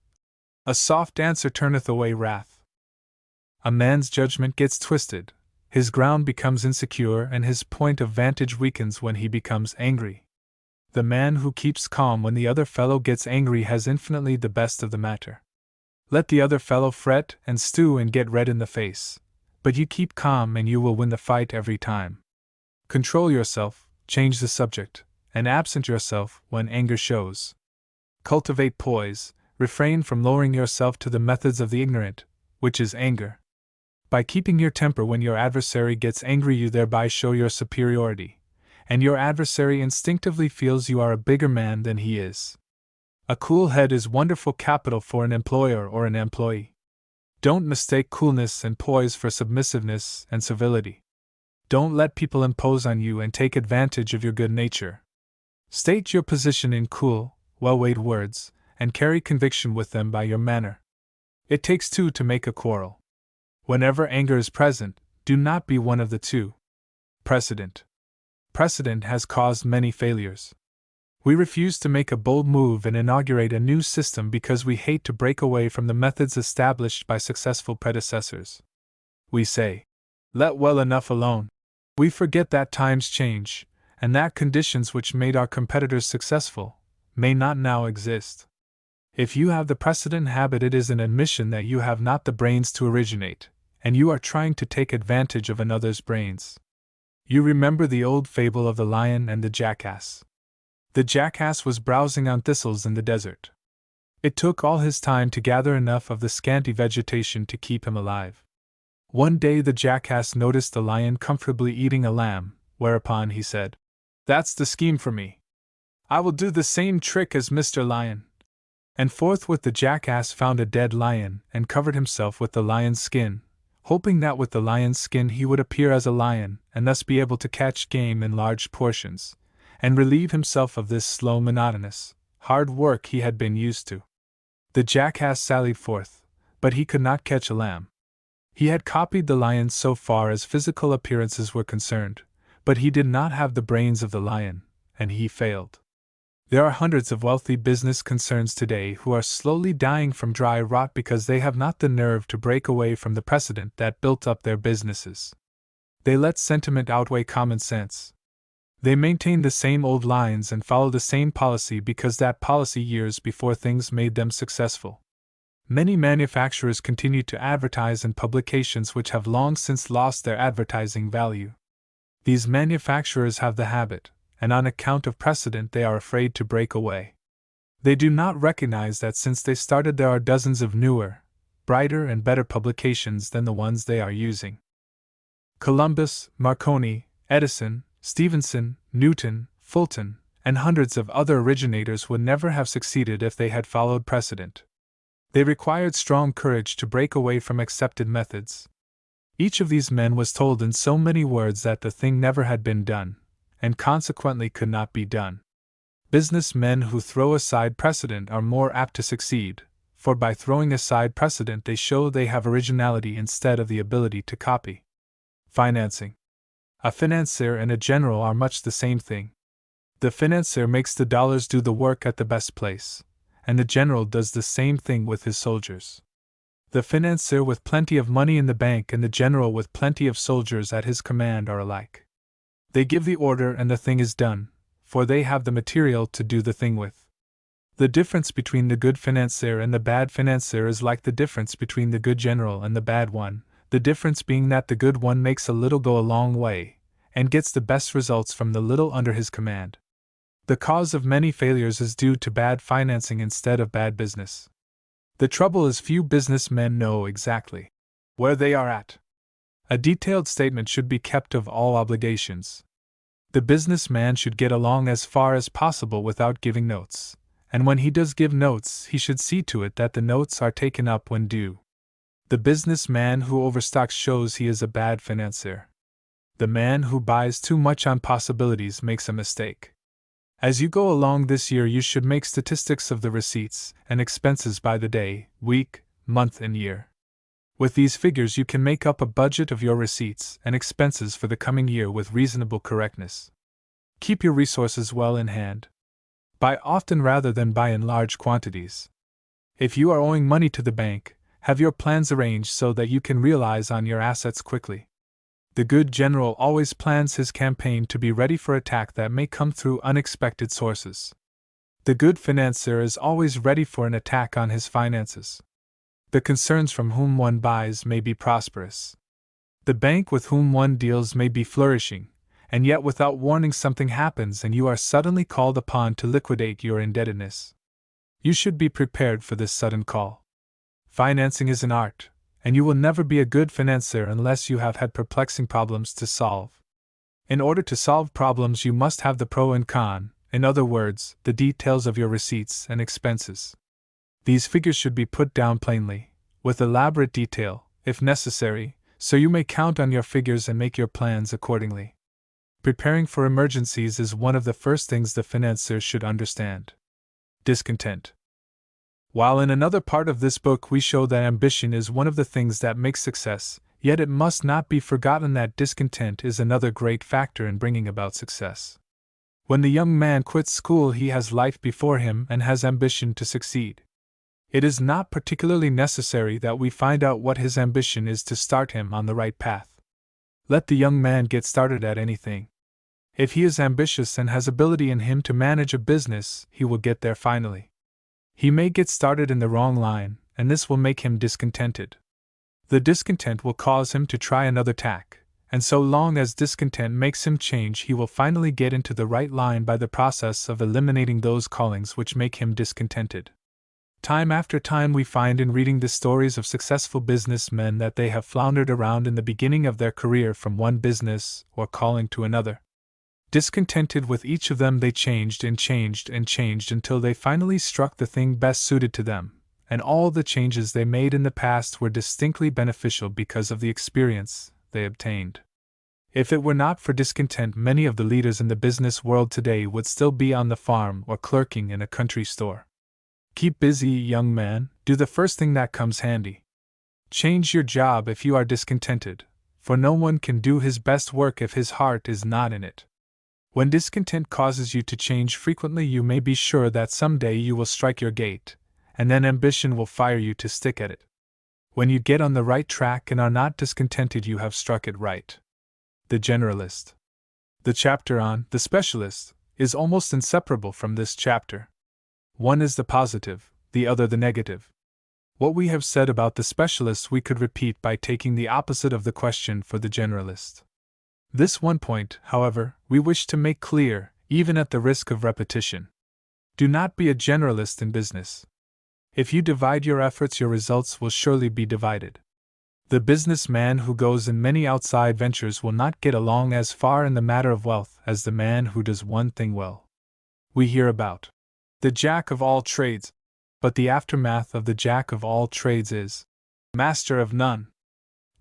"A soft answer turneth away wrath." A man's judgment gets twisted, his ground becomes insecure, and his point of vantage weakens when he becomes angry. The man who keeps calm when the other fellow gets angry has infinitely the best of the matter. Let the other fellow fret and stew and get red in the face, but you keep calm and you will win the fight every time. Control yourself, change the subject, and absent yourself when anger shows. Cultivate poise, refrain from lowering yourself to the methods of the ignorant, which is anger. By keeping your temper when your adversary gets angry, you thereby show your superiority, and your adversary instinctively feels you are a bigger man than he is. A cool head is wonderful capital for an employer or an employee. Don't mistake coolness and poise for submissiveness and civility. Don't let people impose on you and take advantage of your good nature. State your position in cool, well-weighed words, and carry conviction with them by your manner. It takes two to make a quarrel. Whenever anger is present, do not be one of the two. Precedent. Precedent has caused many failures. We refuse to make a bold move and inaugurate a new system because we hate to break away from the methods established by successful predecessors. We say, "Let well enough alone." We forget that times change, and that conditions which made our competitors successful may not now exist. If you have the precedent habit, it is an admission that you have not the brains to originate, and you are trying to take advantage of another's brains. You remember the old fable of the lion and the jackass. The jackass was browsing on thistles in the desert. It took all his time to gather enough of the scanty vegetation to keep him alive. One day the jackass noticed the lion comfortably eating a lamb, whereupon he said, "That's the scheme for me. I will do the same trick as Mr. Lion." And forthwith the jackass found a dead lion and covered himself with the lion's skin, hoping that with the lion's skin he would appear as a lion and thus be able to catch game in large portions, and relieve himself of this slow, monotonous, hard work he had been used to. The jackass sallied forth, but he could not catch a lamb. He had copied the lion so far as physical appearances were concerned, but he did not have the brains of the lion, and he failed. There are hundreds of wealthy business concerns today who are slowly dying from dry rot because they have not the nerve to break away from the precedent that built up their businesses. They let sentiment outweigh common sense. They maintain the same old lines and follow the same policy because that policy years before things made them successful. Many manufacturers continue to advertise in publications which have long since lost their advertising value. These manufacturers have the habit, and on account of precedent they are afraid to break away. They do not recognize that since they started there are dozens of newer, brighter and better publications than the ones they are using. Columbus, Marconi, Edison, Stephenson, Newton, Fulton, and hundreds of other originators would never have succeeded if they had followed precedent. They required strong courage to break away from accepted methods. Each of these men was told in so many words that the thing never had been done, and consequently could not be done. Businessmen who throw aside precedent are more apt to succeed, for by throwing aside precedent they show they have originality instead of the ability to copy. Financing. A financier and a general are much the same thing. The financier makes the dollars do the work at the best place, and the general does the same thing with his soldiers. The financier with plenty of money in the bank and the general with plenty of soldiers at his command are alike. They give the order and the thing is done, for they have the material to do the thing with. The difference between the good financier and the bad financier is like the difference between the good general and the bad one, the difference being that the good one makes a little go a long way, and gets the best results from the little under his command. The cause of many failures is due to bad financing instead of bad business. The trouble is few businessmen know exactly where they are at. A detailed statement should be kept of all obligations. The businessman should get along as far as possible without giving notes, and when he does give notes, he should see to it that the notes are taken up when due. The businessman who overstocks shows he is a bad financier. The man who buys too much on possibilities makes a mistake. As you go along this year, you should make statistics of the receipts and expenses by the day, week, month, and year. With these figures, you can make up a budget of your receipts and expenses for the coming year with reasonable correctness. Keep your resources well in hand. Buy often rather than buy in large quantities. If you are owing money to the bank, have your plans arranged so that you can realize on your assets quickly. The good general always plans his campaign to be ready for attack that may come through unexpected sources. The good financier is always ready for an attack on his finances. The concerns from whom one buys may be prosperous. The bank with whom one deals may be flourishing, and yet without warning something happens and you are suddenly called upon to liquidate your indebtedness. You should be prepared for this sudden call. Financing is an art, and you will never be a good financier unless you have had perplexing problems to solve. In order to solve problems, you must have the pro and con, in other words, the details of your receipts and expenses. These figures should be put down plainly, with elaborate detail, if necessary, so you may count on your figures and make your plans accordingly. Preparing for emergencies is one of the first things the financier should understand. Discontent. While in another part of this book we show that ambition is one of the things that makes success, yet it must not be forgotten that discontent is another great factor in bringing about success. When the young man quits school, he has life before him and has ambition to succeed. It is not particularly necessary that we find out what his ambition is to start him on the right path. Let the young man get started at anything. If he is ambitious and has ability in him to manage a business, he will get there finally. He may get started in the wrong line, and this will make him discontented. The discontent will cause him to try another tack, and so long as discontent makes him change, he will finally get into the right line by the process of eliminating those callings which make him discontented. Time after time we find in reading the stories of successful businessmen that they have floundered around in the beginning of their career from one business or calling to another. Discontented with each of them, they changed until they finally struck the thing best suited to them, and all the changes they made in the past were distinctly beneficial because of the experience they obtained. If it were not for discontent, many of the leaders in the business world today would still be on the farm or clerking in a country store. Keep busy, young man, do the first thing that comes handy. Change your job if you are discontented, for no one can do his best work if his heart is not in it. When discontent causes you to change frequently, you may be sure that someday you will strike your gait, and then ambition will fire you to stick at it. When you get on the right track and are not discontented, you have struck it right. The generalist. The chapter on the specialist is almost inseparable from this chapter. One is the positive, the other the negative. What we have said about the specialist we could repeat by taking the opposite of the question for the generalist. This one point, however, we wish to make clear, even at the risk of repetition. Do not be a generalist in business. If you divide your efforts, your results will surely be divided. The businessman who goes in many outside ventures will not get along as far in the matter of wealth as the man who does one thing well. We hear about the jack of all trades, but the aftermath of the jack of all trades is master of none.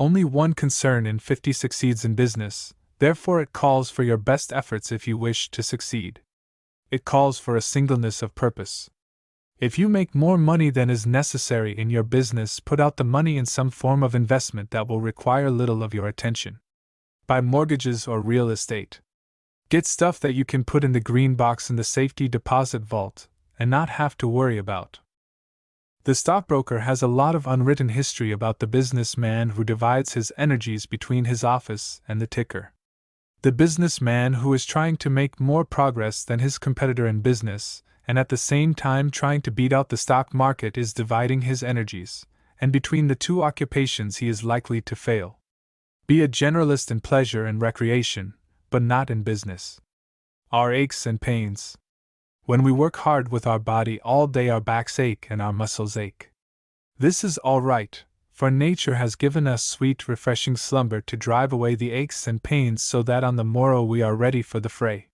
Only one concern in 50 succeeds in business, therefore it calls for your best efforts if you wish to succeed. It calls for a singleness of purpose. If you make more money than is necessary in your business, put out the money in some form of investment that will require little of your attention. Buy mortgages or real estate. Get stuff that you can put in the green box in the safety deposit vault and not have to worry about. The stockbroker has a lot of unwritten history about the businessman who divides his energies between his office and the ticker. The businessman who is trying to make more progress than his competitor in business and at the same time trying to beat out the stock market is dividing his energies, and between the two occupations he is likely to fail. Be a generalist in pleasure and recreation, but not in business. Our aches and pains. When we work hard with our body all day, our backs ache and our muscles ache. This is all right, for nature has given us sweet, refreshing slumber to drive away the aches and pains so that on the morrow we are ready for the fray.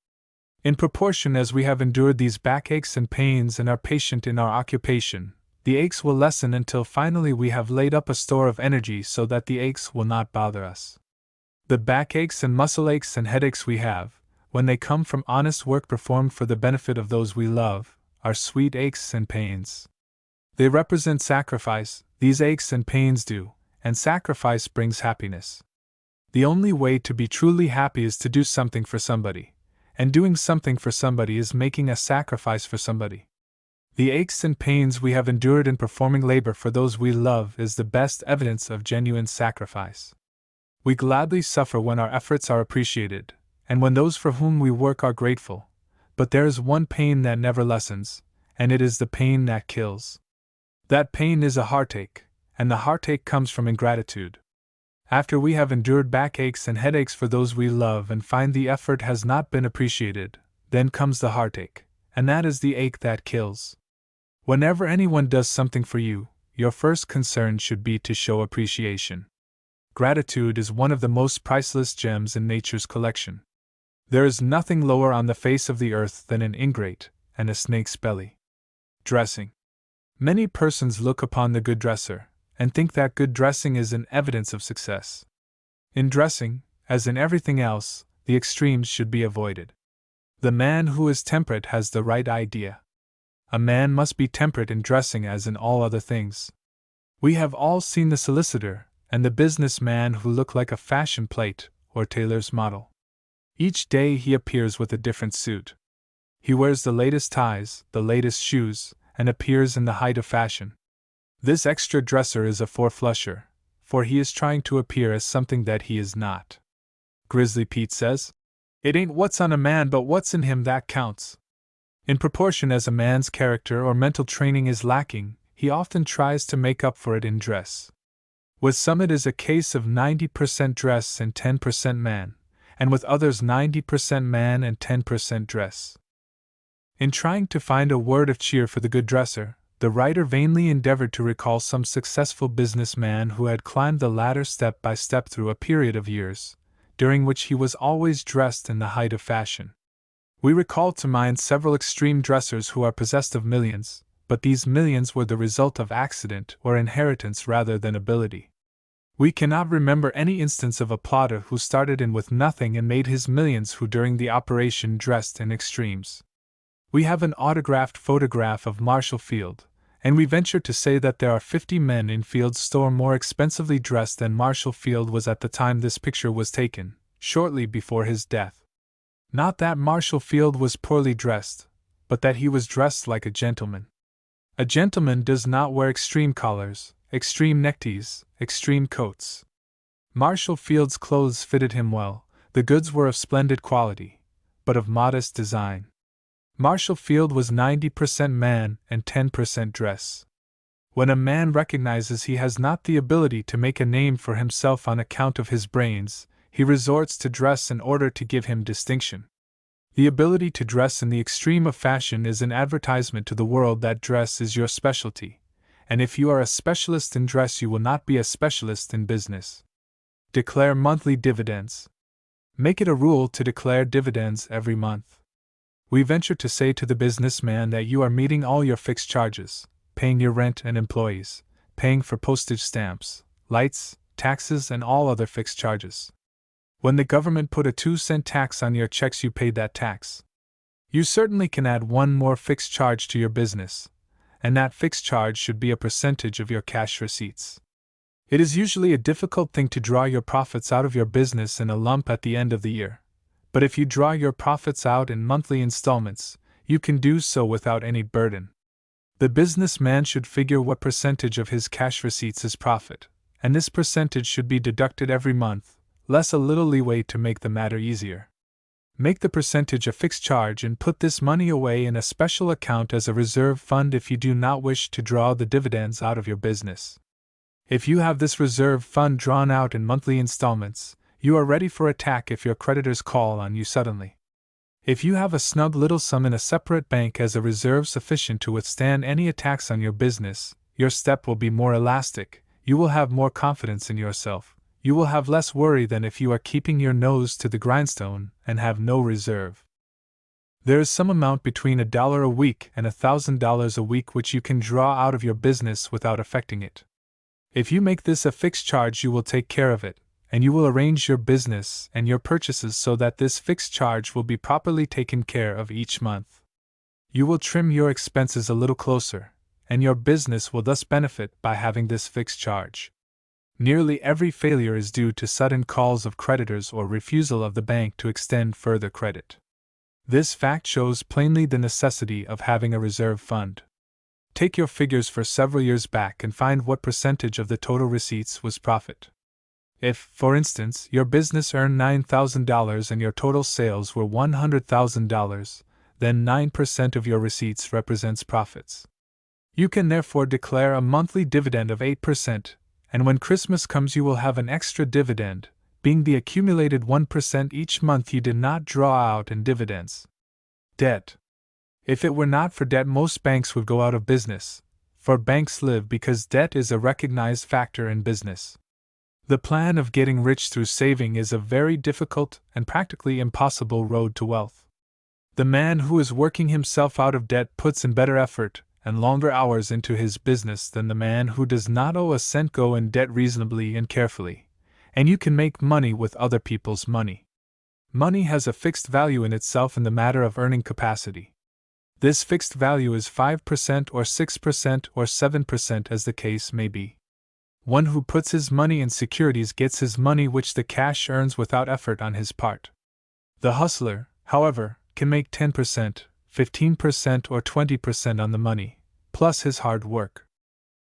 In proportion as we have endured these backaches and pains and are patient in our occupation, the aches will lessen until finally we have laid up a store of energy so that the aches will not bother us. The backaches and muscle aches and headaches we have, when they come from honest work performed for the benefit of those we love, are sweet aches and pains. They represent sacrifice, these aches and pains do, and sacrifice brings happiness. The only way to be truly happy is to do something for somebody, and doing something for somebody is making a sacrifice for somebody. The aches and pains we have endured in performing labor for those we love is the best evidence of genuine sacrifice. We gladly suffer when our efforts are appreciated, and when those for whom we work are grateful, but there is one pain that never lessens, and it is the pain that kills. That pain is a heartache, and the heartache comes from ingratitude. After we have endured backaches and headaches for those we love and find the effort has not been appreciated, then comes the heartache, and that is the ache that kills. Whenever anyone does something for you, your first concern should be to show appreciation. Gratitude is one of the most priceless gems in nature's collection. There is nothing lower on the face of the earth than an ingrate and a snake's belly. Dressing. Many persons look upon the good dresser and think that good dressing is an evidence of success. In dressing, as in everything else, the extremes should be avoided. The man who is temperate has the right idea. A man must be temperate in dressing as in all other things. We have all seen the solicitor and the business man who look like a fashion plate or tailor's model. Each day he appears with a different suit. He wears the latest ties, the latest shoes, and appears in the height of fashion. This extra dresser is a four-flusher, for he is trying to appear as something that he is not. Grizzly Pete says, "It ain't what's on a man but what's in him that counts." In proportion as a man's character or mental training is lacking, he often tries to make up for it in dress. With some it is a case of 90% dress and 10% man, and with others 90% man and 10% dress. In trying to find a word of cheer for the good dresser, the writer vainly endeavored to recall some successful businessman who had climbed the ladder step by step through a period of years, during which he was always dressed in the height of fashion. We recall to mind several extreme dressers who are possessed of millions, but these millions were the result of accident or inheritance rather than ability. We cannot remember any instance of a plodder who started in with nothing and made his millions who during the operation dressed in extremes. We have an autographed photograph of Marshall Field, and we venture to say that there are 50 men in Field's store more expensively dressed than Marshall Field was at the time this picture was taken, shortly before his death. Not that Marshall Field was poorly dressed, but that he was dressed like a gentleman. A gentleman does not wear extreme collars, extreme neckties, extreme coats. Marshall Field's clothes fitted him well, the goods were of splendid quality, but of modest design. Marshall Field was 90% man and 10% dress. When a man recognizes he has not the ability to make a name for himself on account of his brains, he resorts to dress in order to give him distinction. The ability to dress in the extreme of fashion is an advertisement to the world that dress is your specialty, and if you are a specialist in dress you will not be a specialist in business. Declare monthly dividends. Make it a rule to declare dividends every month. We venture to say to the businessman that you are meeting all your fixed charges, paying your rent and employees, paying for postage stamps, lights, taxes, and all other fixed charges. When the government put a 2-cent tax on your checks, you paid that tax. You certainly can add one more fixed charge to your business, and that fixed charge should be a percentage of your cash receipts. It is usually a difficult thing to draw your profits out of your business in a lump at the end of the year. But if you draw your profits out in monthly installments, you can do so without any burden. The businessman should figure what percentage of his cash receipts is profit, and this percentage should be deducted every month, less a little leeway to make the matter easier. Make the percentage a fixed charge and put this money away in a special account as a reserve fund if you do not wish to draw the dividends out of your business. If you have this reserve fund drawn out in monthly installments, you are ready for attack if your creditors call on you suddenly. If you have a snug little sum in a separate bank as a reserve sufficient to withstand any attacks on your business, your step will be more elastic, you will have more confidence in yourself, you will have less worry than if you are keeping your nose to the grindstone and have no reserve. There is some amount between $1 a week and $1,000 a week which you can draw out of your business without affecting it. If you make this a fixed charge, you will take care of it, and you will arrange your business and your purchases so that this fixed charge will be properly taken care of each month. You will trim your expenses a little closer, and your business will thus benefit by having this fixed charge. Nearly every failure is due to sudden calls of creditors or refusal of the bank to extend further credit. This fact shows plainly the necessity of having a reserve fund. Take your figures for several years back and find what percentage of the total receipts was profit. If, for instance, your business earned $9,000 and your total sales were $100,000, then 9% of your receipts represents profits. You can therefore declare a monthly dividend of 8%, and when Christmas comes you will have an extra dividend, being the accumulated 1% each month you did not draw out in dividends. Debt. If it were not for debt, most banks would go out of business, for banks live because debt is a recognized factor in business. The plan of getting rich through saving is a very difficult and practically impossible road to wealth. The man who is working himself out of debt puts in better effort and longer hours into his business than the man who does not owe a cent go in debt reasonably and carefully, and you can make money with other people's money. Money has a fixed value in itself in the matter of earning capacity. This fixed value is 5% or 6% or 7% as the case may be. One who puts his money in securities gets his money which the cash earns without effort on his part. The hustler, however, can make 10%, 15% or 20% on the money, plus his hard work.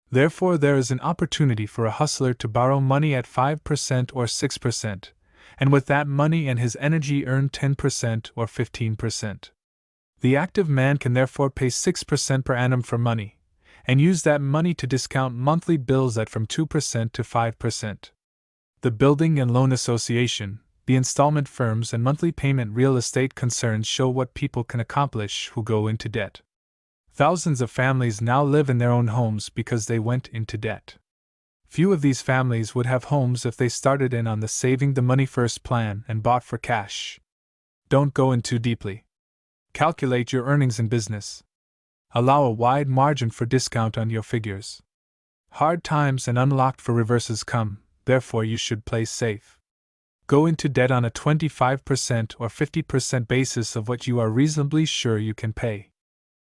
Therefore there is an opportunity for a hustler to borrow money at 5% or 6%, and with that money and his energy earn 10% or 15%. The active man can therefore pay 6% per annum for money, and use that money to discount monthly bills at from 2% to 5%. The Building and Loan Association, the installment firms and monthly payment real estate concerns show what people can accomplish who go into debt. Thousands of families now live in their own homes because they went into debt. Few of these families would have homes if they started in on the saving the money first plan and bought for cash. Don't go in too deeply. Calculate your earnings in business. Allow a wide margin for discount on your figures. Hard times and unlocked for reverses come, therefore you should play safe. Go into debt on a 25% or 50% basis of what you are reasonably sure you can pay.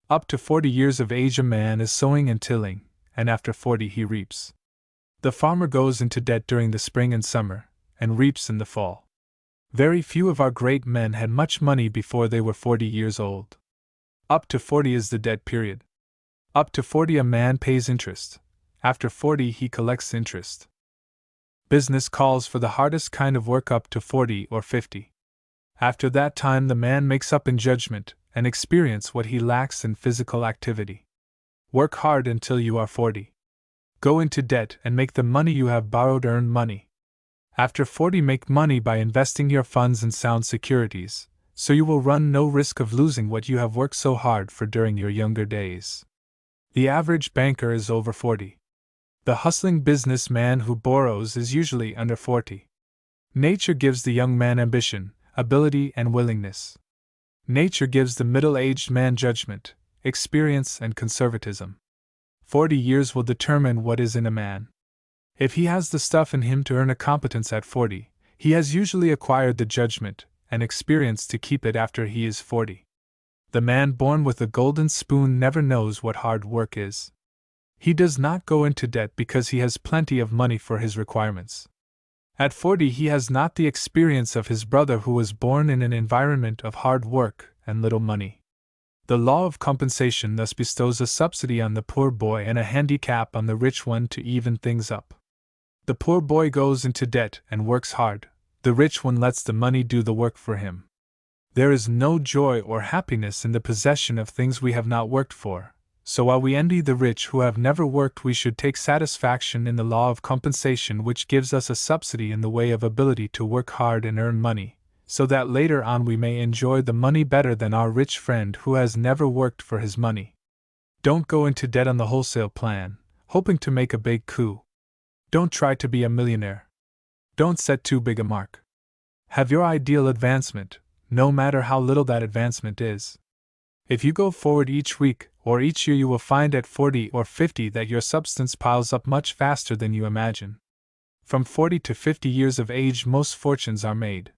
Up to 40 years of age a man is sowing and tilling, and after 40 he reaps. The farmer goes into debt during the spring and summer, and reaps in the fall. Very few of our great men had much money before they were 40 years old. Up to 40 is the debt period. Up to 40 a man pays interest. After 40 he collects interest. Business calls for the hardest kind of work up to 40 or 50. After that time the man makes up in judgment and experience what he lacks in physical activity. Work hard until you are 40. Go into debt and make the money you have borrowed earn money. After 40 make money by investing your funds in sound securities, so you will run no risk of losing what you have worked so hard for during your younger days. The average banker is over 40. The hustling businessman who borrows is usually under 40. Nature gives the young man ambition, ability, and willingness. Nature gives the middle-aged man judgment, experience, and conservatism. 40 years will determine what is in a man. If he has the stuff in him to earn a competence at 40, he has usually acquired the judgment and experience to keep it after he is 40. The man born with a golden spoon never knows what hard work is. He does not go into debt because he has plenty of money for his requirements. At 40 he has not the experience of his brother who was born in an environment of hard work and little money. The law of compensation thus bestows a subsidy on the poor boy and a handicap on the rich one to even things up. The poor boy goes into debt and works hard, the rich one lets the money do the work for him. There is no joy or happiness in the possession of things we have not worked for, so while we envy the rich who have never worked, we should take satisfaction in the law of compensation, which gives us a subsidy in the way of ability to work hard and earn money, so that later on we may enjoy the money better than our rich friend who has never worked for his money. Don't go into debt on the wholesale plan, hoping to make a big coup. Don't try to be a millionaire. Don't set too big a mark. Have your ideal advancement, no matter how little that advancement is. If you go forward each week or each year, you will find at 40 or 50 that your substance piles up much faster than you imagine. From 40 to 50 years of age, most fortunes are made.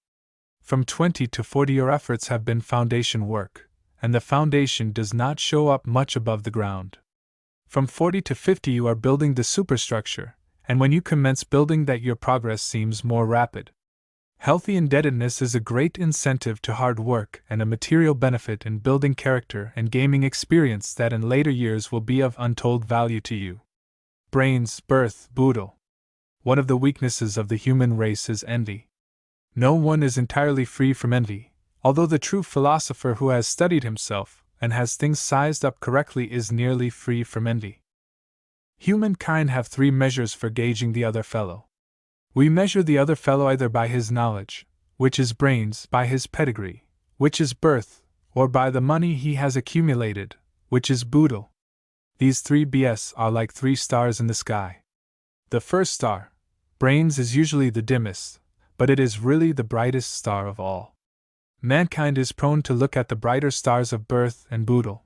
From 20 to 40, your efforts have been foundation work, and the foundation does not show up much above the ground. From 40 to 50, you are building the superstructure, and when you commence building that, your progress seems more rapid. Healthy indebtedness is a great incentive to hard work and a material benefit in building character and gaining experience that in later years will be of untold value to you. Brains, birth, boodle. One of the weaknesses of the human race is envy. No one is entirely free from envy, although the true philosopher who has studied himself and has things sized up correctly is nearly free from envy. Humankind have three measures for gauging the other fellow. We measure the other fellow either by his knowledge, which is brains, by his pedigree, which is birth, or by the money he has accumulated, which is boodle. These three Bs are like three stars in the sky. The first star, brains, is usually the dimmest, but it is really the brightest star of all. Mankind is prone to look at the brighter stars of birth and boodle.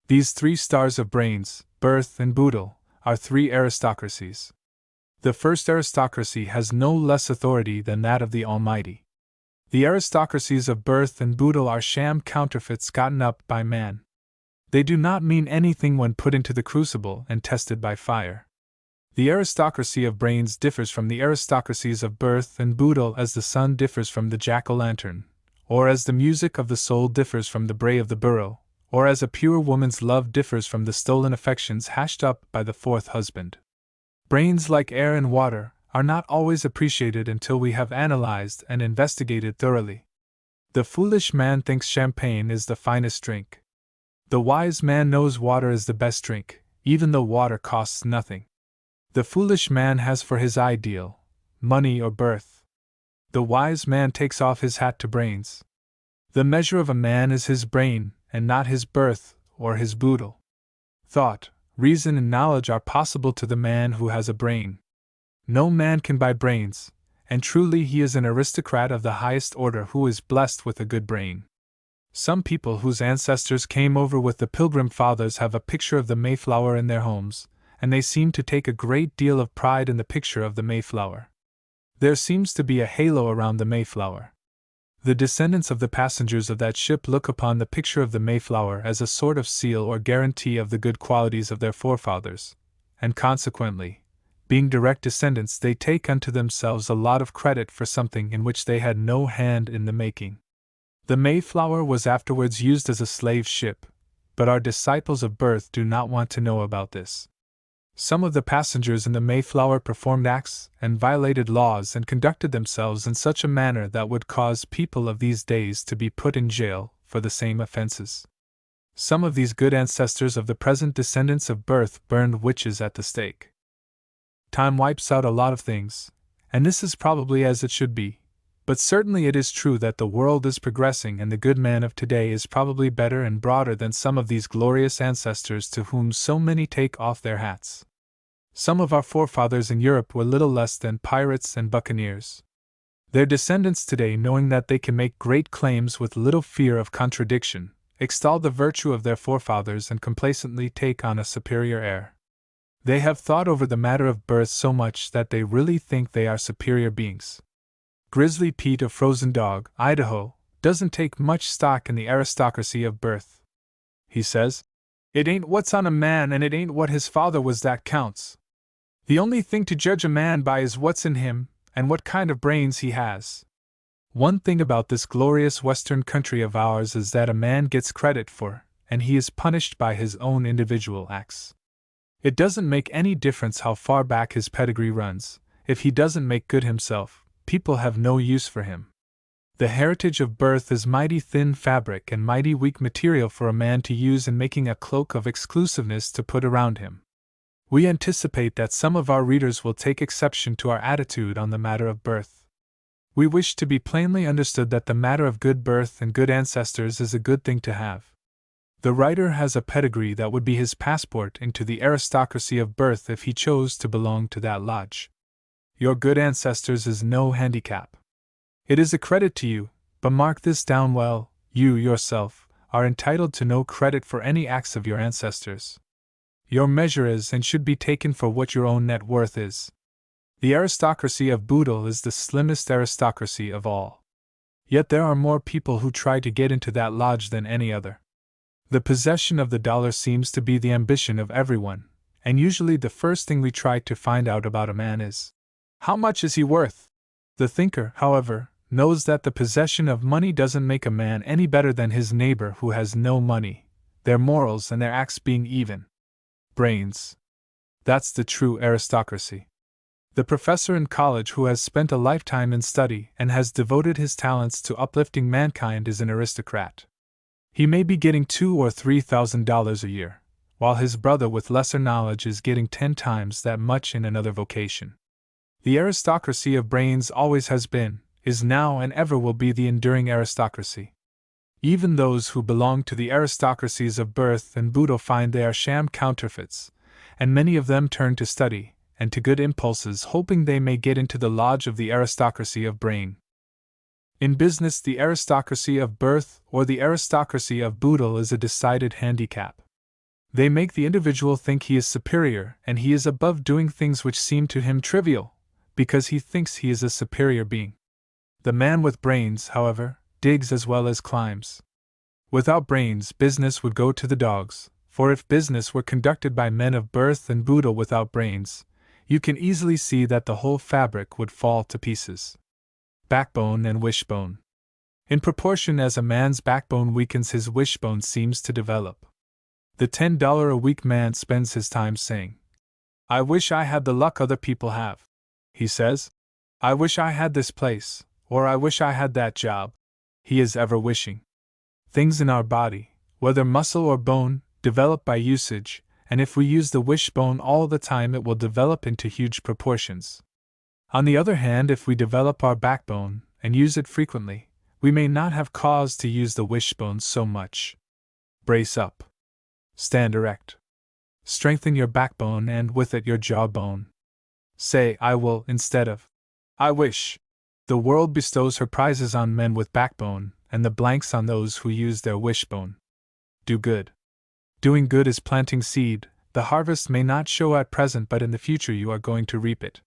These three stars of brains, birth, and boodle are three aristocracies. The first aristocracy has no less authority than that of the Almighty. The aristocracies of birth and boodle are sham counterfeits gotten up by man. They do not mean anything when put into the crucible and tested by fire. The aristocracy of brains differs from the aristocracies of birth and boodle as the sun differs from the jack-o'-lantern, or as the music of the soul differs from the bray of the burro, or as a pure woman's love differs from the stolen affections hashed up by the fourth husband. Brains, like air and water, are not always appreciated until we have analyzed and investigated thoroughly. The foolish man thinks champagne is the finest drink. The wise man knows water is the best drink, even though water costs nothing. The foolish man has for his ideal money or birth. The wise man takes off his hat to brains. The measure of a man is his brain, and not his birth or his boodle. Thought, reason, and knowledge are possible to the man who has a brain. No man can buy brains, and truly he is an aristocrat of the highest order who is blessed with a good brain. Some people whose ancestors came over with the Pilgrim Fathers have a picture of the Mayflower in their homes, and they seem to take a great deal of pride in the picture of the Mayflower. There seems to be a halo around the Mayflower. The descendants of the passengers of that ship look upon the picture of the Mayflower as a sort of seal or guarantee of the good qualities of their forefathers, and consequently, being direct descendants, they take unto themselves a lot of credit for something in which they had no hand in the making. The Mayflower was afterwards used as a slave ship, but our disciples of birth do not want to know about this. Some of the passengers in the Mayflower performed acts and violated laws and conducted themselves in such a manner that would cause people of these days to be put in jail for the same offenses. Some of these good ancestors of the present descendants of birth burned witches at the stake. Time wipes out a lot of things, and this is probably as it should be, but certainly it is true that the world is progressing and the good man of today is probably better and broader than some of these glorious ancestors to whom so many take off their hats. Some of our forefathers in Europe were little less than pirates and buccaneers. Their descendants today, knowing that they can make great claims with little fear of contradiction, extol the virtue of their forefathers and complacently take on a superior air. They have thought over the matter of birth so much that they really think they are superior beings. Grizzly Pete of Frozen Dog, Idaho, doesn't take much stock in the aristocracy of birth. He says, "It ain't what's on a man and it ain't what his father was that counts. The only thing to judge a man by is what's in him and what kind of brains he has." One thing about this glorious western country of ours is that a man gets credit for, and he is punished by his own individual acts. It doesn't make any difference how far back his pedigree runs. If he doesn't make good himself, people have no use for him. The heritage of birth is mighty thin fabric and mighty weak material for a man to use in making a cloak of exclusiveness to put around him. We anticipate that some of our readers will take exception to our attitude on the matter of birth. We wish to be plainly understood that the matter of good birth and good ancestors is a good thing to have. The writer has a pedigree that would be his passport into the aristocracy of birth if he chose to belong to that lodge. Your good ancestors is no handicap. It is a credit to you, but mark this down well, you yourself are entitled to no credit for any acts of your ancestors. Your measure is and should be taken for what your own net worth is. The aristocracy of Boodle is the slimmest aristocracy of all. Yet there are more people who try to get into that lodge than any other. The possession of the dollar seems to be the ambition of everyone, and usually the first thing we try to find out about a man is, how much is he worth? The thinker, however, knows that the possession of money doesn't make a man any better than his neighbor who has no money, their morals and their acts being even. Brains. That's the true aristocracy. The professor in college who has spent a lifetime in study and has devoted his talents to uplifting mankind is an aristocrat. He may be getting $2,000 or $3,000 a year, while his brother with lesser knowledge is getting 10 times that much in another vocation. The aristocracy of brains always has been, is now and ever will be the enduring aristocracy. Even those who belong to the aristocracies of birth and Boodle find they are sham counterfeits, and many of them turn to study and to good impulses hoping they may get into the lodge of the aristocracy of brain. In business, the aristocracy of birth or the aristocracy of Boodle is a decided handicap. They make the individual think he is superior and he is above doing things which seem to him trivial, because he thinks he is a superior being. The man with brains, however, digs as well as climbs. Without brains, business would go to the dogs, for if business were conducted by men of birth and Boodle without brains, you can easily see that the whole fabric would fall to pieces. Backbone and wishbone. In proportion as a man's backbone weakens, his wishbone seems to develop. The $10 a week man spends his time saying, "I wish I had the luck other people have." He says, "I wish I had this place," or "I wish I had that job." He is ever wishing. Things in our body, whether muscle or bone, develop by usage, and if we use the wishbone all the time, it will develop into huge proportions. On the other hand, if we develop our backbone and use it frequently, we may not have cause to use the wishbone so much. Brace up. Stand erect. Strengthen your backbone and with it your jawbone. Say "I will" instead of "I wish." The world bestows her prizes on men with backbone and the blanks on those who use their wishbone. Do good. Doing good is planting seed. The harvest may not show at present, but in the future you are going to reap it.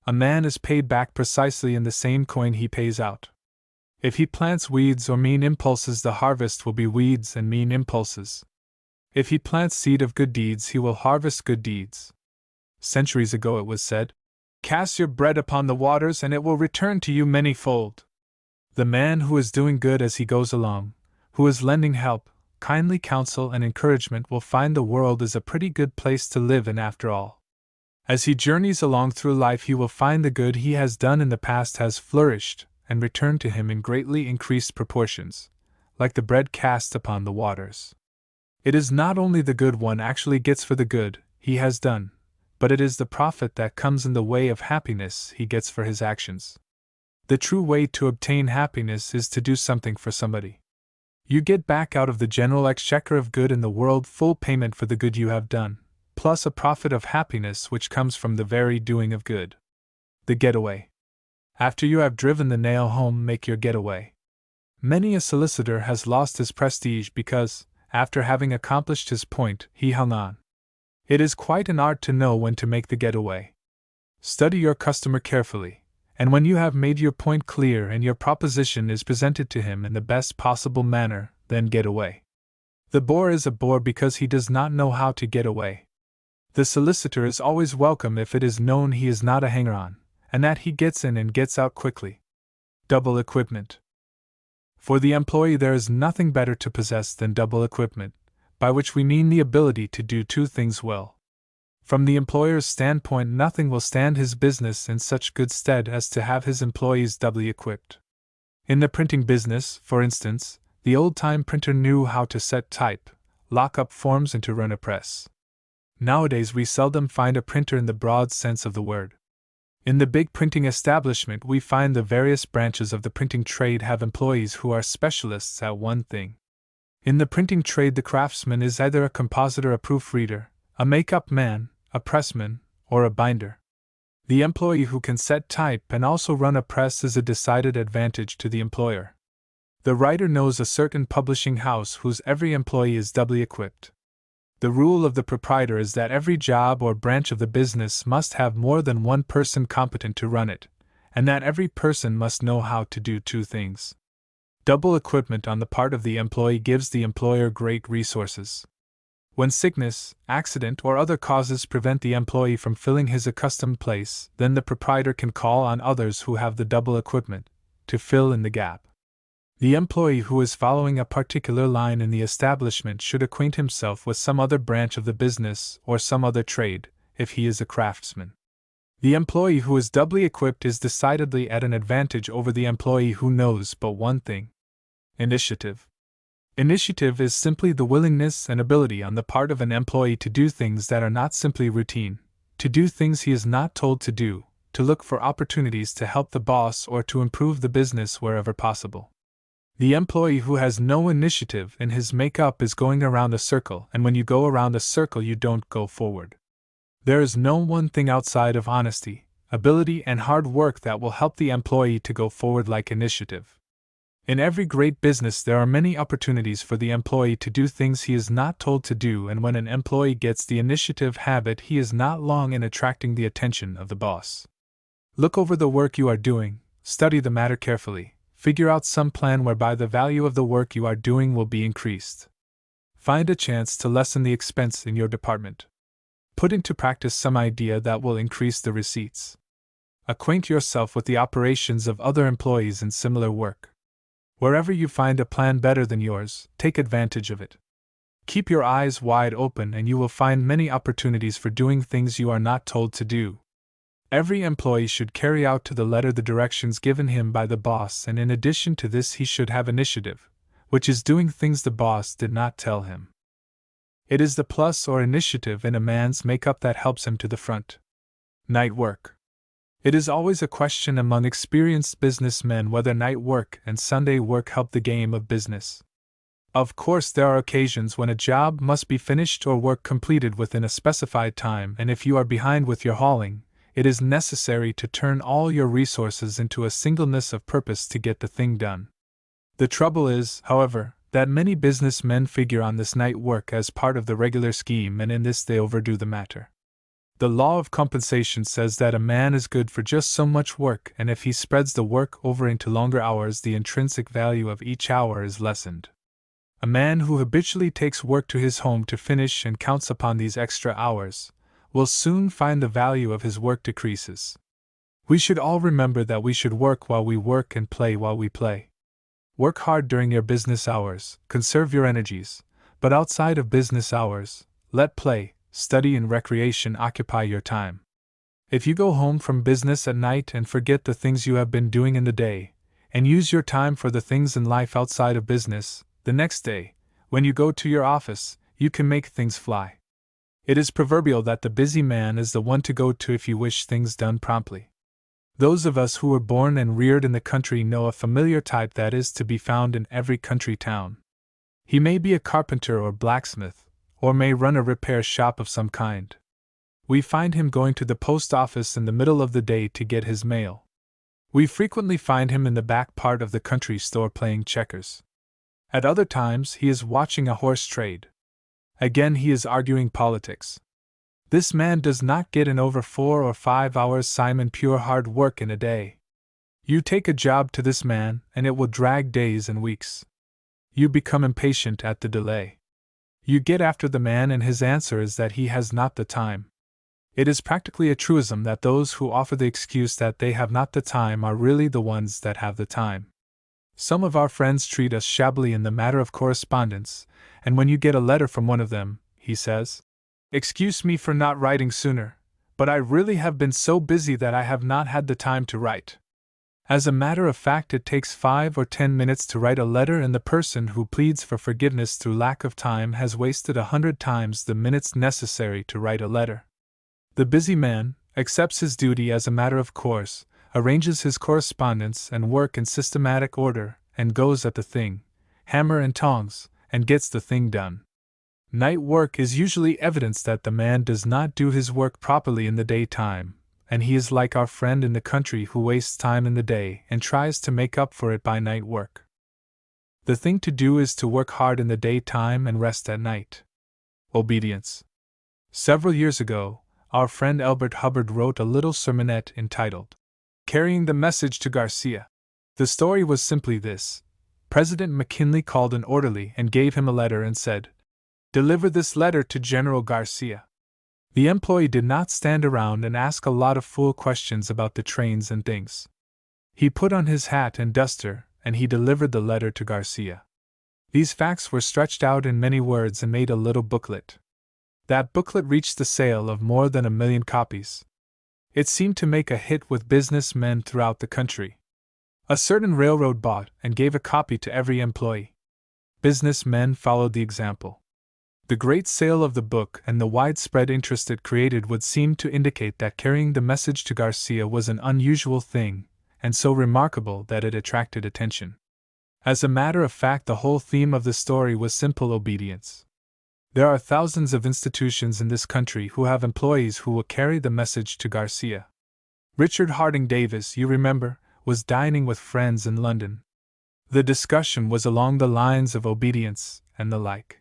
A man is paid back precisely in the same coin he pays out. If he plants weeds or mean impulses, the harvest will be weeds and mean impulses. If he plants seed of good deeds, he will harvest good deeds. Centuries ago it was said, "Cast your bread upon the waters and it will return to you manyfold." The man who is doing good as he goes along, who is lending help, kindly counsel and encouragement, will find the world is a pretty good place to live in after all. As he journeys along through life, he will find the good he has done in the past has flourished and returned to him in greatly increased proportions, like the bread cast upon the waters. It is not only the good one actually gets for the good he has done, but it is the profit that comes in the way of happiness he gets for his actions. The true way to obtain happiness is to do something for somebody. You get back out of the general exchequer of good in the world full payment for the good you have done, plus a profit of happiness which comes from the very doing of good. The getaway. After you have driven the nail home, make your getaway. Many a solicitor has lost his prestige because, after having accomplished his point, he hung on. It is quite an art to know when to make the getaway. Study your customer carefully, and when you have made your point clear and your proposition is presented to him in the best possible manner, then get away. The bore is a bore because he does not know how to get away. The solicitor is always welcome if it is known he is not a hanger-on, and that he gets in and gets out quickly. Double equipment. For the employee, there is nothing better to possess than double equipment, by which we mean the ability to do two things well. From the employer's standpoint, nothing will stand his business in such good stead as to have his employees doubly equipped. In the printing business, for instance, the old-time printer knew how to set type, lock up forms, and to run a press. Nowadays we seldom find a printer in the broad sense of the word. In the big printing establishment we find the various branches of the printing trade have employees who are specialists at one thing. In the printing trade the craftsman is either a compositor, a proofreader, a make-up man, a pressman, or a binder. The employee who can set type and also run a press is a decided advantage to the employer. The writer knows a certain publishing house whose every employee is doubly equipped. The rule of the proprietor is that every job or branch of the business must have more than one person competent to run it, and that every person must know how to do two things. Double equipment on the part of the employee gives the employer great resources. When sickness, accident, or other causes prevent the employee from filling his accustomed place, then the proprietor can call on others who have the double equipment to fill in the gap. The employee who is following a particular line in the establishment should acquaint himself with some other branch of the business or some other trade, if he is a craftsman. The employee who is doubly equipped is decidedly at an advantage over the employee who knows but one thing. Initiative. Initiative is simply the willingness and ability on the part of an employee to do things that are not simply routine, to do things he is not told to do, to look for opportunities to help the boss or to improve the business wherever possible. The employee who has no initiative in his make-up is going around a circle, and when you go around a circle you don't go forward. There is no one thing outside of honesty, ability, and hard work that will help the employee to go forward like initiative. In every great business there are many opportunities for the employee to do things he is not told to do, and when an employee gets the initiative habit he is not long in attracting the attention of the boss. Look over the work you are doing, study the matter carefully. Figure out some plan whereby the value of the work you are doing will be increased. Find a chance to lessen the expense in your department. Put into practice some idea that will increase the receipts. Acquaint yourself with the operations of other employees in similar work. Wherever you find a plan better than yours, take advantage of it. Keep your eyes wide open and you will find many opportunities for doing things you are not told to do. Every employee should carry out to the letter the directions given him by the boss, and in addition to this he should have initiative, which is doing things the boss did not tell him. It is the plus or initiative in a man's make-up that helps him to the front. Night work. It is always a question among experienced businessmen whether night work and Sunday work help the game of business. Of course, there are occasions when a job must be finished or work completed within a specified time, and if you are behind with your hauling, it is necessary to turn all your resources into a singleness of purpose to get the thing done. The trouble is, however, that many businessmen figure on this night work as part of the regular scheme, and in this they overdo the matter. The law of compensation says that a man is good for just so much work, and if he spreads the work over into longer hours, the intrinsic value of each hour is lessened. A man who habitually takes work to his home to finish and counts upon these extra hours will soon find the value of his work decreases. We should all remember that we should work while we work and play while we play. Work hard during your business hours, conserve your energies, but outside of business hours, let play, study, and recreation occupy your time. If you go home from business at night and forget the things you have been doing in the day, and use your time for the things in life outside of business, the next day, when you go to your office, you can make things fly. It is proverbial that the busy man is the one to go to if you wish things done promptly. Those of us who were born and reared in the country know a familiar type that is to be found in every country town. He may be a carpenter or blacksmith, or may run a repair shop of some kind. We find him going to the post office in the middle of the day to get his mail. We frequently find him in the back part of the country store playing checkers. At other times he is watching a horse trade. Again he is arguing politics. This man does not get in over 4 or 5 hours Simon pure hard work in a day. You take a job to this man, and it will drag days and weeks. You become impatient at the delay. You get after the man, and his answer is that he has not the time. It is practically a truism that those who offer the excuse that they have not the time are really the ones that have the time. Some of our friends treat us shabbily in the matter of correspondence, and when you get a letter from one of them, he says, "Excuse me for not writing sooner, but I really have been so busy that I have not had the time to write." As a matter of fact, it takes 5 or 10 minutes to write a letter, and the person who pleads for forgiveness through lack of time has wasted 100 times the minutes necessary to write a letter. The busy man accepts his duty as a matter of course, arranges his correspondence and work in systematic order, and goes at the thing, hammer and tongs, and gets the thing done. Night work is usually evidence that the man does not do his work properly in the daytime, and he is like our friend in the country who wastes time in the day and tries to make up for it by night work. The thing to do is to work hard in the daytime and rest at night. Obedience. Several years ago, our friend Elbert Hubbard wrote a little sermonette entitled, Carrying the Message to Garcia. The story was simply this. President McKinley called an orderly and gave him a letter and said, "Deliver this letter to General Garcia." The employee did not stand around and ask a lot of fool questions about the trains and things. He put on his hat and duster, and he delivered the letter to Garcia. These facts were stretched out in many words and made a little booklet. That booklet reached the sale of more than 1 million copies. It seemed to make a hit with business men throughout the country. A certain railroad bought and gave a copy to every employee. Business men followed the example. The great sale of the book and the widespread interest it created would seem to indicate that carrying the message to Garcia was an unusual thing, and so remarkable that it attracted attention. As a matter of fact, the whole theme of the story was simple obedience. There are thousands of institutions in this country who have employees who will carry the message to Garcia. Richard Harding Davis, you remember, was dining with friends in London. The discussion was along the lines of obedience and the like.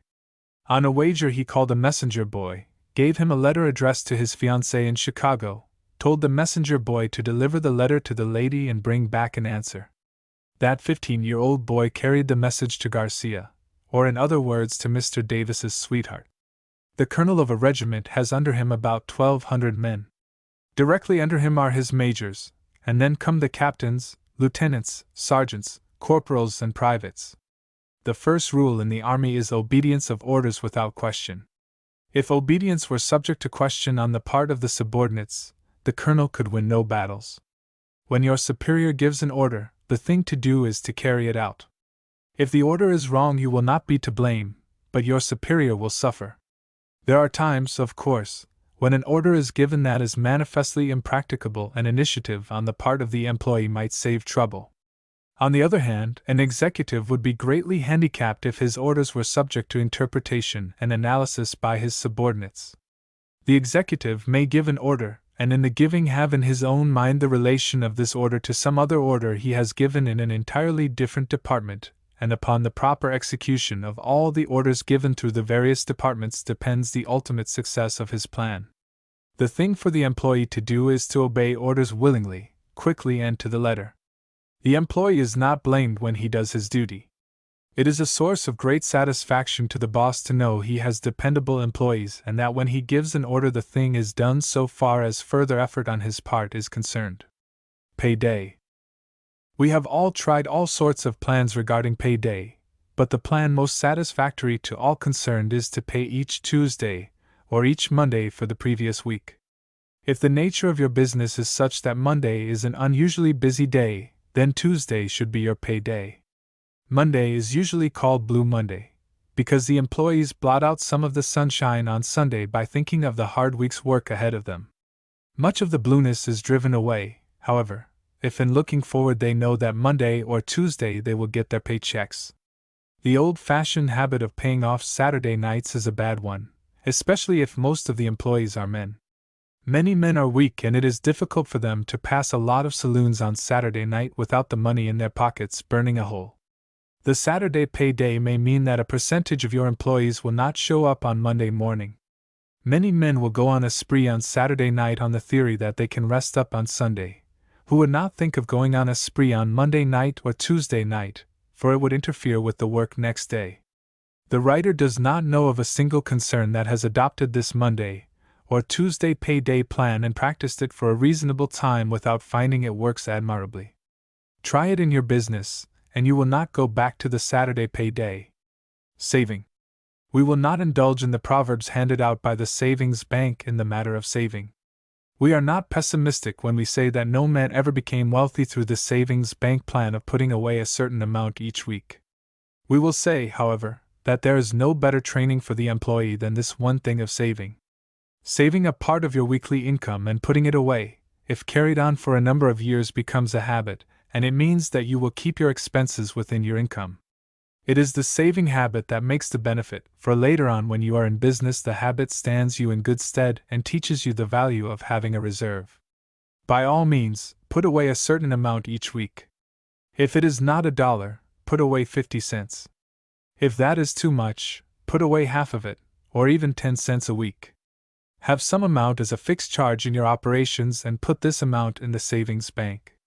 On a wager, he called a messenger boy, gave him a letter addressed to his fiancée in Chicago, told the messenger boy to deliver the letter to the lady and bring back an answer. That 15-year-old boy carried the message to Garcia, or in other words to Mr. Davis's sweetheart. The colonel of a regiment has under him about 1,200 men. Directly under him are his majors, and then come the captains, lieutenants, sergeants, corporals, and privates. The first rule in the army is obedience of orders without question. If obedience were subject to question on the part of the subordinates, the colonel could win no battles. When your superior gives an order, the thing to do is to carry it out. If the order is wrong, you will not be to blame, but your superior will suffer. There are times, of course, when an order is given that is manifestly impracticable and initiative on the part of the employee might save trouble. On the other hand, an executive would be greatly handicapped if his orders were subject to interpretation and analysis by his subordinates. The executive may give an order, and in the giving have in his own mind the relation of this order to some other order he has given in an entirely different department, and upon the proper execution of all the orders given through the various departments depends the ultimate success of his plan. The thing for the employee to do is to obey orders willingly, quickly, and to the letter. The employee is not blamed when he does his duty. It is a source of great satisfaction to the boss to know he has dependable employees and that when he gives an order the thing is done so far as further effort on his part is concerned. Payday. We have all tried all sorts of plans regarding payday, but the plan most satisfactory to all concerned is to pay each Tuesday or each Monday for the previous week. If the nature of your business is such that Monday is an unusually busy day, then Tuesday should be your pay day. Monday is usually called Blue Monday, because the employees blot out some of the sunshine on Sunday by thinking of the hard week's work ahead of them. Much of the blueness is driven away, however, if in looking forward they know that Monday or Tuesday they will get their paychecks. The old-fashioned habit of paying off Saturday nights is a bad one, especially if most of the employees are men. Many men are weak and it is difficult for them to pass a lot of saloons on Saturday night without the money in their pockets burning a hole. The Saturday payday may mean that a percentage of your employees will not show up on Monday morning. Many men will go on a spree on Saturday night on the theory that they can rest up on Sunday, who would not think of going on a spree on Monday night or Tuesday night, for it would interfere with the work next day. The writer does not know of a single concern that has adopted this Monday or Tuesday payday plan and practiced it for a reasonable time without finding it works admirably. Try it in your business, and you will not go back to the Saturday payday. Saving. We will not indulge in the proverbs handed out by the savings bank in the matter of saving. We are not pessimistic when we say that no man ever became wealthy through the savings bank plan of putting away a certain amount each week. We will say, however, that there is no better training for the employee than this one thing of saving. Saving a part of your weekly income and putting it away, if carried on for a number of years, becomes a habit, and it means that you will keep your expenses within your income. It is the saving habit that makes the benefit, for later on when you are in business the habit stands you in good stead and teaches you the value of having a reserve. By all means, put away a certain amount each week. If it is not $1, put away 50 cents. If that is too much, put away half of it, or even 10 cents a week. Have some amount as a fixed charge in your operations and put this amount in the savings bank.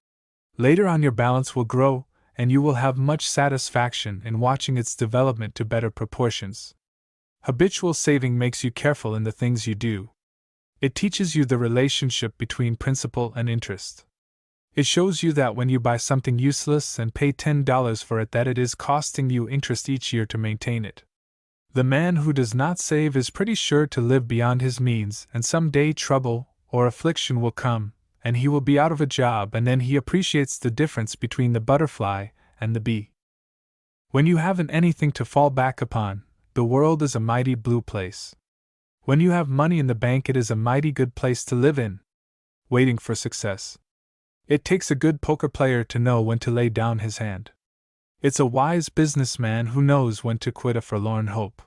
Later on your balance will grow, and you will have much satisfaction in watching its development to better proportions. Habitual saving makes you careful in the things you do. It teaches you the relationship between principal and interest. It shows you that when you buy something useless and pay $10 for it, that it is costing you interest each year to maintain it. The man who does not save is pretty sure to live beyond his means, and some day trouble or affliction will come, and he will be out of a job, and then he appreciates the difference between the butterfly and the bee. When you haven't anything to fall back upon, the world is a mighty blue place. When you have money in the bank, it is a mighty good place to live in. Waiting for success. It takes a good poker player to know when to lay down his hand. It's a wise businessman who knows when to quit a forlorn hope.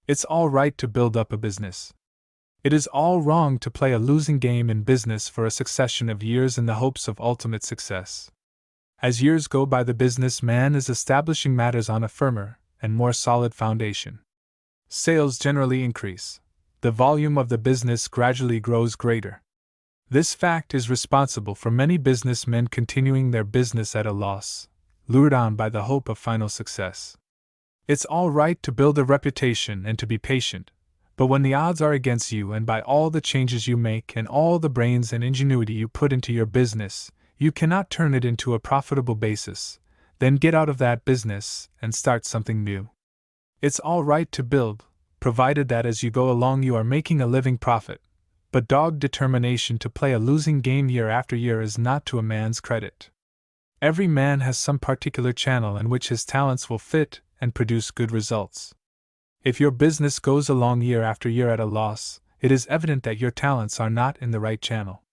It's all right to build up a business. It is all wrong to play a losing game in business for a succession of years in the hopes of ultimate success. As years go by, the businessman is establishing matters on a firmer and more solid foundation. Sales generally increase. The volume of the business gradually grows greater. This fact is responsible for many businessmen continuing their business at a loss, lured on by the hope of final success. It's all right to build a reputation and to be patient, but when the odds are against you, and by all the changes you make and all the brains and ingenuity you put into your business, you cannot turn it into a profitable basis, then get out of that business and start something new. It's all right to build, provided that as you go along you are making a living profit, but dogged determination to play a losing game year after year is not to a man's credit. Every man has some particular channel in which his talents will fit and produce good results. If your business goes along year after year at a loss, it is evident that your talents are not in the right channel.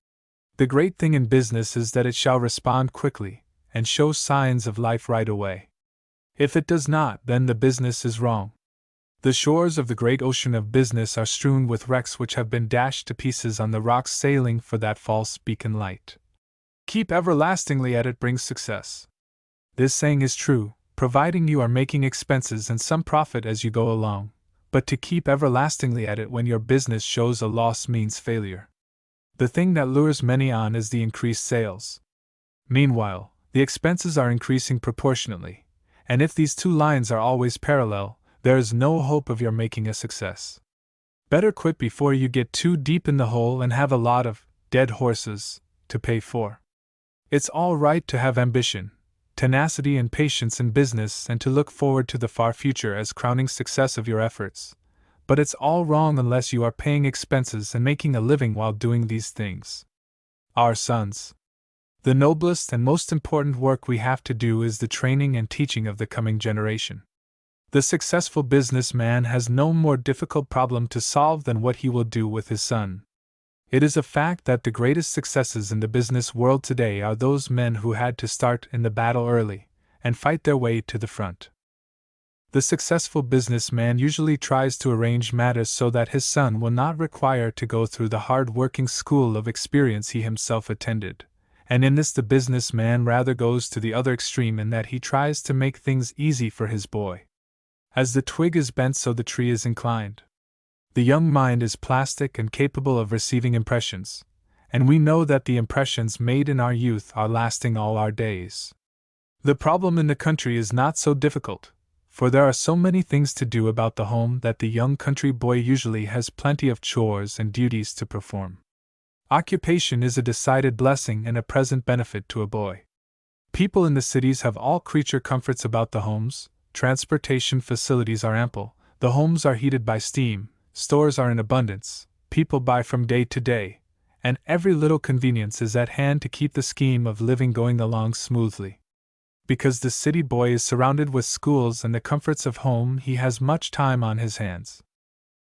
The great thing in business is that it shall respond quickly and show signs of life right away. If it does not, then the business is wrong. The shores of the great ocean of business are strewn with wrecks which have been dashed to pieces on the rocks sailing for that false beacon light. Keep everlastingly at it brings success. This saying is true, providing you are making expenses and some profit as you go along, but to keep everlastingly at it when your business shows a loss means failure. The thing that lures many on is the increased sales. Meanwhile, the expenses are increasing proportionately, and if these two lines are always parallel, there is no hope of your making a success. Better quit before you get too deep in the hole and have a lot of dead horses to pay for. It's all right to have ambition, tenacity and patience in business and to look forward to the far future as crowning success of your efforts, but it's all wrong unless you are paying expenses and making a living while doing these things. Our sons. The noblest and most important work we have to do is the training and teaching of the coming generation. The successful businessman has no more difficult problem to solve than what he will do with his son. It is a fact that the greatest successes in the business world today are those men who had to start in the battle early and fight their way to the front. The successful businessman usually tries to arrange matters so that his son will not require to go through the hard-working school of experience he himself attended, and in this the businessman rather goes to the other extreme in that he tries to make things easy for his boy. As the twig is bent, so the tree is inclined. The young mind is plastic and capable of receiving impressions, and we know that the impressions made in our youth are lasting all our days. The problem in the country is not so difficult, for there are so many things to do about the home that the young country boy usually has plenty of chores and duties to perform. Occupation is a decided blessing and a present benefit to a boy. People in the cities have all creature comforts about the homes, transportation facilities are ample, the homes are heated by steam, stores are in abundance, people buy from day to day, and every little convenience is at hand to keep the scheme of living going along smoothly. Because the city boy is surrounded with schools and the comforts of home, he has much time on his hands.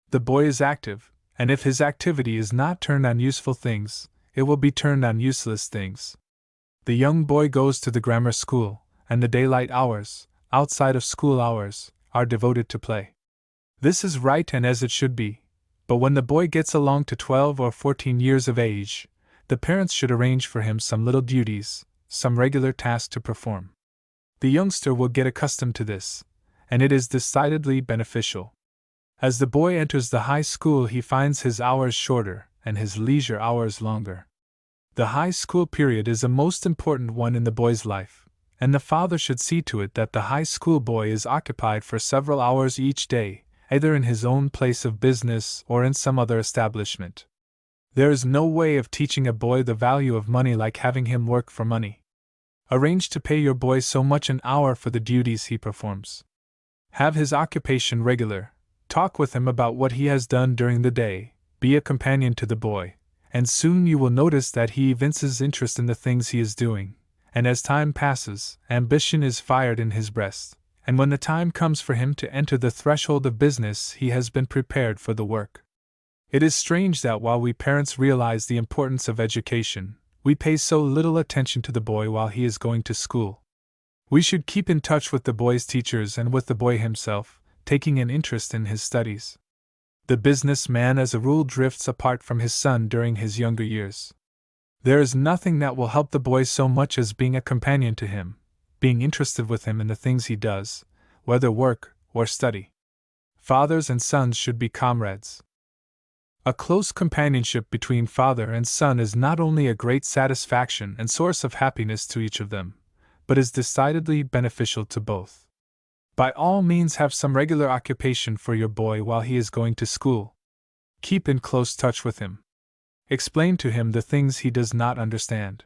The boy is active, and if his activity is not turned on useful things, it will be turned on useless things. The young boy goes to the grammar school, and the daylight hours, outside of school hours, are devoted to play. This is right and as it should be, but when the boy gets along to 12 or 14 years of age, the parents should arrange for him some little duties, some regular task to perform. The youngster will get accustomed to this, and it is decidedly beneficial. As the boy enters the high school, he finds his hours shorter and his leisure hours longer. The high school period is a most important one in the boy's life, and the father should see to it that the high school boy is occupied for several hours each day, either in his own place of business or in some other establishment. There is no way of teaching a boy the value of money like having him work for money. Arrange to pay your boy so much an hour for the duties he performs. Have his occupation regular, talk with him about what he has done during the day, be a companion to the boy, and soon you will notice that he evinces interest in the things he is doing, and as time passes, ambition is fired in his breast, and when the time comes for him to enter the threshold of business, he has been prepared for the work. It is strange that while we parents realize the importance of education, we pay so little attention to the boy while he is going to school. We should keep in touch with the boy's teachers and with the boy himself, taking an interest in his studies. The business man as a rule drifts apart from his son during his younger years. There is nothing that will help the boy so much as being a companion to him, being interested with him in the things he does, whether work or study. Fathers and sons should be comrades. A close companionship between father and son is not only a great satisfaction and source of happiness to each of them, but is decidedly beneficial to both. By all means have some regular occupation for your boy while he is going to school. Keep in close touch with him. Explain to him the things he does not understand.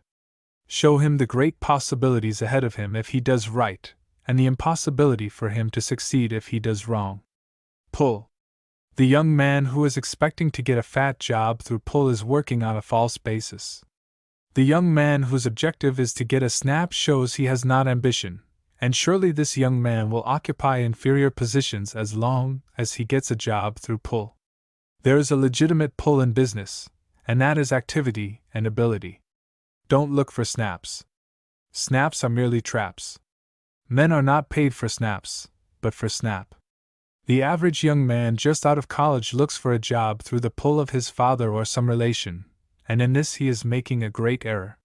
Show him the great possibilities ahead of him if he does right, and the impossibility for him to succeed if he does wrong. Pull. The young man who is expecting to get a fat job through pull is working on a false basis. The young man whose objective is to get a snap shows he has not ambition, and surely this young man will occupy inferior positions as long as he gets a job through pull. There is a legitimate pull in business, and that is activity and ability. Don't look for snaps. Snaps are merely traps. Men are not paid for snaps, but for snap. The average young man just out of college looks for a job through the pull of his father or some relation, and in this he is making a great error.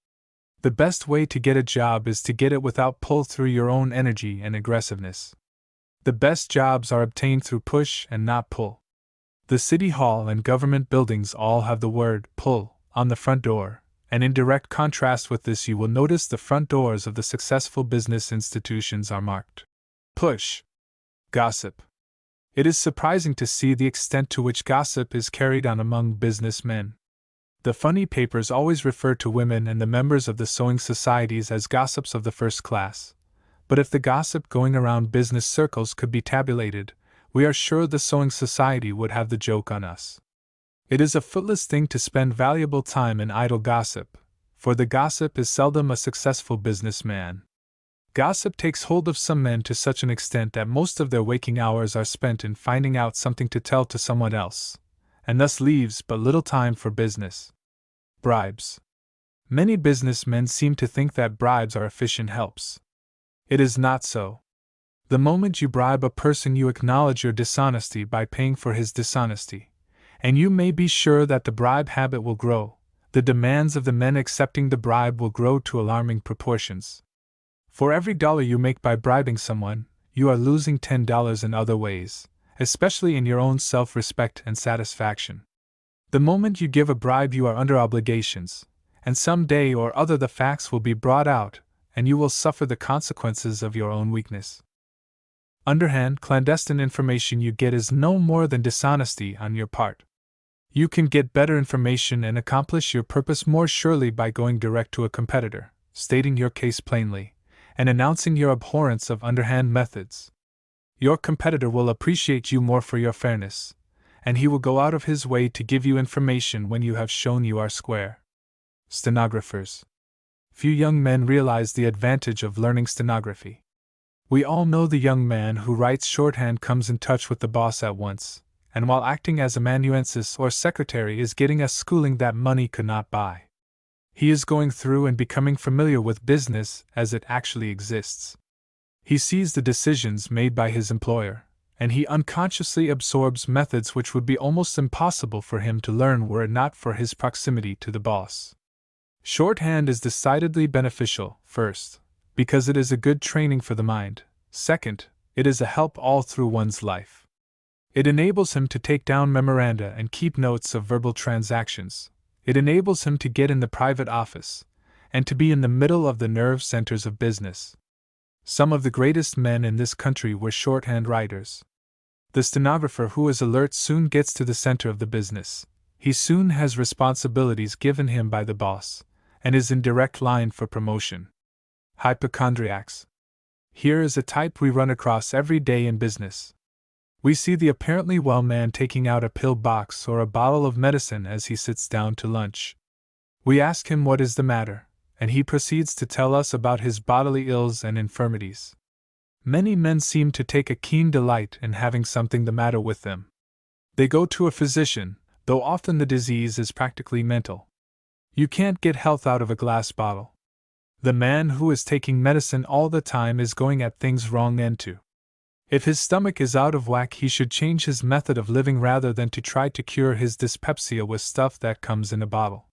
The best way to get a job is to get it without pull through your own energy and aggressiveness. The best jobs are obtained through push and not pull. The city hall and government buildings all have the word pull on the front door, and in direct contrast with this you will notice the front doors of the successful business institutions are marked push. Gossip. It is surprising to see the extent to which gossip is carried on among business men. The funny papers always refer to women and the members of the sewing societies as gossips of the first class, but if the gossip going around business circles could be tabulated, we are sure the sewing society would have the joke on us. It is a footless thing to spend valuable time in idle gossip, for the gossip is seldom a successful businessman. Gossip takes hold of some men to such an extent that most of their waking hours are spent in finding out something to tell to someone else, and thus leaves but little time for business. Bribes. Many businessmen seem to think that bribes are efficient helps. It is not so. The moment you bribe a person, you acknowledge your dishonesty by paying for his dishonesty, and you may be sure that the bribe habit will grow. The demands of the men accepting the bribe will grow to alarming proportions. For every dollar you make by bribing someone, you are losing $10 in other ways, especially in your own self-respect and satisfaction. The moment you give a bribe, you are under obligations, and some day or other the facts will be brought out, and you will suffer the consequences of your own weakness. Underhand, clandestine information you get is no more than dishonesty on your part. You can get better information and accomplish your purpose more surely by going direct to a competitor, stating your case plainly, and announcing your abhorrence of underhand methods. Your competitor will appreciate you more for your fairness, and he will go out of his way to give you information when you have shown you are square. Stenographers. Few young men realize the advantage of learning stenography. We all know the young man who writes shorthand comes in touch with the boss at once, and while acting as amanuensis or secretary is getting a schooling that money could not buy. He is going through and becoming familiar with business as it actually exists. He sees the decisions made by his employer, and he unconsciously absorbs methods which would be almost impossible for him to learn were it not for his proximity to the boss. Shorthand is decidedly beneficial, first, because it is a good training for the mind, second, it is a help all through one's life. It enables him to take down memoranda and keep notes of verbal transactions. It enables him to get in the private office, and to be in the middle of the nerve centers of business. Some of the greatest men in this country were shorthand writers. The stenographer who is alert soon gets to the center of the business. He soon has responsibilities given him by the boss, and is in direct line for promotion. Hypochondriacs. Here is a type we run across every day in business. We see the apparently well man taking out a pill box or a bottle of medicine as he sits down to lunch. We ask him what is the matter, and he proceeds to tell us about his bodily ills and infirmities. Many men seem to take a keen delight in having something the matter with them. They go to a physician, though often the disease is practically mental. You can't get health out of a glass bottle. The man who is taking medicine all the time is going at things wrong end to. If his stomach is out of whack, he should change his method of living rather than to try to cure his dyspepsia with stuff that comes in a bottle.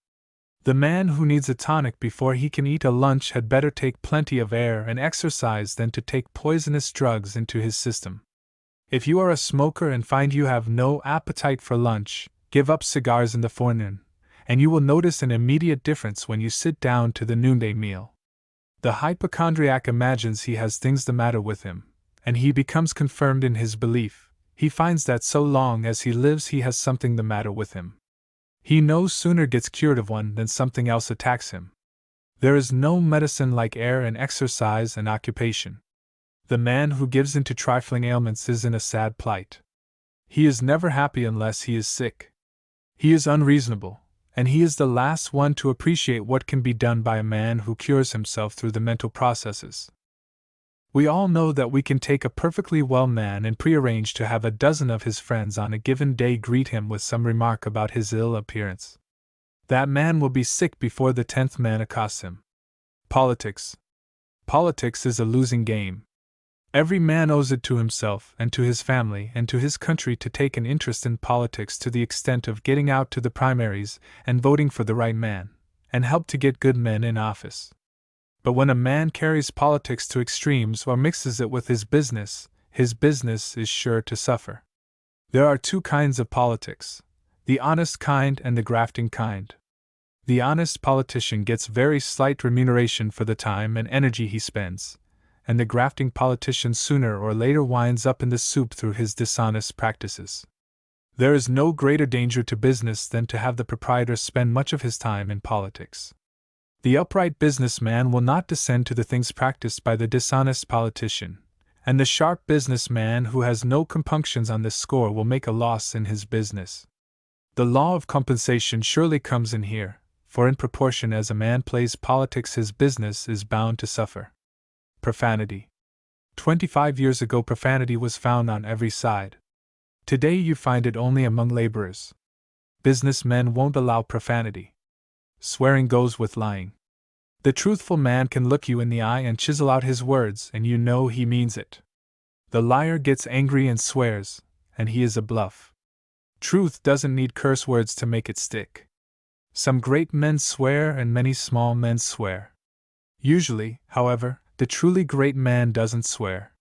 The man who needs a tonic before he can eat a lunch had better take plenty of air and exercise than to take poisonous drugs into his system. If you are a smoker and find you have no appetite for lunch, give up cigars in the forenoon, and you will notice an immediate difference when you sit down to the noonday meal. The hypochondriac imagines he has things the matter with him, and he becomes confirmed in his belief. He finds that so long as he lives he has something the matter with him. He no sooner gets cured of one than something else attacks him. There is no medicine like air and exercise and occupation. The man who gives in to trifling ailments is in a sad plight. He is never happy unless he is sick. He is unreasonable, and he is the last one to appreciate what can be done by a man who cures himself through the mental processes. We all know that we can take a perfectly well man and prearrange to have a dozen of his friends on a given day greet him with some remark about his ill appearance. That man will be sick before the 10th man accosts him. Politics. Politics is a losing game. Every man owes it to himself and to his family and to his country to take an interest in politics to the extent of getting out to the primaries and voting for the right man, and help to get good men in office. But when a man carries politics to extremes or mixes it with his business is sure to suffer. There are two kinds of politics, the honest kind and the grafting kind. The honest politician gets very slight remuneration for the time and energy he spends, and the grafting politician sooner or later winds up in the soup through his dishonest practices. There is no greater danger to business than to have the proprietor spend much of his time in politics. The upright businessman will not descend to the things practiced by the dishonest politician, and the sharp businessman who has no compunctions on this score will make a loss in his business. The law of compensation surely comes in here, for in proportion as a man plays politics his business is bound to suffer. Profanity. 25 years ago profanity was found on every side. Today you find it only among laborers. Businessmen won't allow profanity. Swearing goes with lying. The truthful man can look you in the eye and chisel out his words, and you know he means it. The liar gets angry and swears, and he is a bluff. Truth doesn't need curse words to make it stick. Some great men swear and many small men swear. Usually, however, the truly great man doesn't swear.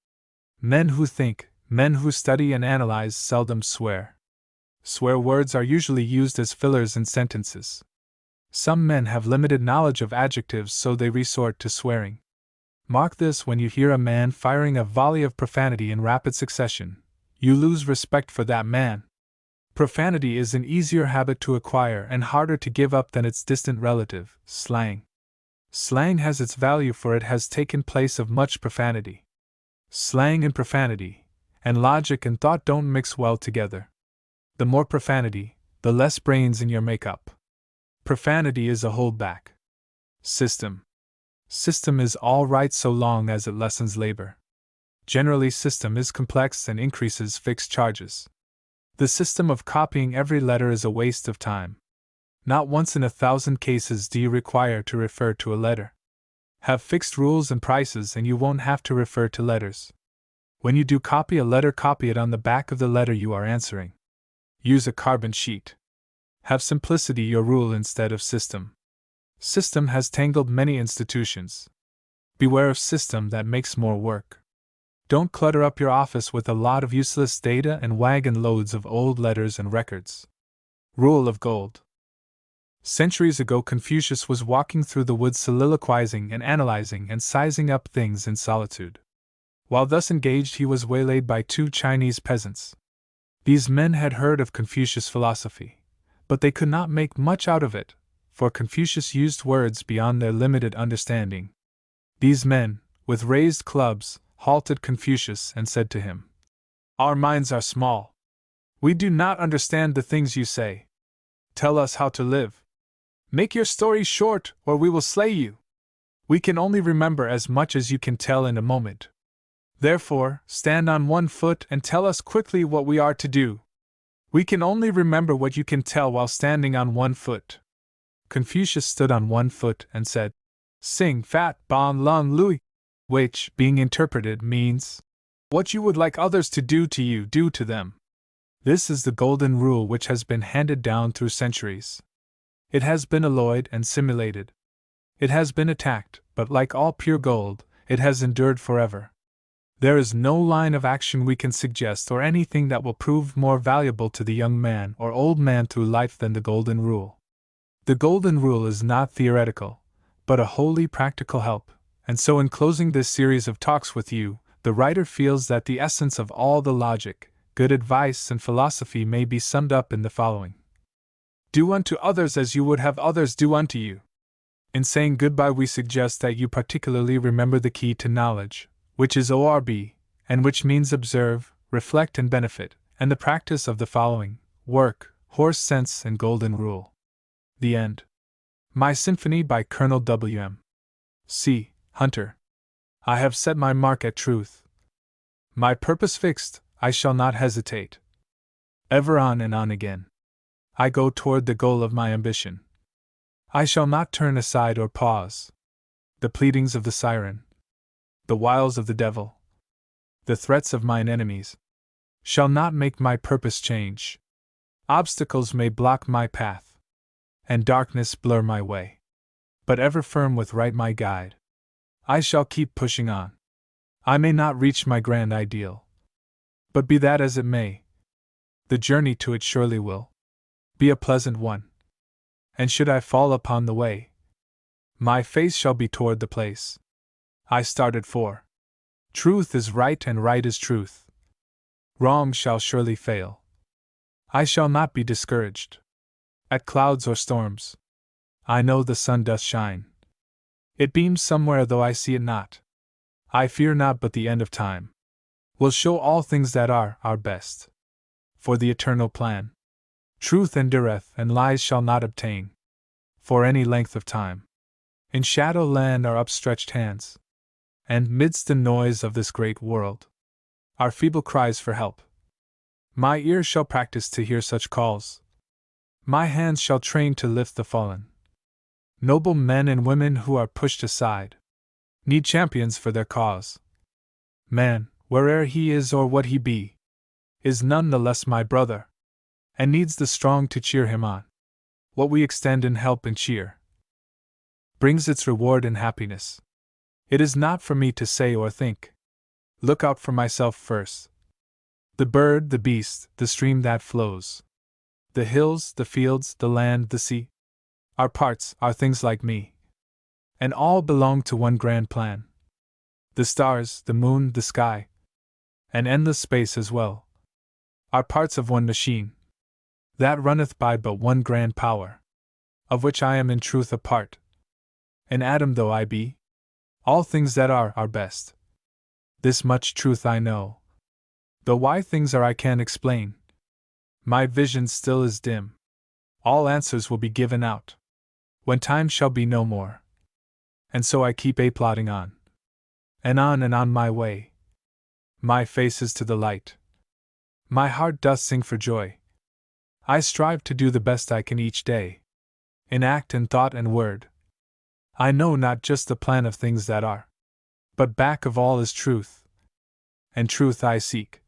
Men who think, men who study and analyze seldom swear. Swear words are usually used as fillers in sentences. Some men have limited knowledge of adjectives, so they resort to swearing. Mark this: when you hear a man firing a volley of profanity in rapid succession, you lose respect for that man. Profanity is an easier habit to acquire and harder to give up than its distant relative, slang. Slang has its value, for it has taken place of much profanity. Slang and profanity, and logic and thought don't mix well together. The more profanity, the less brains in your makeup. Profanity is a holdback. System. System is all right so long as it lessens labor. Generally, system is complex and increases fixed charges. The system of copying every letter is a waste of time. Not once in 1,000 cases do you require to refer to a letter. Have fixed rules and prices and you won't have to refer to letters. When you do copy a letter, copy it on the back of the letter you are answering. Use a carbon sheet. Have simplicity your rule instead of system. System has tangled many institutions. Beware of system that makes more work. Don't clutter up your office with a lot of useless data and wagon loads of old letters and records. Rule of gold. Centuries ago, Confucius was walking through the woods soliloquizing and analyzing and sizing up things in solitude. While thus engaged, he was waylaid by 2 Chinese peasants. These men had heard of Confucius' philosophy, but they could not make much out of it, for Confucius used words beyond their limited understanding. These men, with raised clubs, halted Confucius and said to him, "Our minds are small. We do not understand the things you say. Tell us how to live. Make your story short, or we will slay you. We can only remember as much as you can tell in a moment. Therefore, stand on one foot and tell us quickly what we are to do. We can only remember what you can tell while standing on one foot." Confucius stood on one foot and said, "Sing fat bon lung lui," which, being interpreted, means, "What you would like others to do to you, do to them." This is the golden rule which has been handed down through centuries. It has been alloyed and simulated. It has been attacked, but like all pure gold, it has endured forever. There is no line of action we can suggest or anything that will prove more valuable to the young man or old man through life than the golden rule. The golden rule is not theoretical, but a wholly practical help, and so in closing this series of talks with you, the writer feels that the essence of all the logic, good advice, and philosophy may be summed up in the following. Do unto others as you would have others do unto you. In saying goodbye, we suggest that you particularly remember the key to knowledge, which is ORB, and which means observe, reflect, and benefit, and the practice of the following: work, horse sense, and golden rule. The End. My Symphony by Colonel W.M. C. Hunter. I have set my mark at truth. My purpose fixed, I shall not hesitate. Ever on and on again, I go toward the goal of my ambition. I shall not turn aside or pause. The pleadings of the siren, the wiles of the devil, the threats of mine enemies, shall not make my purpose change. Obstacles may block my path, and darkness blur my way, but ever firm with right my guide, I shall keep pushing on. I may not reach my grand ideal, but be that as it may, the journey to it surely will be a pleasant one. And should I fall upon the way, my face shall be toward the place I started for. Truth is right and right is truth. Wrong shall surely fail. I shall not be discouraged. At clouds or storms, I know the sun doth shine. It beams somewhere though I see it not. I fear not, but the end of time will show all things that are our best. For the eternal plan, truth endureth, and lies shall not obtain for any length of time. In shadow land are upstretched hands, and midst the noise of this great world are feeble cries for help. My ears shall practice to hear such calls. My hands shall train to lift the fallen. Noble men and women who are pushed aside need champions for their cause. Man, where'er he is or what he be, is none the less my brother, and needs the strong to cheer him on. What we extend in help and cheer brings its reward and happiness. It is not for me to say or think. Look out for myself first. The bird, the beast, the stream that flows, the hills, the fields, the land, the sea, are parts, are things like me, and all belong to one grand plan. The stars, the moon, the sky, and endless space as well, are parts of one machine that runneth by but one grand power, of which I am in truth a part. An atom though I be, all things that are best. This much truth I know, though why things are I can't explain. My vision still is dim. All answers will be given out when time shall be no more. And so I keep plodding on. And on my way. My face is to the light. My heart doth sing for joy. I strive to do the best I can each day. In act and thought and word. I know not just the plan of things that are. But back of all is truth. And truth I seek.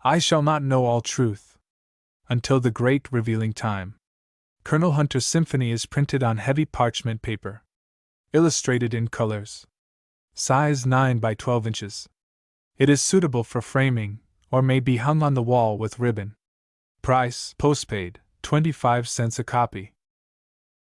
I shall not know all truth until the great revealing time. Colonel Hunter's symphony is printed on heavy parchment paper. Illustrated in colors. Size 9 by 12 inches. It is suitable for framing, or may be hung on the wall with ribbon. Price, postpaid, 25 cents a copy.